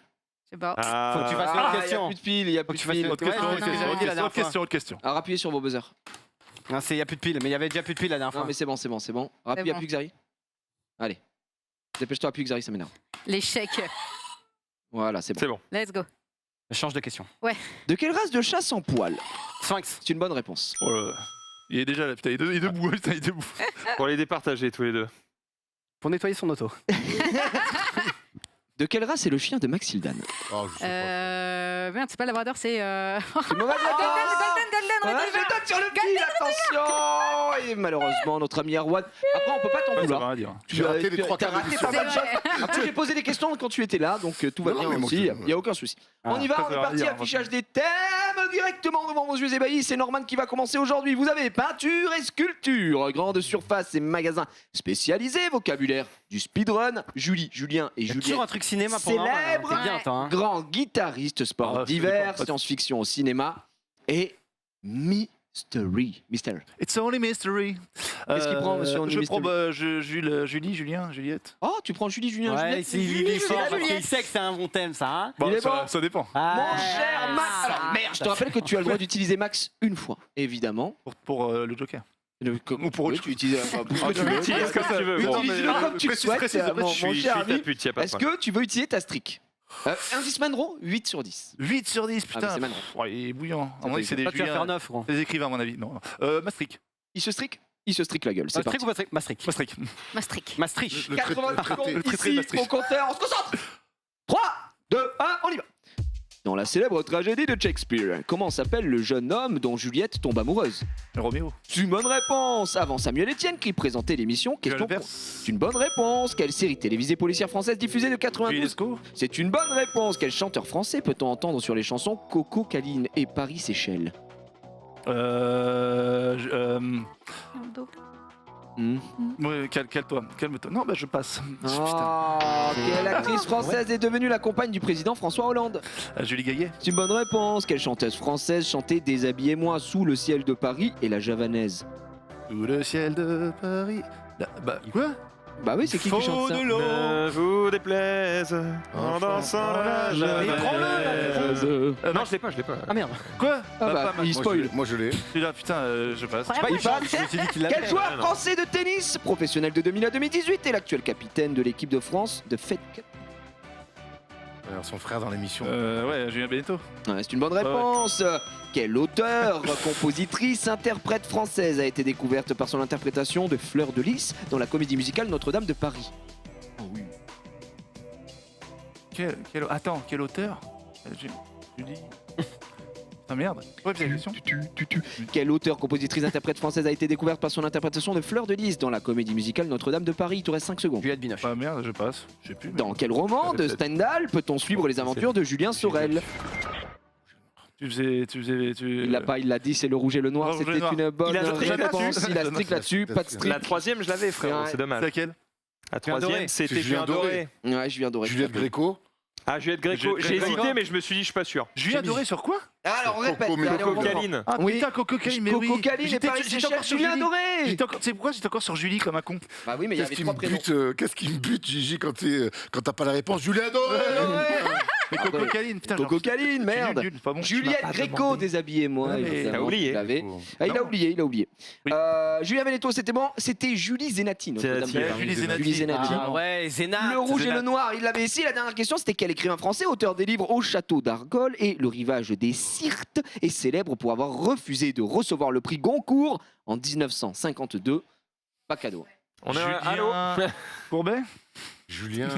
C'est bon. Faut que tu fasses Ah, une autre il y a question. plus de piles, il y a plus de tu fasses piles. une Autre question, Ouais, autre non, question, non, autre la dernière question, autre question. Alors appuyez sur vos buzzers. Non, il n'y a plus de piles, mais il y avait déjà plus de piles la dernière Non fois. mais c'est bon. Rappuie, bon. appuie Xari. Allez. Dépêche-toi, appuie Xari, ça m'énerve. L'échec. Voilà, c'est bon. C'est bon. Let's go. Je change de question. De quelle race de chat sans poil Sphinx. C'est une bonne réponse. Oh là là. Il est déjà là, putain, il est debout, putain, il est debout. Pour les départager tous les deux. Pour nettoyer son auto. De quelle race est le chien de Maxildan Oh, je sais pas. Merde, c'est pas Labrador, c'est. C'est une mauvaise réponse. Golden Ouais, je donne sur le fil, attention. Et malheureusement, notre ami Erwan. Après, on peut pas t'en Ouais, ça vouloir. veut rien dire. J'ai raté les trois T'as quarts raté d'émission. pas mal de C'est choses. Après, j'ai posé des questions quand tu étais là, donc tout va Non, bien mais moi, aussi. je- Il n'y a aucun souci. On y va, ça on est veut parti. rien dire, Affichage des thèmes directement devant vos yeux ébahis. C'est Norman qui va commencer aujourd'hui. Vous avez peinture et sculpture, grande surface et magasins spécialisés, vocabulaire du speedrun. Julie, Julien et Il y a Julien. toujours un truc cinéma pour Norman, hein. Célèbre. T'es bien, toi. hein. Grand guitariste, sport Ah, ça divers, dépend. science-fiction au cinéma et mystery. Mystère. It's only mystery. Qu'est-ce qu'il prend, monsieur Only Je Mystery prends Julie, Julien, Juliette. Oh, tu prends Julie, Julien, Ouais, Juliette. il est fort parce Juliette. qu'il sait que c'est un bon thème, ça. Hein. Bon, Il est ça, bon. ça dépend. Mon cher Max. Alors, merde, je te rappelle que tu as le droit d'utiliser Max une fois, évidemment. Pour le Joker. Ou pour autre tu utilises pour ce que tu Tu veux. utilises comme tu veux. Bon. Utilise-le comme tu le souhaites, précise, mon Je suis cher ta ami. pute, y a pas de Est-ce problème. que tu veux utiliser ta streak Indice Manro, 8 sur 10. 8 sur 10, Ah, mais putain. c'est Manon. Ouais, il est bouillant. À mon avis, c'est des Toi, tu vas faire Julien. 9, gros. Des écrivains, à mon avis. Non. Maastricht. Il se streak la gueule, c'est Maastricht parti. ou Maastricht Maastricht. Maastricht. Maastricht. Maastricht. Le 80 traité- secondes le traité de ici Maastricht. au compteur, on se concentre 3, 2, 1, on y va. Dans la célèbre tragédie de Shakespeare, comment s'appelle le jeune homme dont Juliette tombe amoureuse Roméo. C'est une bonne réponse. Avant Samuel Etienne qui présentait l'émission, question Albert. pro. C'est une bonne réponse. Quelle série télévisée policière française diffusée de 92 Juliesco. C'est une bonne réponse. Quel chanteur français peut-on entendre sur les chansons Coco, Caline et Paris Seychelles Ouais, calme-toi, calme-toi. Non, bah je passe. Putain. Oh, quelle actrice française est devenue la compagne du président François Hollande Julie Gaillet. C'est une bonne réponse. Quelle chanteuse française chantait Déshabillez-moi sous le ciel de Paris et la javanaise Sous le ciel de Paris. Bah, quoi? Bah oui, c'est qui chante ça de l'eau. Ne vous déplaise en dansant la Mais javanaise. prends-le, Non, je l'ai pas, je l'ai pas. Ah merde. Quoi? Ah bah, pas mal. il Moi, spoil. Moi, je l'ai. Celui-là, putain, je passe. Ouais, Il passe. Je me suis dit qu'il Quel l'avait. joueur non. français de tennis, professionnel de 2000 à 2018 et l'actuel capitaine de l'équipe de France de Fed Cup Alors, son frère dans l'émission. Ouais, Julien Benetto. Ouais, c'est une bonne réponse. Quelle auteure, compositrice, interprète française a été découverte par son interprétation de Fleur de Lys dans la comédie musicale Notre-Dame de Paris Attends, quel auteur? Julie. Ah merde. Ouais, c'est la question. Quelle auteure, compositrice, interprète française a été découverte par son interprétation de Fleur de Lys dans la comédie musicale Notre-Dame de Paris? Il te reste 5 secondes. Juliette Binoche. Ah merde, je passe. Je sais plus. mais- Dans quel roman de Stendhal peut-on suivre les aventures de Julien Sorel? Il l'a dit, c'est Le Rouge et le Noir. Le Rouge et le C'était Noir. une bonne Il a strict réponse. là-dessus. Il a strict là-dessus, pas de La strict. troisième, je l'avais, frérot, Ouais. c'est C'est dommage. laquelle? La Julien Doré. troisième, c'était C'est Julien Julien Doré. Ouais, je viens d'Auré. Juliette Gréco. Ah, Juliette Gréco. J'ai hésité, mais je me suis dit, je suis pas sûr. Julien Doré sur quoi? Alors, on répète. Coco, mais Allez, on Coco reprend. Caline. Ah putain, Coco Caline, mais oui. Coco Caline et J'étais Paris encore Séchelles, sur Julien Julie. Doré. Tu sais pourquoi j'étais encore sur Julie comme un con? Bah oui, mais il y avait 3 prénoms. Qu'est-ce qui me bute, Gigi, quand t'as pas la réponse? Julien Doré. Mais Coco Caline, putain. Coco Caline, merde. Nul, pas bon. Juliette Gréco, déshabillez-moi. Ouais, mais- évidemment, Il a oublié. vous l'avez. Ah, il a oublié. Oui. Julien Veneto, c'était bon. C'était Julie Zenati. notre Zenati, dame de ouais, Paris. Julie Zenati. Julie Zenati. Ah ouais, Zénat. Le rouge et Zenat. le noir, il l'avait ici. La dernière question, c'était quel écrivain français, auteur des livres Au château d'Argol et Le rivage des Syrtes, est célèbre pour avoir refusé de recevoir le prix Goncourt en 1952. Pas cadeau. On est allô. Courbet. Julien.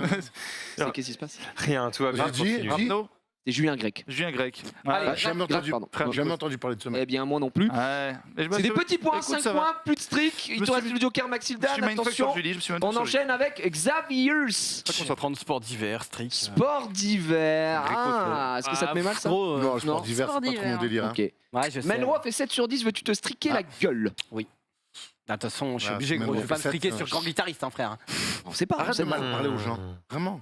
Qu'est-ce qui se passe? Rien, tout va bien. J'ai dit- continue. Arnaud. C'est Julien Grec. Julien Grec. Allez, Ouais. Jamais entendu, pardon. jamais entendu parler de ce mec. Eh bien, moi non plus. Ouais. Mais je me C'est des suis- petits points, Écoute, 5 ça va. points, plus de strict. Il me te reste suis- le joker Je Maxildan. suis mindfuck sur Attention, Julie. Je me suis mindfuck on sur Julie. enchaîne avec Xavier. Pas qu'on soit 30 sports divers, strict. Sport d'hiver. Ah, est-ce que ça te met mal ça? Trop, Non, sport non. d'hiver, Sport c'est pas trop mon d'hiver. délire. hein. Ok. Ouais, je sais. Menro fait 7 sur 10, veux-tu te striquer la gueule? De toute façon, je suis Ouais, obligé, même gros. Je on vais pas me fait striquer sept, sur ouais. grand guitariste, hein, frère. On sait pas. on Arrête sait de pas. mal parler aux gens. Vraiment.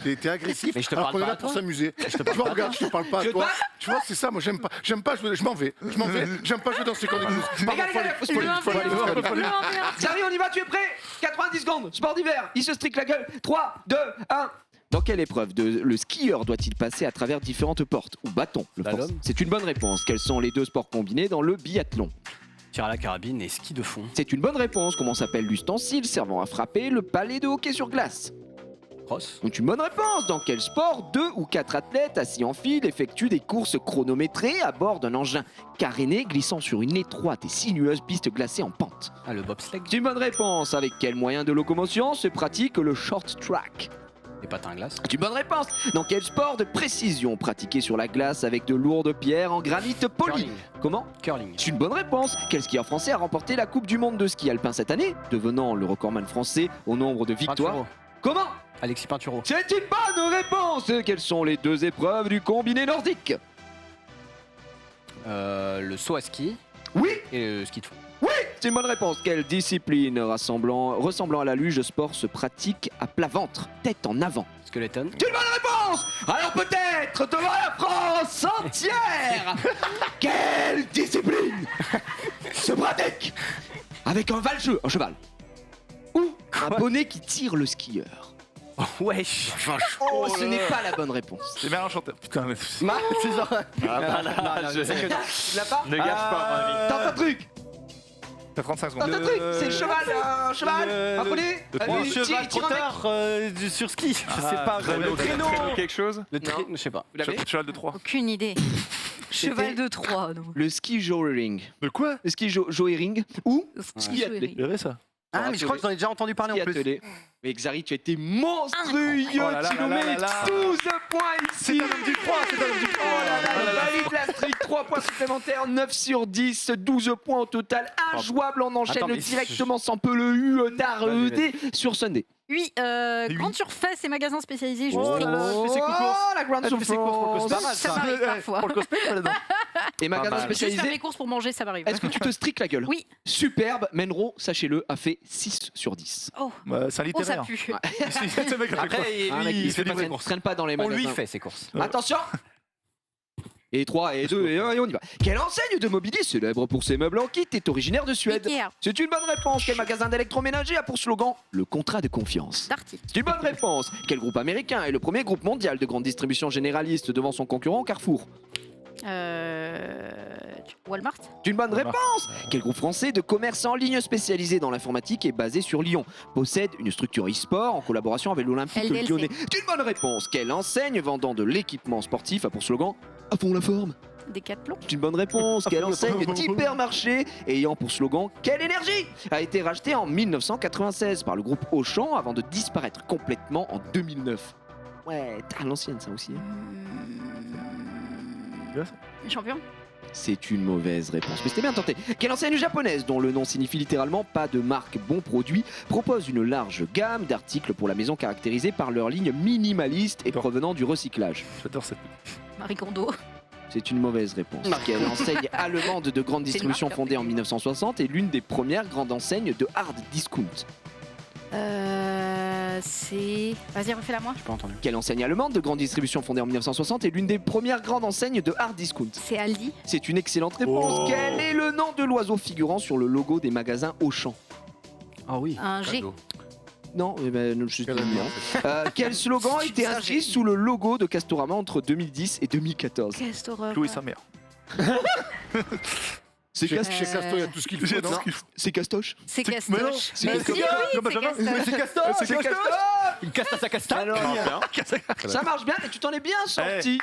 T'es agressif. Mais je te alors parle qu'on est pas là à pour toi. s'amuser. Tu vois, regarde, je te parle pas à Je toi. te Tu vois, c'est ça, moi j'aime pas jouer. Je m'en vais. J'aime pas jouer dans ces camps d'église. Les gars, faut se Le 1v1, le 1v1. Xavier, on y va, tu es prêt? 90 secondes, sport d'hiver, il se strique la gueule. 3, 2, 1. Dans quelle épreuve le skieur doit-il passer à travers différentes portes ou bâtons? Slalom. C'est une bonne réponse. Quels sont les deux sports combinés dans le biathlon? Tir à la carabine et ski de fond. C'est une bonne réponse. Comment s'appelle l'ustensile servant à frapper le palais de hockey sur glace? Cross. Donc une bonne réponse. Dans quel sport 2 ou 4 athlètes assis en file effectuent des courses chronométrées à bord d'un engin caréné glissant sur une étroite et sinueuse piste glacée en pente? Ah, le bobsleigh. C'est une bonne réponse. Avec quel moyen de locomotion se pratique le short track? Les patins à glace. C'est une bonne réponse. Dans quel sport de précision pratiqué sur la glace avec de lourdes pierres en granit poli? Curling. Comment? Curling. C'est une bonne réponse. Quel skieur français a remporté la Coupe du Monde de ski alpin cette année, devenant le recordman français au nombre de victoires? Pinturo. Comment? Alexis Pinturo. C'est une bonne réponse. Quelles sont les deux épreuves du combiné nordique? Le saut à ski Oui, et le ski de fond. c'est une bonne réponse. Quelle discipline ressemblant à la luge de sport se pratique à plat ventre, tête en avant? Skeleton. C'est une bonne réponse. Alors peut-être devant la France entière, quelle discipline se pratique avec un valcheux, un cheval, ou un bonnet qui tire le skieur? Wesh. Oh, ce n'est pas la bonne réponse. C'est bien enchanteur. Putain, mais. C'est genre. je sais que Tu l'as pas? Ne gâche pas, mon ami. Tente un truc. T'as 35 Tente secondes. un truc. C'est le cheval, un cheval, un poney. Allez, il tire un mec. Sur ski. Je Ah, sais pas. traîneau, Le traîneau. quelque chose? Le traîneau. Je sais pas. Vous l'avez? Cheval de 3. Aucune idée. Cheval de Troie, non. Le ski joering. De quoi? Le ski joering ou Ski attelé. Il y avait ça. Ah, mais je crois que j'en ai déjà entendu parler en Ski plus. attelé. Mais Xari, tu as été monstrueux. Oh là là Tu nous là là mets là. 12 points ici. C'est un homme du froid, c'est un homme du froid. Oh là là, Oh là là. il valide la streak, 3 points supplémentaires, 9 sur 10, 12 points au total, injouable, on enchaîne Attends, mais directement sans peu le U, d'Ard sur Sunday. Oui, grande surface et magasins spécialisés. Juste Oh là là, elle fait ses courses. la grande Elle fait ses courses pour le surface. cosplay. Ça m'arrive parfois. Pour le cosplay, pas là-dedans. Et magasins mal. Juste faire mes spécialisés. courses pour manger, ça m'arrive. Est-ce que tu te striques la gueule? Oui. Superbe, Menro, sachez-le, a fait 6 sur 10. Oh, Bah, c'est un oh, ça littéraire. pue. Ce mec, à chaque fois. Après, Ah, mec, lui, il il fait fait pas ses pas, courses. traîne pas dans les On magasins. lui fait ses courses. Attention. Et 3, et 2, et 1, et on y va. Quelle enseigne de mobilier célèbre pour ses meubles en kit est originaire de Suède? Ikea, C'est une bonne réponse. Quel magasin d'électroménager a pour slogan le contrat de confiance? Darty, C'est une bonne réponse. Quel groupe américain est le premier groupe mondial de grande distribution généraliste devant son concurrent Carrefour? Walmart, C'est une bonne réponse. Quel groupe français de commerce en ligne spécialisé dans l'informatique est basé sur Lyon? Possède une structure e-sport en collaboration avec l'Olympique LDLC. Lyonnais? C'est une bonne réponse. Quelle enseigne vendant de l'équipement sportif a pour slogan à fond la forme? Decathlon, C'est une bonne réponse. Quelle enseigne d'hypermarché ayant pour slogan quelle énergie a été rachetée en 1996 par le groupe Auchan avant de disparaître complètement en 2009? Ouais, t'as l'ancienne ça aussi. champion, C'est une mauvaise réponse, mais c'était bien tenté. Quelle enseigne japonaise, dont le nom signifie littéralement pas de marque bon produit, propose une large gamme d'articles pour la maison caractérisée par leur ligne minimaliste et provenant du recyclage? J'adore cette. Marie Kondo, C'est une mauvaise réponse. Quelle enseigne allemande de grande C'est une distribution marque, fondée en 1960 est l'une des premières grandes enseignes de hard discount? C'est. Vas-y, refais-la moi. J'ai pas entendu. Quelle enseigne allemande de grande distribution fondée en 1960 est l'une des premières grandes enseignes de hard discount? C'est Aldi. C'est une excellente réponse. Quel est le nom de l'oiseau figurant sur le logo des magasins Auchan? Ah oui. Un G. Cadeau. Non, eh ben, je Quel dis ami, non. en fait. Quel slogan a été inscrit sous le logo de Castorama entre 2010 et 2014? Quelle horreur. Chloé sa mère. C'est Chez Castoche. Casto, il y a tout ce qu'il faut. non C'est Castoche. C'est Mais non, Castoche. c'est Mais si, Castoche. oui, Non, c'est Benjamin. Castoche. C'est Castor. C'est Castoche. Une casta sa casta. Alors, ça marche bien et tu t'en es bien sorti.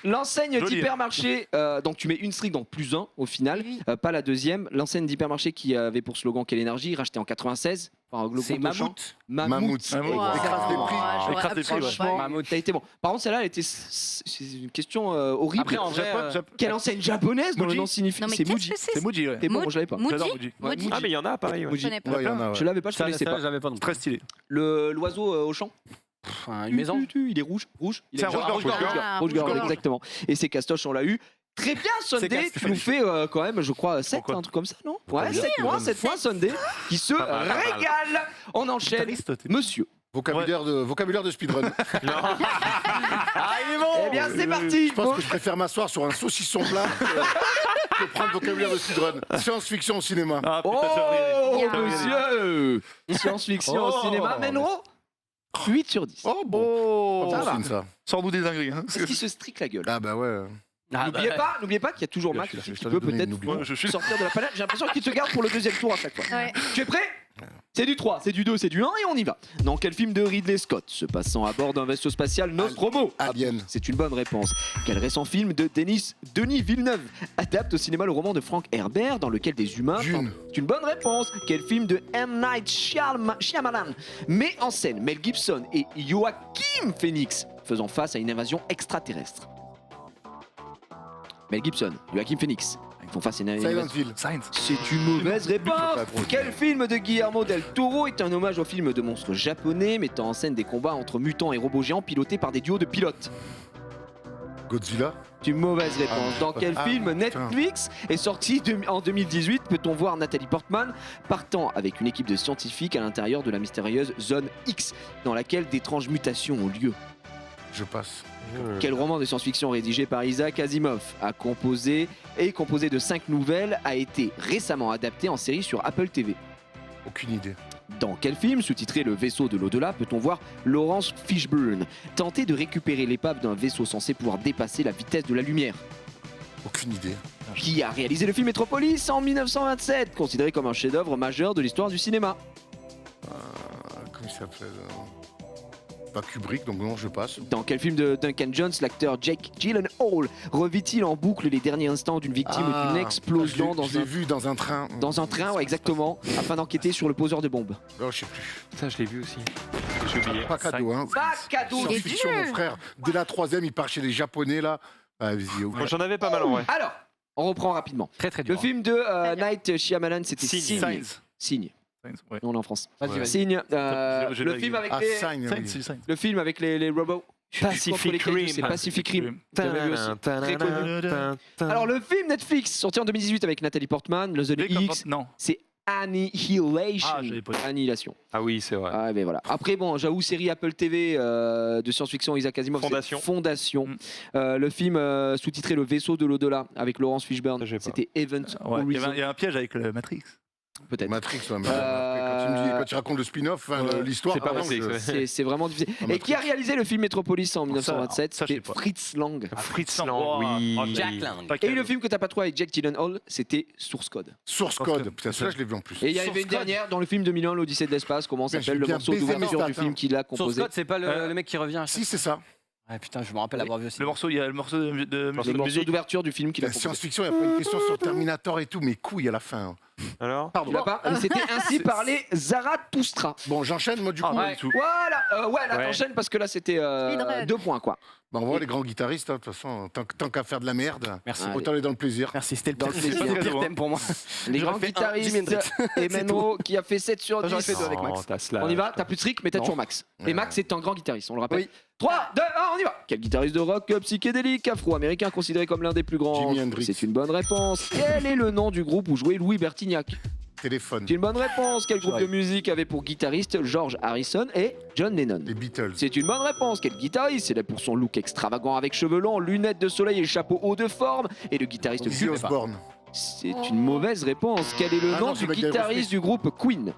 L'enseigne Joli. d'hypermarché, donc tu mets une string dans plus 1 au final, Oui. pas la deuxième. L'enseigne d'hypermarché qui avait pour slogan Quelle énergie, rachetée en 96 par un groupe C'est Auchan. Mammouth. Mammouth. Mammouth. Wow. Écrase des prix. J'aurais Écrase des prix, ouais. absolument pas eu. Mammouth, t'as été bon. Par contre, celle-là, elle était. C'est une question horrible. Après, en vrai, Quelle enseigne japonaise dont le Muji. nom signifie Non, mais c'est qu'est-ce Muji. que c'est C'est Muji, ouais. T'es bon, Muji. moi, je l'avais pas. Muji. J'adore Muji. Muji. Ah, mais il y en a pareil. ouais. Je connais pas. Ouais, il y en a, ouais. Je l'avais pas, je ça, connaissais pas. j'avais pas non plus. Très stylé. L'oiseau au champ. Une maison. Il est rouge. Il C'est est un genre- rouge-gorge. Ah, Rouge-gorge, rouge-gorge. exactement. Et c'est Castoche, on l'a eu. Très bien, Sunday, Castoche. tu nous fais quand même, je crois, 7, Pourquoi un truc comme ça, non? Ouais, Oui, 7 points, 7 points, Sunday, qui se Pas mal, pas mal. régale. On enchaîne. Guitariste, t'es- Monsieur. Vocabulaire de speedrun. Non. Ah, il est bon. Eh bien, c'est parti. Je pense que je préfère m'asseoir sur un saucisson plat que prendre vocabulaire de speedrun. Science-fiction au cinéma. Ah putain, tu vas regarder. Oh, monsieur. Science-fiction au Oh. cinéma. Menro, 8 sur 10. Oh bon. Oh, Pas ça bon va. signe, ça. Sors-nous des dingueries. Hein. Est-ce qu'il se strique la gueule? Ah bah ouais. N'oubliez pas qu'il y a toujours Bien Max sûr, aussi je qui t'avais peut donné peut-être une oubli. Ouais, je suis sortir de la palette. J'ai l'impression qu'il te garde pour le deuxième tour à chaque fois. Ouais. Tu es prêt? C'est du 3, c'est du 2, c'est du 1 et on y va. Dans quel film de Ridley Scott, se passant à bord d'un vaisseau spatial Nostromo? Alien. C'est une bonne réponse. Quel récent film de Denis Villeneuve adapte au cinéma le roman de Frank Herbert dans lequel des humains... Dune. C'est une bonne réponse. Quel film de M. Night Shyamalan met en scène Mel Gibson et Joaquin Phoenix faisant face à une invasion extraterrestre? Mel Gibson, Joaquin Phoenix font face à une Silent invasion... Hill. Science. C'est une mauvaise réponse. pas trop. Quel film de Guillermo del Toro est un hommage au film de monstres japonais mettant en scène des combats entre mutants et robots géants pilotés par des duos de pilotes? Godzilla. C'est une mauvaise réponse. Dans quel Ah, film putain. Netflix est sorti en 2018 peut-on voir Nathalie Portman partant avec une équipe de scientifiques à l'intérieur de la mystérieuse zone X dans laquelle d'étranges mutations ont lieu? Je passe. Quel roman de science-fiction rédigé par Isaac Asimov composé de 5 nouvelles a été récemment adapté en série sur Apple TV? Aucune idée. Dans quel film, sous-titré Le vaisseau de l'au-delà, peut-on voir Laurence Fishburne tenter de récupérer l'épave d'un vaisseau censé pouvoir dépasser la vitesse de la lumière? Aucune idée. Qui a réalisé le film Metropolis en 1927, considéré comme un chef-d'œuvre majeur de l'histoire du cinéma? Comment il s'appelle Pas Kubrick, donc non, je passe. Dans quel film de Duncan Jones, l'acteur Jake Gyllenhaal revit-il en boucle les derniers instants d'une victime d'une explosion je l'ai vu dans un train. dans un train, ouais, exactement, afin d'enquêter sur le poseur de bombes? Oh, je sais plus. Ça, je l'ai vu aussi. J'ai oublié. Pas cadeau, hein. Pas cadeau. Science-fiction, dur. mon frère. Dès la troisième, il part chez les Japonais, là. Ah, vas-y, Moi, j'en avais pas mal en vrai. Alors, on reprend rapidement. Très très Le dur. film de Night Shyamalan, c'était Signe. Signe. Science. Signe. Science, ouais. Non, on est en France. Vas-y, vas-y. Signe. J'ai Le la film gueule. avec Ah, les. Sign, Science, oui. c'est Science. Le film avec les robots. Pacific Contre lesquels, Rim. C'est Pacific Rim. Rim. J'avais vu aussi. Très connu. Alors le film Netflix sorti en 2018 avec Nathalie Portman, le Zone Blake comme- X, Non. c'est Annihilation. Ah, j'avais pas dit. Annihilation. Ah oui, c'est vrai. Ah ben voilà. Après bon, j'avoue série Apple TV de science-fiction Isaac Asimov. c'est Fondation. Fondation. Mm. Le film sous-titré Le vaisseau de l'au-delà avec Laurence Fishburne. Ça, j'ai pas. C'était Event Ouais, il y Horizon. avait un piège avec le Matrix. Peut-être. Matrix, ouais, mais quand tu racontes le spin-off, enfin, Ouais. l'histoire, C'est pas pardon, Matrix, je- ouais. C'est vraiment difficile. Ah, Et qui a réalisé le film Metropolis en 1927? ça, je sais C'était pas. Fritz Lang. Fritz Lang, Lang. oui. Oh, Jack Lang. pas Et cadeau. le film que t'as pas trouvé avec Jack Gyllenhaal, c'était Source Code. Source Code. Putain, celui-là, je l'ai vu en plus. Et il y avait Source une Code. dernière dans le film 2001, l'Odyssée de l'espace, comment Putain, s'appelle j'ai le bien morceau baisé d'ouverture mes du stats, film hein. qu'il a Source composé. Code, c'est pas le mec qui revient à chaque Si, c'est ça. fois. Ouais, putain, je me rappelle avoir vu aussi. Le morceau, il y a le morceau de Le musique. morceau d'ouverture du film qu'il a La composé. science-fiction, il n'y a pas une question sur Terminator et tout, mais couilles à la fin. Alors Tu l'as pas C'était ainsi parlé Zarathustra. Bon, j'enchaîne, moi, du coup. Ah, Ouais. tout. Voilà, ouais, là Ouais. t'enchaînes parce que là c'était Speedrun. 2 points quoi. Bah, on voit les grands guitaristes, hein, de toute façon, tant qu'à faire de la merde, Merci. Ah, autant aller dans le plaisir. Merci, c'était le Dans le pire, plaisir. pire thème pour moi. Les J'aurais grands fait un guitaristes Jimi Hendrix. et Menro qui a fait 7 sur 10. J'aurais fait deux avec Max. Non, t'as cela. On y va, t'as plus de trick mais t'as Non. toujours Max. Et Max est un grand guitariste, on le rappelle. Oui. 3, 2, 1, on y va. Quel guitariste de rock psychédélique afro-américain considéré comme l'un des plus grands? Jimi Hendrix. C'est une bonne réponse. Quel est le nom du groupe où jouait Louis Bertignac? téléphone. C'est une bonne réponse. Quel groupe de musique avait pour guitariste George Harrison et John Lennon? Les Beatles. C'est une bonne réponse. Quel guitariste célèbre pour son look extravagant avec cheveux longs, lunettes de soleil et chapeau haut de forme? Et le guitariste Ozzy culte? Osbourne. C'est une mauvaise réponse. Quel est le Ah nom non, du c'est le mec guitariste d'Aerosmith. du groupe Queen?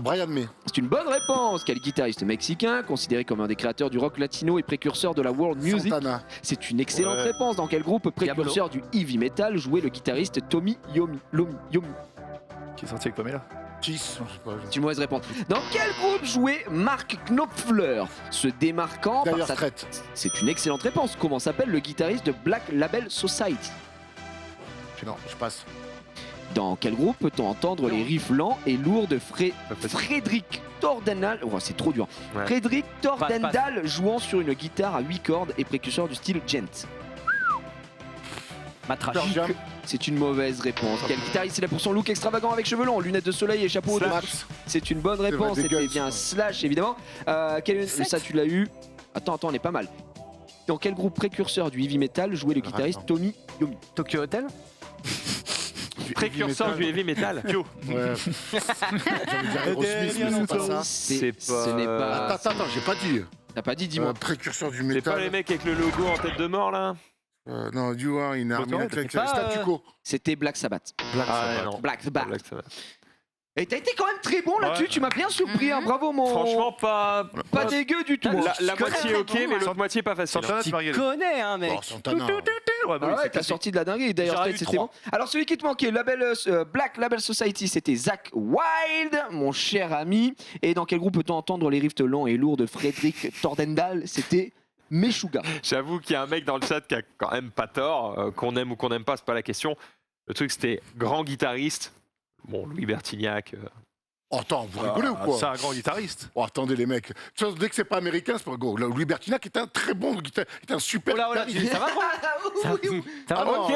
Brian May. C'est une bonne réponse. Quel guitariste mexicain, considéré comme un des créateurs du rock latino et précurseur de la world music? Santana. C'est une excellente réponse. Dans quel groupe précurseur du heavy metal jouait le guitariste Tommy Yomi? Qui est sorti avec Pamela. Kiss. Je sais pas. C'est une mauvaise réponse. Dans quel groupe jouait Mark Knopfler, se démarquant par Dire sa... Straits. C'est une excellente réponse. Comment s'appelle le guitariste de Black Label Society? Non, je passe. Dans quel groupe peut-on entendre les riffs lents et lourds de Frédéric Tordendal? Oh, c'est trop dur. Ouais. Frédéric Tordendal jouant sur une guitare à 8 cordes et précurseur du style gent. Matrache. Pearl Jam. C'est une mauvaise réponse. Quel guitariste est là pour son look extravagant avec cheveux longs, lunettes de soleil et chapeau haut de... Slash. C'est une bonne réponse. des C'était Guns, bien ouais. Slash, évidemment. Ça, tu l'as eu. Attends, on est pas mal. Dans quel groupe précurseur du heavy metal jouait le guitariste Tommy Yomi? Tokyo Hotel. Précurseur du heavy metal. Ouais. J'allais dire Aerosmith, mais c'est pas ça. Ce n'est pas. Attends, j'ai pas dit. T'as pas dit, dis-moi. Précurseur du C'est métal. pas les mecs avec le logo en tête de mort là? Non, You Are in Army. Motorhead, Avec c'est pas, Statu Quo. C'était Black Sabbath. Non. Black Sabbath. Black Sabbath. Et t'as été quand même très bon là-dessus. Ouais. Tu m'as bien surpris. Hein. Bravo, mon. Franchement, pas dégueu du tout. la moitié ok, mais l'autre moitié pas facile. Santana, tu m'as Tu regardé. connais, hein, mec. Oh, Santana. Ouais, bah Ah oui, ouais, c'est t'as classique. sorti de la dinguerie. D'ailleurs, J'aurais c'était eu bon. Alors, celui qui te manquait, Black Label Society, c'était Zach Wild, mon cher ami. Et dans quel groupe peut-on entendre les riffs lents et lourds de Frédéric Tordendal? C'était Meshuggah. J'avoue qu'il y a un mec dans le chat qui a quand même pas tort. Qu'on aime ou qu'on n'aime pas, c'est pas la question. Le truc, c'était grand guitariste. Bon, Louis Bertignac. Oh, attends, vous rigolez ou quoi? C'est un grand guitariste. Oh, attendez les mecs. Tu vois, dès que c'est pas américain, c'est pas go. Louis Bertignac est un très bon guitariste, est un super Oh là, guitariste. ça va quoi Ça va Ah non, Ok,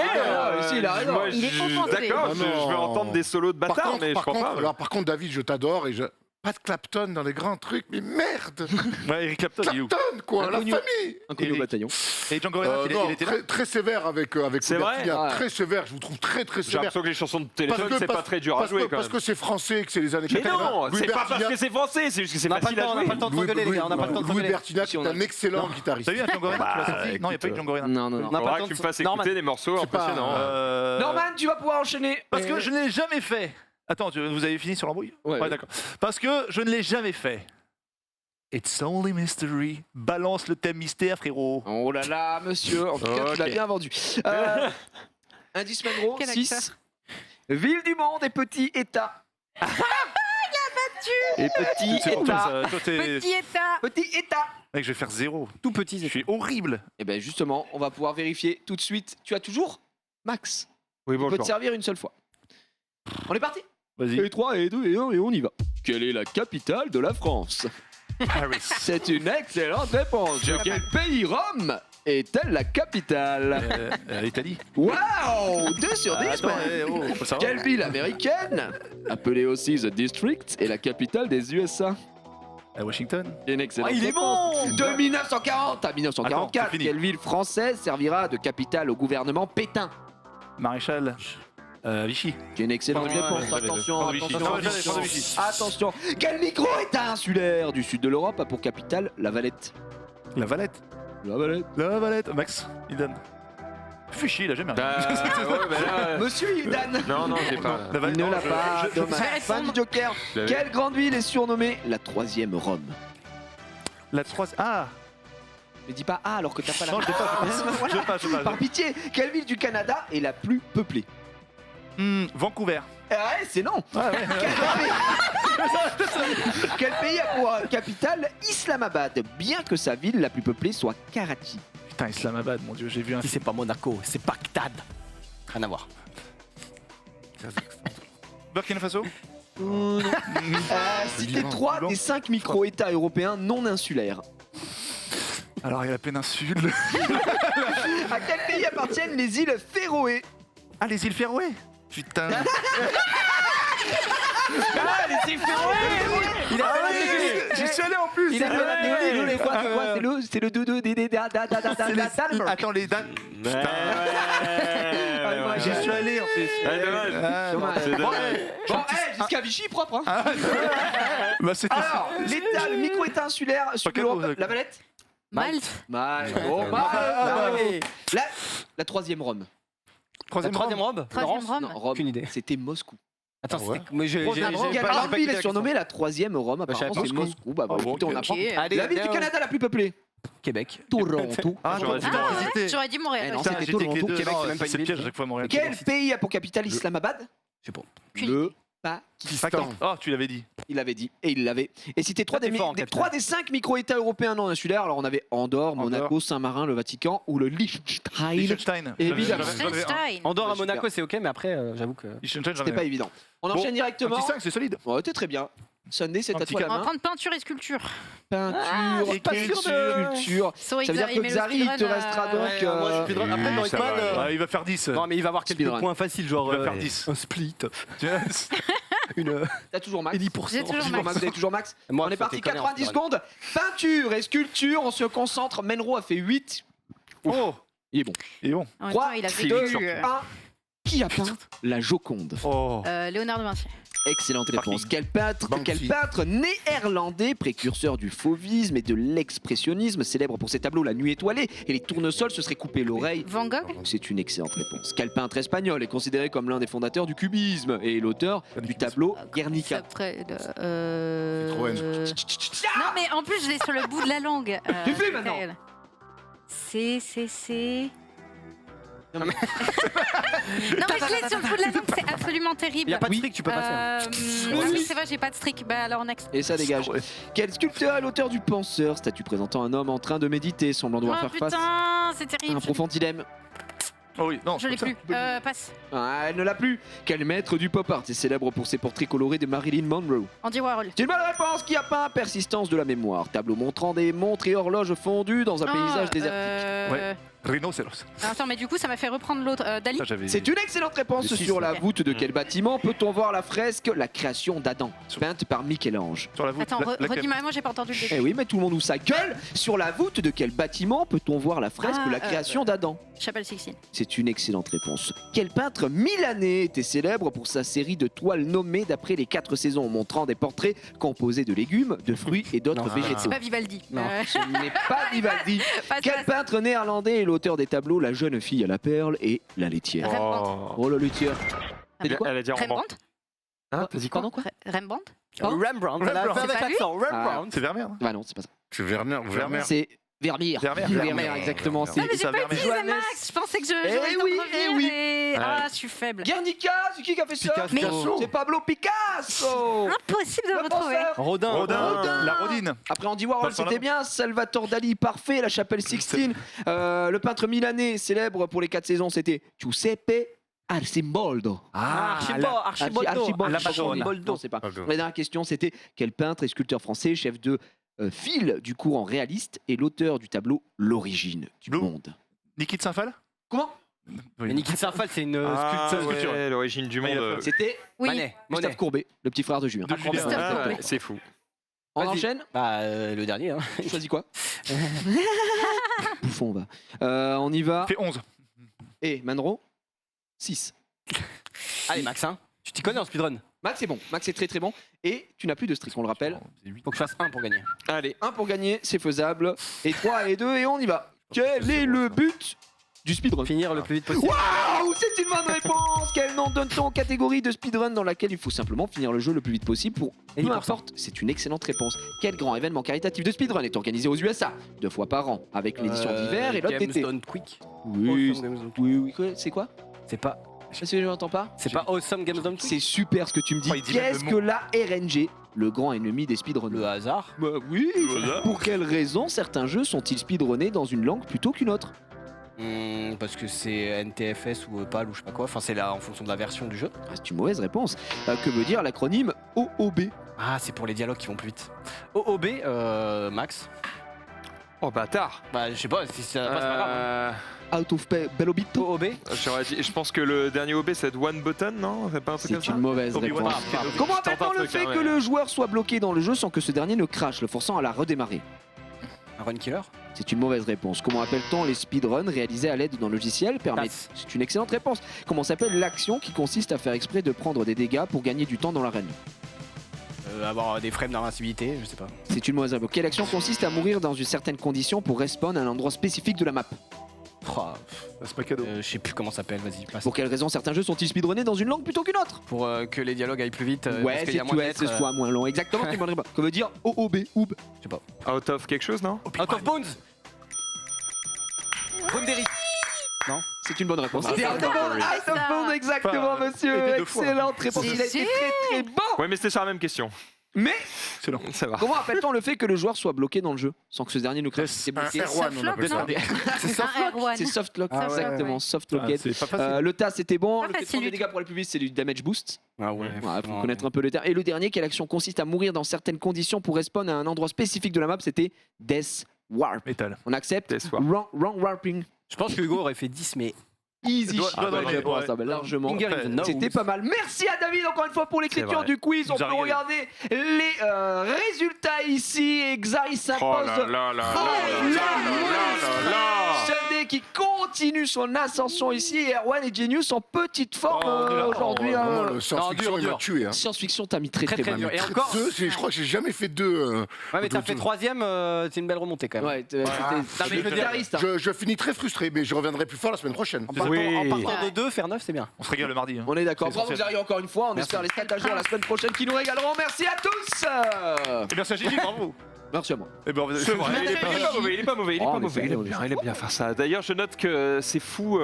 si, il a raison. moi, Il est offensé. D'accord, Ah je non. veux entendre des solos de bâtard, mais je crois pas. par contre, David, je t'adore et je. Pas de Clapton dans les grands trucs, mais merde! Ouais, Eric Clapton, il est où? Clapton, quoi, la Inconnu. famille! Inconnu au Eric. bataillon. Et Django Reinhardt, Non, il était là? très sévère avec C'est vrai Bertignac, Ah. très sévère, je vous trouve très J'ai sévère. l'impression que les chansons de téléphone, c'est pas très dur à jouer quand Parce même. que c'est français et que c'est les années Mais 80. non, Louis c'est pas parce Bertignac- que c'est français, c'est juste que c'est On n'a pas facile le à temps, on n'a jouer. pas le temps de s'engueuler, les gars. On n'a pas le temps de Louis s'engueuler. Bertignac Si, on est a- un excellent guitariste. T'as vu un Django Reinhardt qui l'a sorti? Non, il n'y a pas eu écoute, Django Reinhardt. Non, non, non. On n'a pas Faudra le que tu temps me fasses de- Norman. écouter des morceaux C'est pas- impressionnants. Norman, tu vas pouvoir enchaîner. Parce que je ne l'ai jamais fait. Attends, vous avez fini sur l'embrouille? Ouais. D'accord. Parce que je ne l'ai jamais fait. It's only mystery. Balance le thème mystère, frérot. Oh là là, monsieur. En tout cas, tu l'as Ok. bien vendu. Indice Magro, Quel 6. acteur Ville du monde et petit état. Et petit C'est pour toi, état. ça. Toi, t'es- Petit état. Petit état. Mec, je vais faire 0. Tout petit, Je suis horrible. Et bien justement, on va pouvoir vérifier tout de suite. Tu as toujours Max. Oui, On peut te bonjour. servir une seule fois. On est parti. Vas-y. Et 3, et 2, et 1, et on y va. Quelle est la capitale de la France? Paris. C'est une excellente réponse. De quel pays Rome est-elle la capitale? L'Italie. Waouh 2 sur 10, Attends, man. faut savoir. Quelle ville américaine, appelée aussi The District, est la capitale des USA? À Washington. Une excellente Ah, il est réponse. bon. De 1940 à 1944, Attends, c'est fini. quelle ville française servira de capitale au gouvernement Pétain? Maréchal. Vichy. C'est une excellente Ouais, réponse. ouais, Attention, Prends de Vichy. attention, Non, j'allais attention. prendre de Vichy. Attention. Quel micro-état insulaire du sud de l'Europe a pour capitale la Valette? La Valette. La Valette. La Valette. Max, il donne. Fais chier, il a jamais rien. Ouais, bah là, Monsieur Hildan. non, non, j'ai pas. La Valette, Il ne non, l'a je- pas. je- Dommage. Fin du Joker. Je l'avais. Quelle grande ville est surnommée la troisième Rome? La 3. Ah. Ne dis pas ah alors que t'as pas la Non, je sais pas. Voilà. Je sais pas, je sais pas. Par pitié, quelle ville du Canada est la plus peuplée? Vancouver. Ah ouais, c'est non. Quel pays a pour capitale Islamabad, bien que sa ville la plus peuplée soit Karachi? Putain, Islamabad, mon dieu, j'ai vu un. Si c'est pas Monaco, c'est Bagdad. Rien à voir. Burkina Faso. Citez Liban. 3 Liban. des 5 micro-États européens non insulaires. Alors, il y a la péninsule. À quel pays appartiennent les îles Féroé? Ah, les îles Féroé. Putain. Ah, les îles Féroé. Il a J'y suis allé en plus. Il a fait la théorie, nous les quoi, c'est quoi? C'est le doudou des Attends, les dates. Ah, J'y suis allé en plus. dommage. C'est Bon, dommage. jusqu'à Vichy, propre. Hein. Bah, c'était Alors, l'État, le micro-État insulaire, sud de quel l'Europe, mot, la Valette. Malte. Malte. Oh, Malte. La troisième Rome. troisième Troisième round. robe Troisième Rome. Non, Rome. Aucune idée. C'était Moscou. Attends, Ah ouais. c'était- mais j'ai Quelle pas grande ville écouté est surnommée la troisième Rome je savais apparemment, pas. c'est Moscou. Bah, bon, écoutez, on ok. apprend. Allez, La ville du Canada la plus peuplée. Québec. Toronto. Ah, J'aurais dit Ah hésité. ouais, j'aurais dit Eh Montréal. non, aussi. Putain, c'était j'étais avec les Toronto. deux. Québec, Non, c'est même pas une c'est ville. piège à chaque fois Montréal. Quel pays a pour capitale Islamabad? Je sais pas. Le Pakistan. Pakistan. Oh, tu l'avais dit. Il l'avait dit et il l'avait. Et c'était trois t'es des, fort en des- capitale. trois des 5 micro-États européens non insulaires. Alors on avait Andorre, Monaco, Saint-Marin, le Vatican ou le Liechtenstein. Liechtenstein. Évidemment. J'en avais un. Liechtenstein. Andorre à Super. Monaco, c'est ok, mais après, j'avoue que. Liechtenstein, j'en C'était avais pas un. évident. On Bon, enchaîne directement. Un petit 5, c'est solide. Ouais, t'es très bien. Sunday, c'est Un à petit toi la On va main. prendre peinture et sculpture. Peinture, pas sûr de- sculpture. So, Ça veut dire que Xari, il te restera donc. Ouais, moi, je suis speedrun. Après, dans Ça Hitman, va. Ouais, il va faire 10. non, mais il va avoir quelques Speedrun. points faciles, genre. Il va faire 10. Un split. Tu vois, Une. T'as toujours Max. 10%. J'ai toujours Toujours Max, vous avez toujours Max. Moi, On est parti, t'es connards, 90 speedrun. secondes. Peinture et sculpture, on se concentre. Menro a fait 8. Oh, Il est bon. il est bon. En même 3, temps, il a fait 2, du, 1. Qui a peint la Joconde? Oh. Léonard de Vinci. Excellente C'est parti. réponse. Banksy. Quel peintre néerlandais, précurseur du fauvisme et de l'expressionnisme, célèbre pour ses tableaux La Nuit étoilée et les tournesols se seraient coupé l'oreille? Van Gogh. C'est une excellente réponse. Quel peintre espagnol est considéré comme l'un des fondateurs du cubisme et l'auteur du tableau Guernica? Après, Citroën. Non, mais en plus, je l'ai sur le bout de la langue. Tu fais maintenant. C'est. Non, mais- Non, mais je l'ai sur le bout de la langue, c'est absolument Il terrible. n'y a pas de fric, tu peux passer. hein. Ah oui, c'est vrai, j'ai pas de strict. Bah alors, next. Et ça dégage. Quel sculpteur est l'auteur du Penseur, statue présentant un homme en train de méditer, semblant devoir Oh faire face putain, c'est à terrible. un profond dilemme? Oh oui, non. Je l'ai comme ça. plus. Passe. Ah, elle ne l'a plus. Quel maître du pop art est célèbre pour ses portraits colorés de Marilyn Monroe? Andy Warhol. C'est une bonne réponse. Qui a peint Persistance de la mémoire, tableau montrant des montres et horloges fondues dans un paysage désertique? Ouais. Rhinocéros. Attends, mais du coup, ça m'a fait reprendre l'autre. Dali. Ça, j'avais. C'est une excellente réponse. Le six, Sur la ok. voûte de quel bâtiment peut-on voir la fresque La création d'Adam, peinte par Michel-Ange? Sur la voûte. Attends, redis-moi, moi, j'ai pas entendu le Eh début. oui, mais tout le monde ouvre sa gueule. Sur la voûte de quel bâtiment peut-on voir la fresque Ah, La création d'Adam? Chapelle Sixtine. C'est une excellente réponse. Quel peintre milanais était célèbre pour sa série de toiles nommées d'après les 4 saisons, montrant des portraits composés de légumes, de fruits et d'autres Non. végétaux? C'est pas Vivaldi. Non. Ce n'est pas Vivaldi. Passe, Quel passe. peintre néerlandais est l'auteur des tableaux La jeune fille à la perle et La laitière? Rembrandt. Oh la laitière. T'as dit quoi? Elle a dit Rembrandt. Rembrandt. Hein, t'as dit quoi? Pardon, quoi? Rembrandt. Rembrandt. Elle a Rembrandt. fait avec C'est pas lui l'accent. Rembrandt. C'est Vermeer. hein. Bah non, c'est pas ça. C'est Werner. Werner. C'est Vermeer. Vermeer. Vermeer, exactement. Vermeer. Ah, mais j'ai ça, pas Vermeer. utilisé Max. Je pensais que je. Eh j'aurais été en oui, première eh oui. et- Ah, je suis faible. Guernica, c'est qui a fait ça? Picasso. Mais- C'est Pablo Picasso. Impossible de Le le retrouver. penseur. Rodin. Rodin. La Rodine. Après Andy Warhol, Vincent c'était Lam- bien. Salvatore Dali, parfait. La chapelle Sixtine. Le peintre milanais célèbre pour les 4 saisons, c'était Giuseppe Arcimboldo. Archiboldo. La Madonna. Non, c'est pas. Pas grave. La dernière question, c'était quel peintre et sculpteur français, chef de file du courant réaliste, est l'auteur du tableau L'origine du Blue. monde? Niki de Saint-Phal. Comment? Mais Nikita Sarfal, c'est une Ah, sculpture. ouais, l'origine du Ah, il a monde. fait- C'était Oui. Manet. Gustave Monet. Courbet, le petit frère de Julien. De Julien. Christophe Ah, Courbet. ouais, c'est fou. On Vas-y. enchaîne. Bah, le dernier. Hein. Tu choisis quoi? Bouffon, on va. On y va. Fait 11. Et Manro 6. Allez, Max, hein. Tu t'y connais en speedrun. Max c'est bon, Max est très très bon. Et tu n'as plus de strict, on le rappelle. Faut que je fasse 1 pour gagner. Allez, 1 pour gagner, c'est faisable. Et 3 et 2 et on y va. Quel est le but du speedrun? Finir le plus vite possible. Waouh, c'est une bonne réponse. Quel nom donne-t-on aux catégories de speedrun dans laquelle il faut simplement finir le jeu le plus vite possible pour Et peu 10%. importe? C'est une excellente réponse. Quel grand événement caritatif de speedrun est organisé aux USA 2 fois par an avec l'édition d'hiver et l'autre d'été? Games Done Quick. Oui, Awesome Games Done Quick. oui, oui. C'est quoi? C'est pas. Je n'entends pas. C'est pas Awesome Games Done Quick. C'est super ce que tu me dis. Oh, il dit même Qu'est-ce le que mot. la RNG, le grand ennemi des speedrunners? Le hasard. Bah oui. Pour quelle raison certains jeux sont-ils speedrunnés dans une langue plutôt qu'une autre? Parce que c'est NTFS ou PAL ou je sais pas quoi. Enfin, c'est là en fonction de la version du jeu. Ah, c'est une mauvaise réponse. Que veut dire l'acronyme OOB? Ah, c'est pour les dialogues qui vont plus vite. OOB, Max. Oh bâtard. Bah, je sais pas si ça passe pas grave. Out of Belobito? OOB. Je pense que le dernier OB c'est One Button, non? C'est pas un truc comme C'est ça? une mauvaise Obi-Wan réponse. Kenobi. Comment Je tente appelle-t-on un le truc, fait hein, que ouais. le joueur soit bloqué dans le jeu sans que ce dernier ne crache, le forçant à la redémarrer? Un run killer. C'est une mauvaise réponse. Comment appelle-t-on les speedruns réalisés à l'aide d'un logiciel permet... Passe. C'est une excellente réponse. Comment s'appelle l'action qui consiste à faire exprès de prendre des dégâts pour gagner du temps dans l'arène? Avoir des frames d'invincibilité, je sais pas. C'est une mauvaise réponse. Quelle action consiste à mourir dans une certaine condition pour respawn à un endroit spécifique de la map? Oh, C'est pas cadeau. je sais plus comment ça s'appelle, vas-y, passe. Pour quelle raison certains jeux sont-ils speedrunnés dans une langue plutôt qu'une autre? Pour que les dialogues aillent plus vite. Ouais, parce qu'il y c'est a moins de lettres, ce soit moins long. Exactement, c'est une bonne réponse. Que veut dire OOB, OOB? Out of quelque chose, non? Out of Bones. Boundary. C'est une bonne réponse. C'était Out of Bounds, Out of Bounds, exactement, Enfin, monsieur. été deux fois. Excellente réponse. Il a été très très bon. Ouais, mais c'était sur la même question. Mais Excellent. Ça va. comment appelle-t-on le fait que le joueur soit bloqué dans le jeu sans que ce dernier ne crée qu'il est bloqué? Un R1, on appelle ça. C'est un R1. C'est softlock, Ah ouais. exactement, softlocked. C'est pas facile. Le tas c'était bon, Pas le fait de facile prendre des du dégâts pour aller plus vite c'est du damage boost. Ah ouais. Il faut connaître un peu le terme. Et le dernier, quelle action consiste à mourir dans certaines conditions pour respawn à un endroit spécifique de la map? C'était Death Warp. Métal. On accepte? Death Warp. Wrong warping. Je pense que Hugo aurait fait 10, mais Easy Doigt- shit. doigt dans le Bonne nez, réponse, ouais. ah bah, largement. Finger in the nose. C'était pas mal. Merci à David encore une fois pour C'est l'écriture vrai. du quiz. On nous a peut régalé. regarder les résultats ici. Et Xari Oh s'impose. là là là Oh, là là là là là. Sunday qui continue son ascension ici. Et Erwan et Genius en petite forme aujourd'hui. Vraiment, hein. le science-fiction, dur, il m'a dur. tué. Hein. Science-fiction, t'as mis très Très, très, très mal. dur. Et encore. Deux, je crois que j'ai jamais fait deux. Ouais, mais t'as fait Deux. 3ème, c'est une belle remontée quand même. Ouais, c'était guitariste. Je finis très frustré, mais je reviendrai plus fort la semaine prochaine. En partant, Oui. en partant de 2, faire 9, c'est bien. On se régale le mardi. Hein. On est d'accord. C'est Bravo essentiel. Xari encore une fois. On espère les stratageurs la semaine prochaine qui nous régaleront. Merci à tous. Et merci à Gigi, bravo. Merci à moi. Et ben, C'est vrai, il est pas mauvais, il est pas mauvais, il est Oh, pas mais mauvais, c'est il aime vrai, bien, il aime bien faire ça. D'ailleurs, je note que c'est fou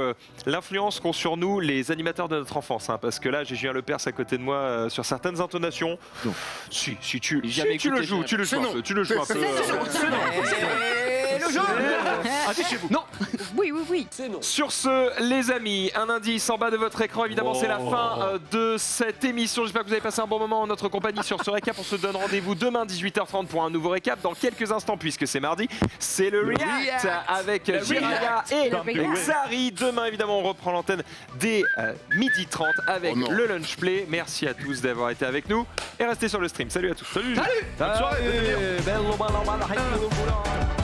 l'influence qu'ont sur nous les animateurs de notre enfance, hein, parce que là, j'ai Julien Lepers à côté de moi sur certaines intonations. Non. Si tu, J'ai jamais si tu le écouté, joues, j'ai tu le joues un peu, tu le joues un peu. Le jeu. Allez chez vous. Non. Oui, oui, oui. Sur ce, les amis, un indice en bas de votre écran, évidemment, c'est la fin de cette émission. J'espère que vous avez passé un bon moment en notre compagnie sur ce récap. On se donne rendez-vous demain 18h30 pour un nouveau récap. Dans quelques instants, puisque c'est mardi, c'est le React avec Jiraya et React. Xari. Demain, évidemment, on reprend l'antenne dès 12h30 avec Oh non. le Lunch Play. Merci à tous d'avoir été avec nous et restez sur le stream. Salut à tous. Salut. Bonne soirée. Bello, bello, bello, bello, bello.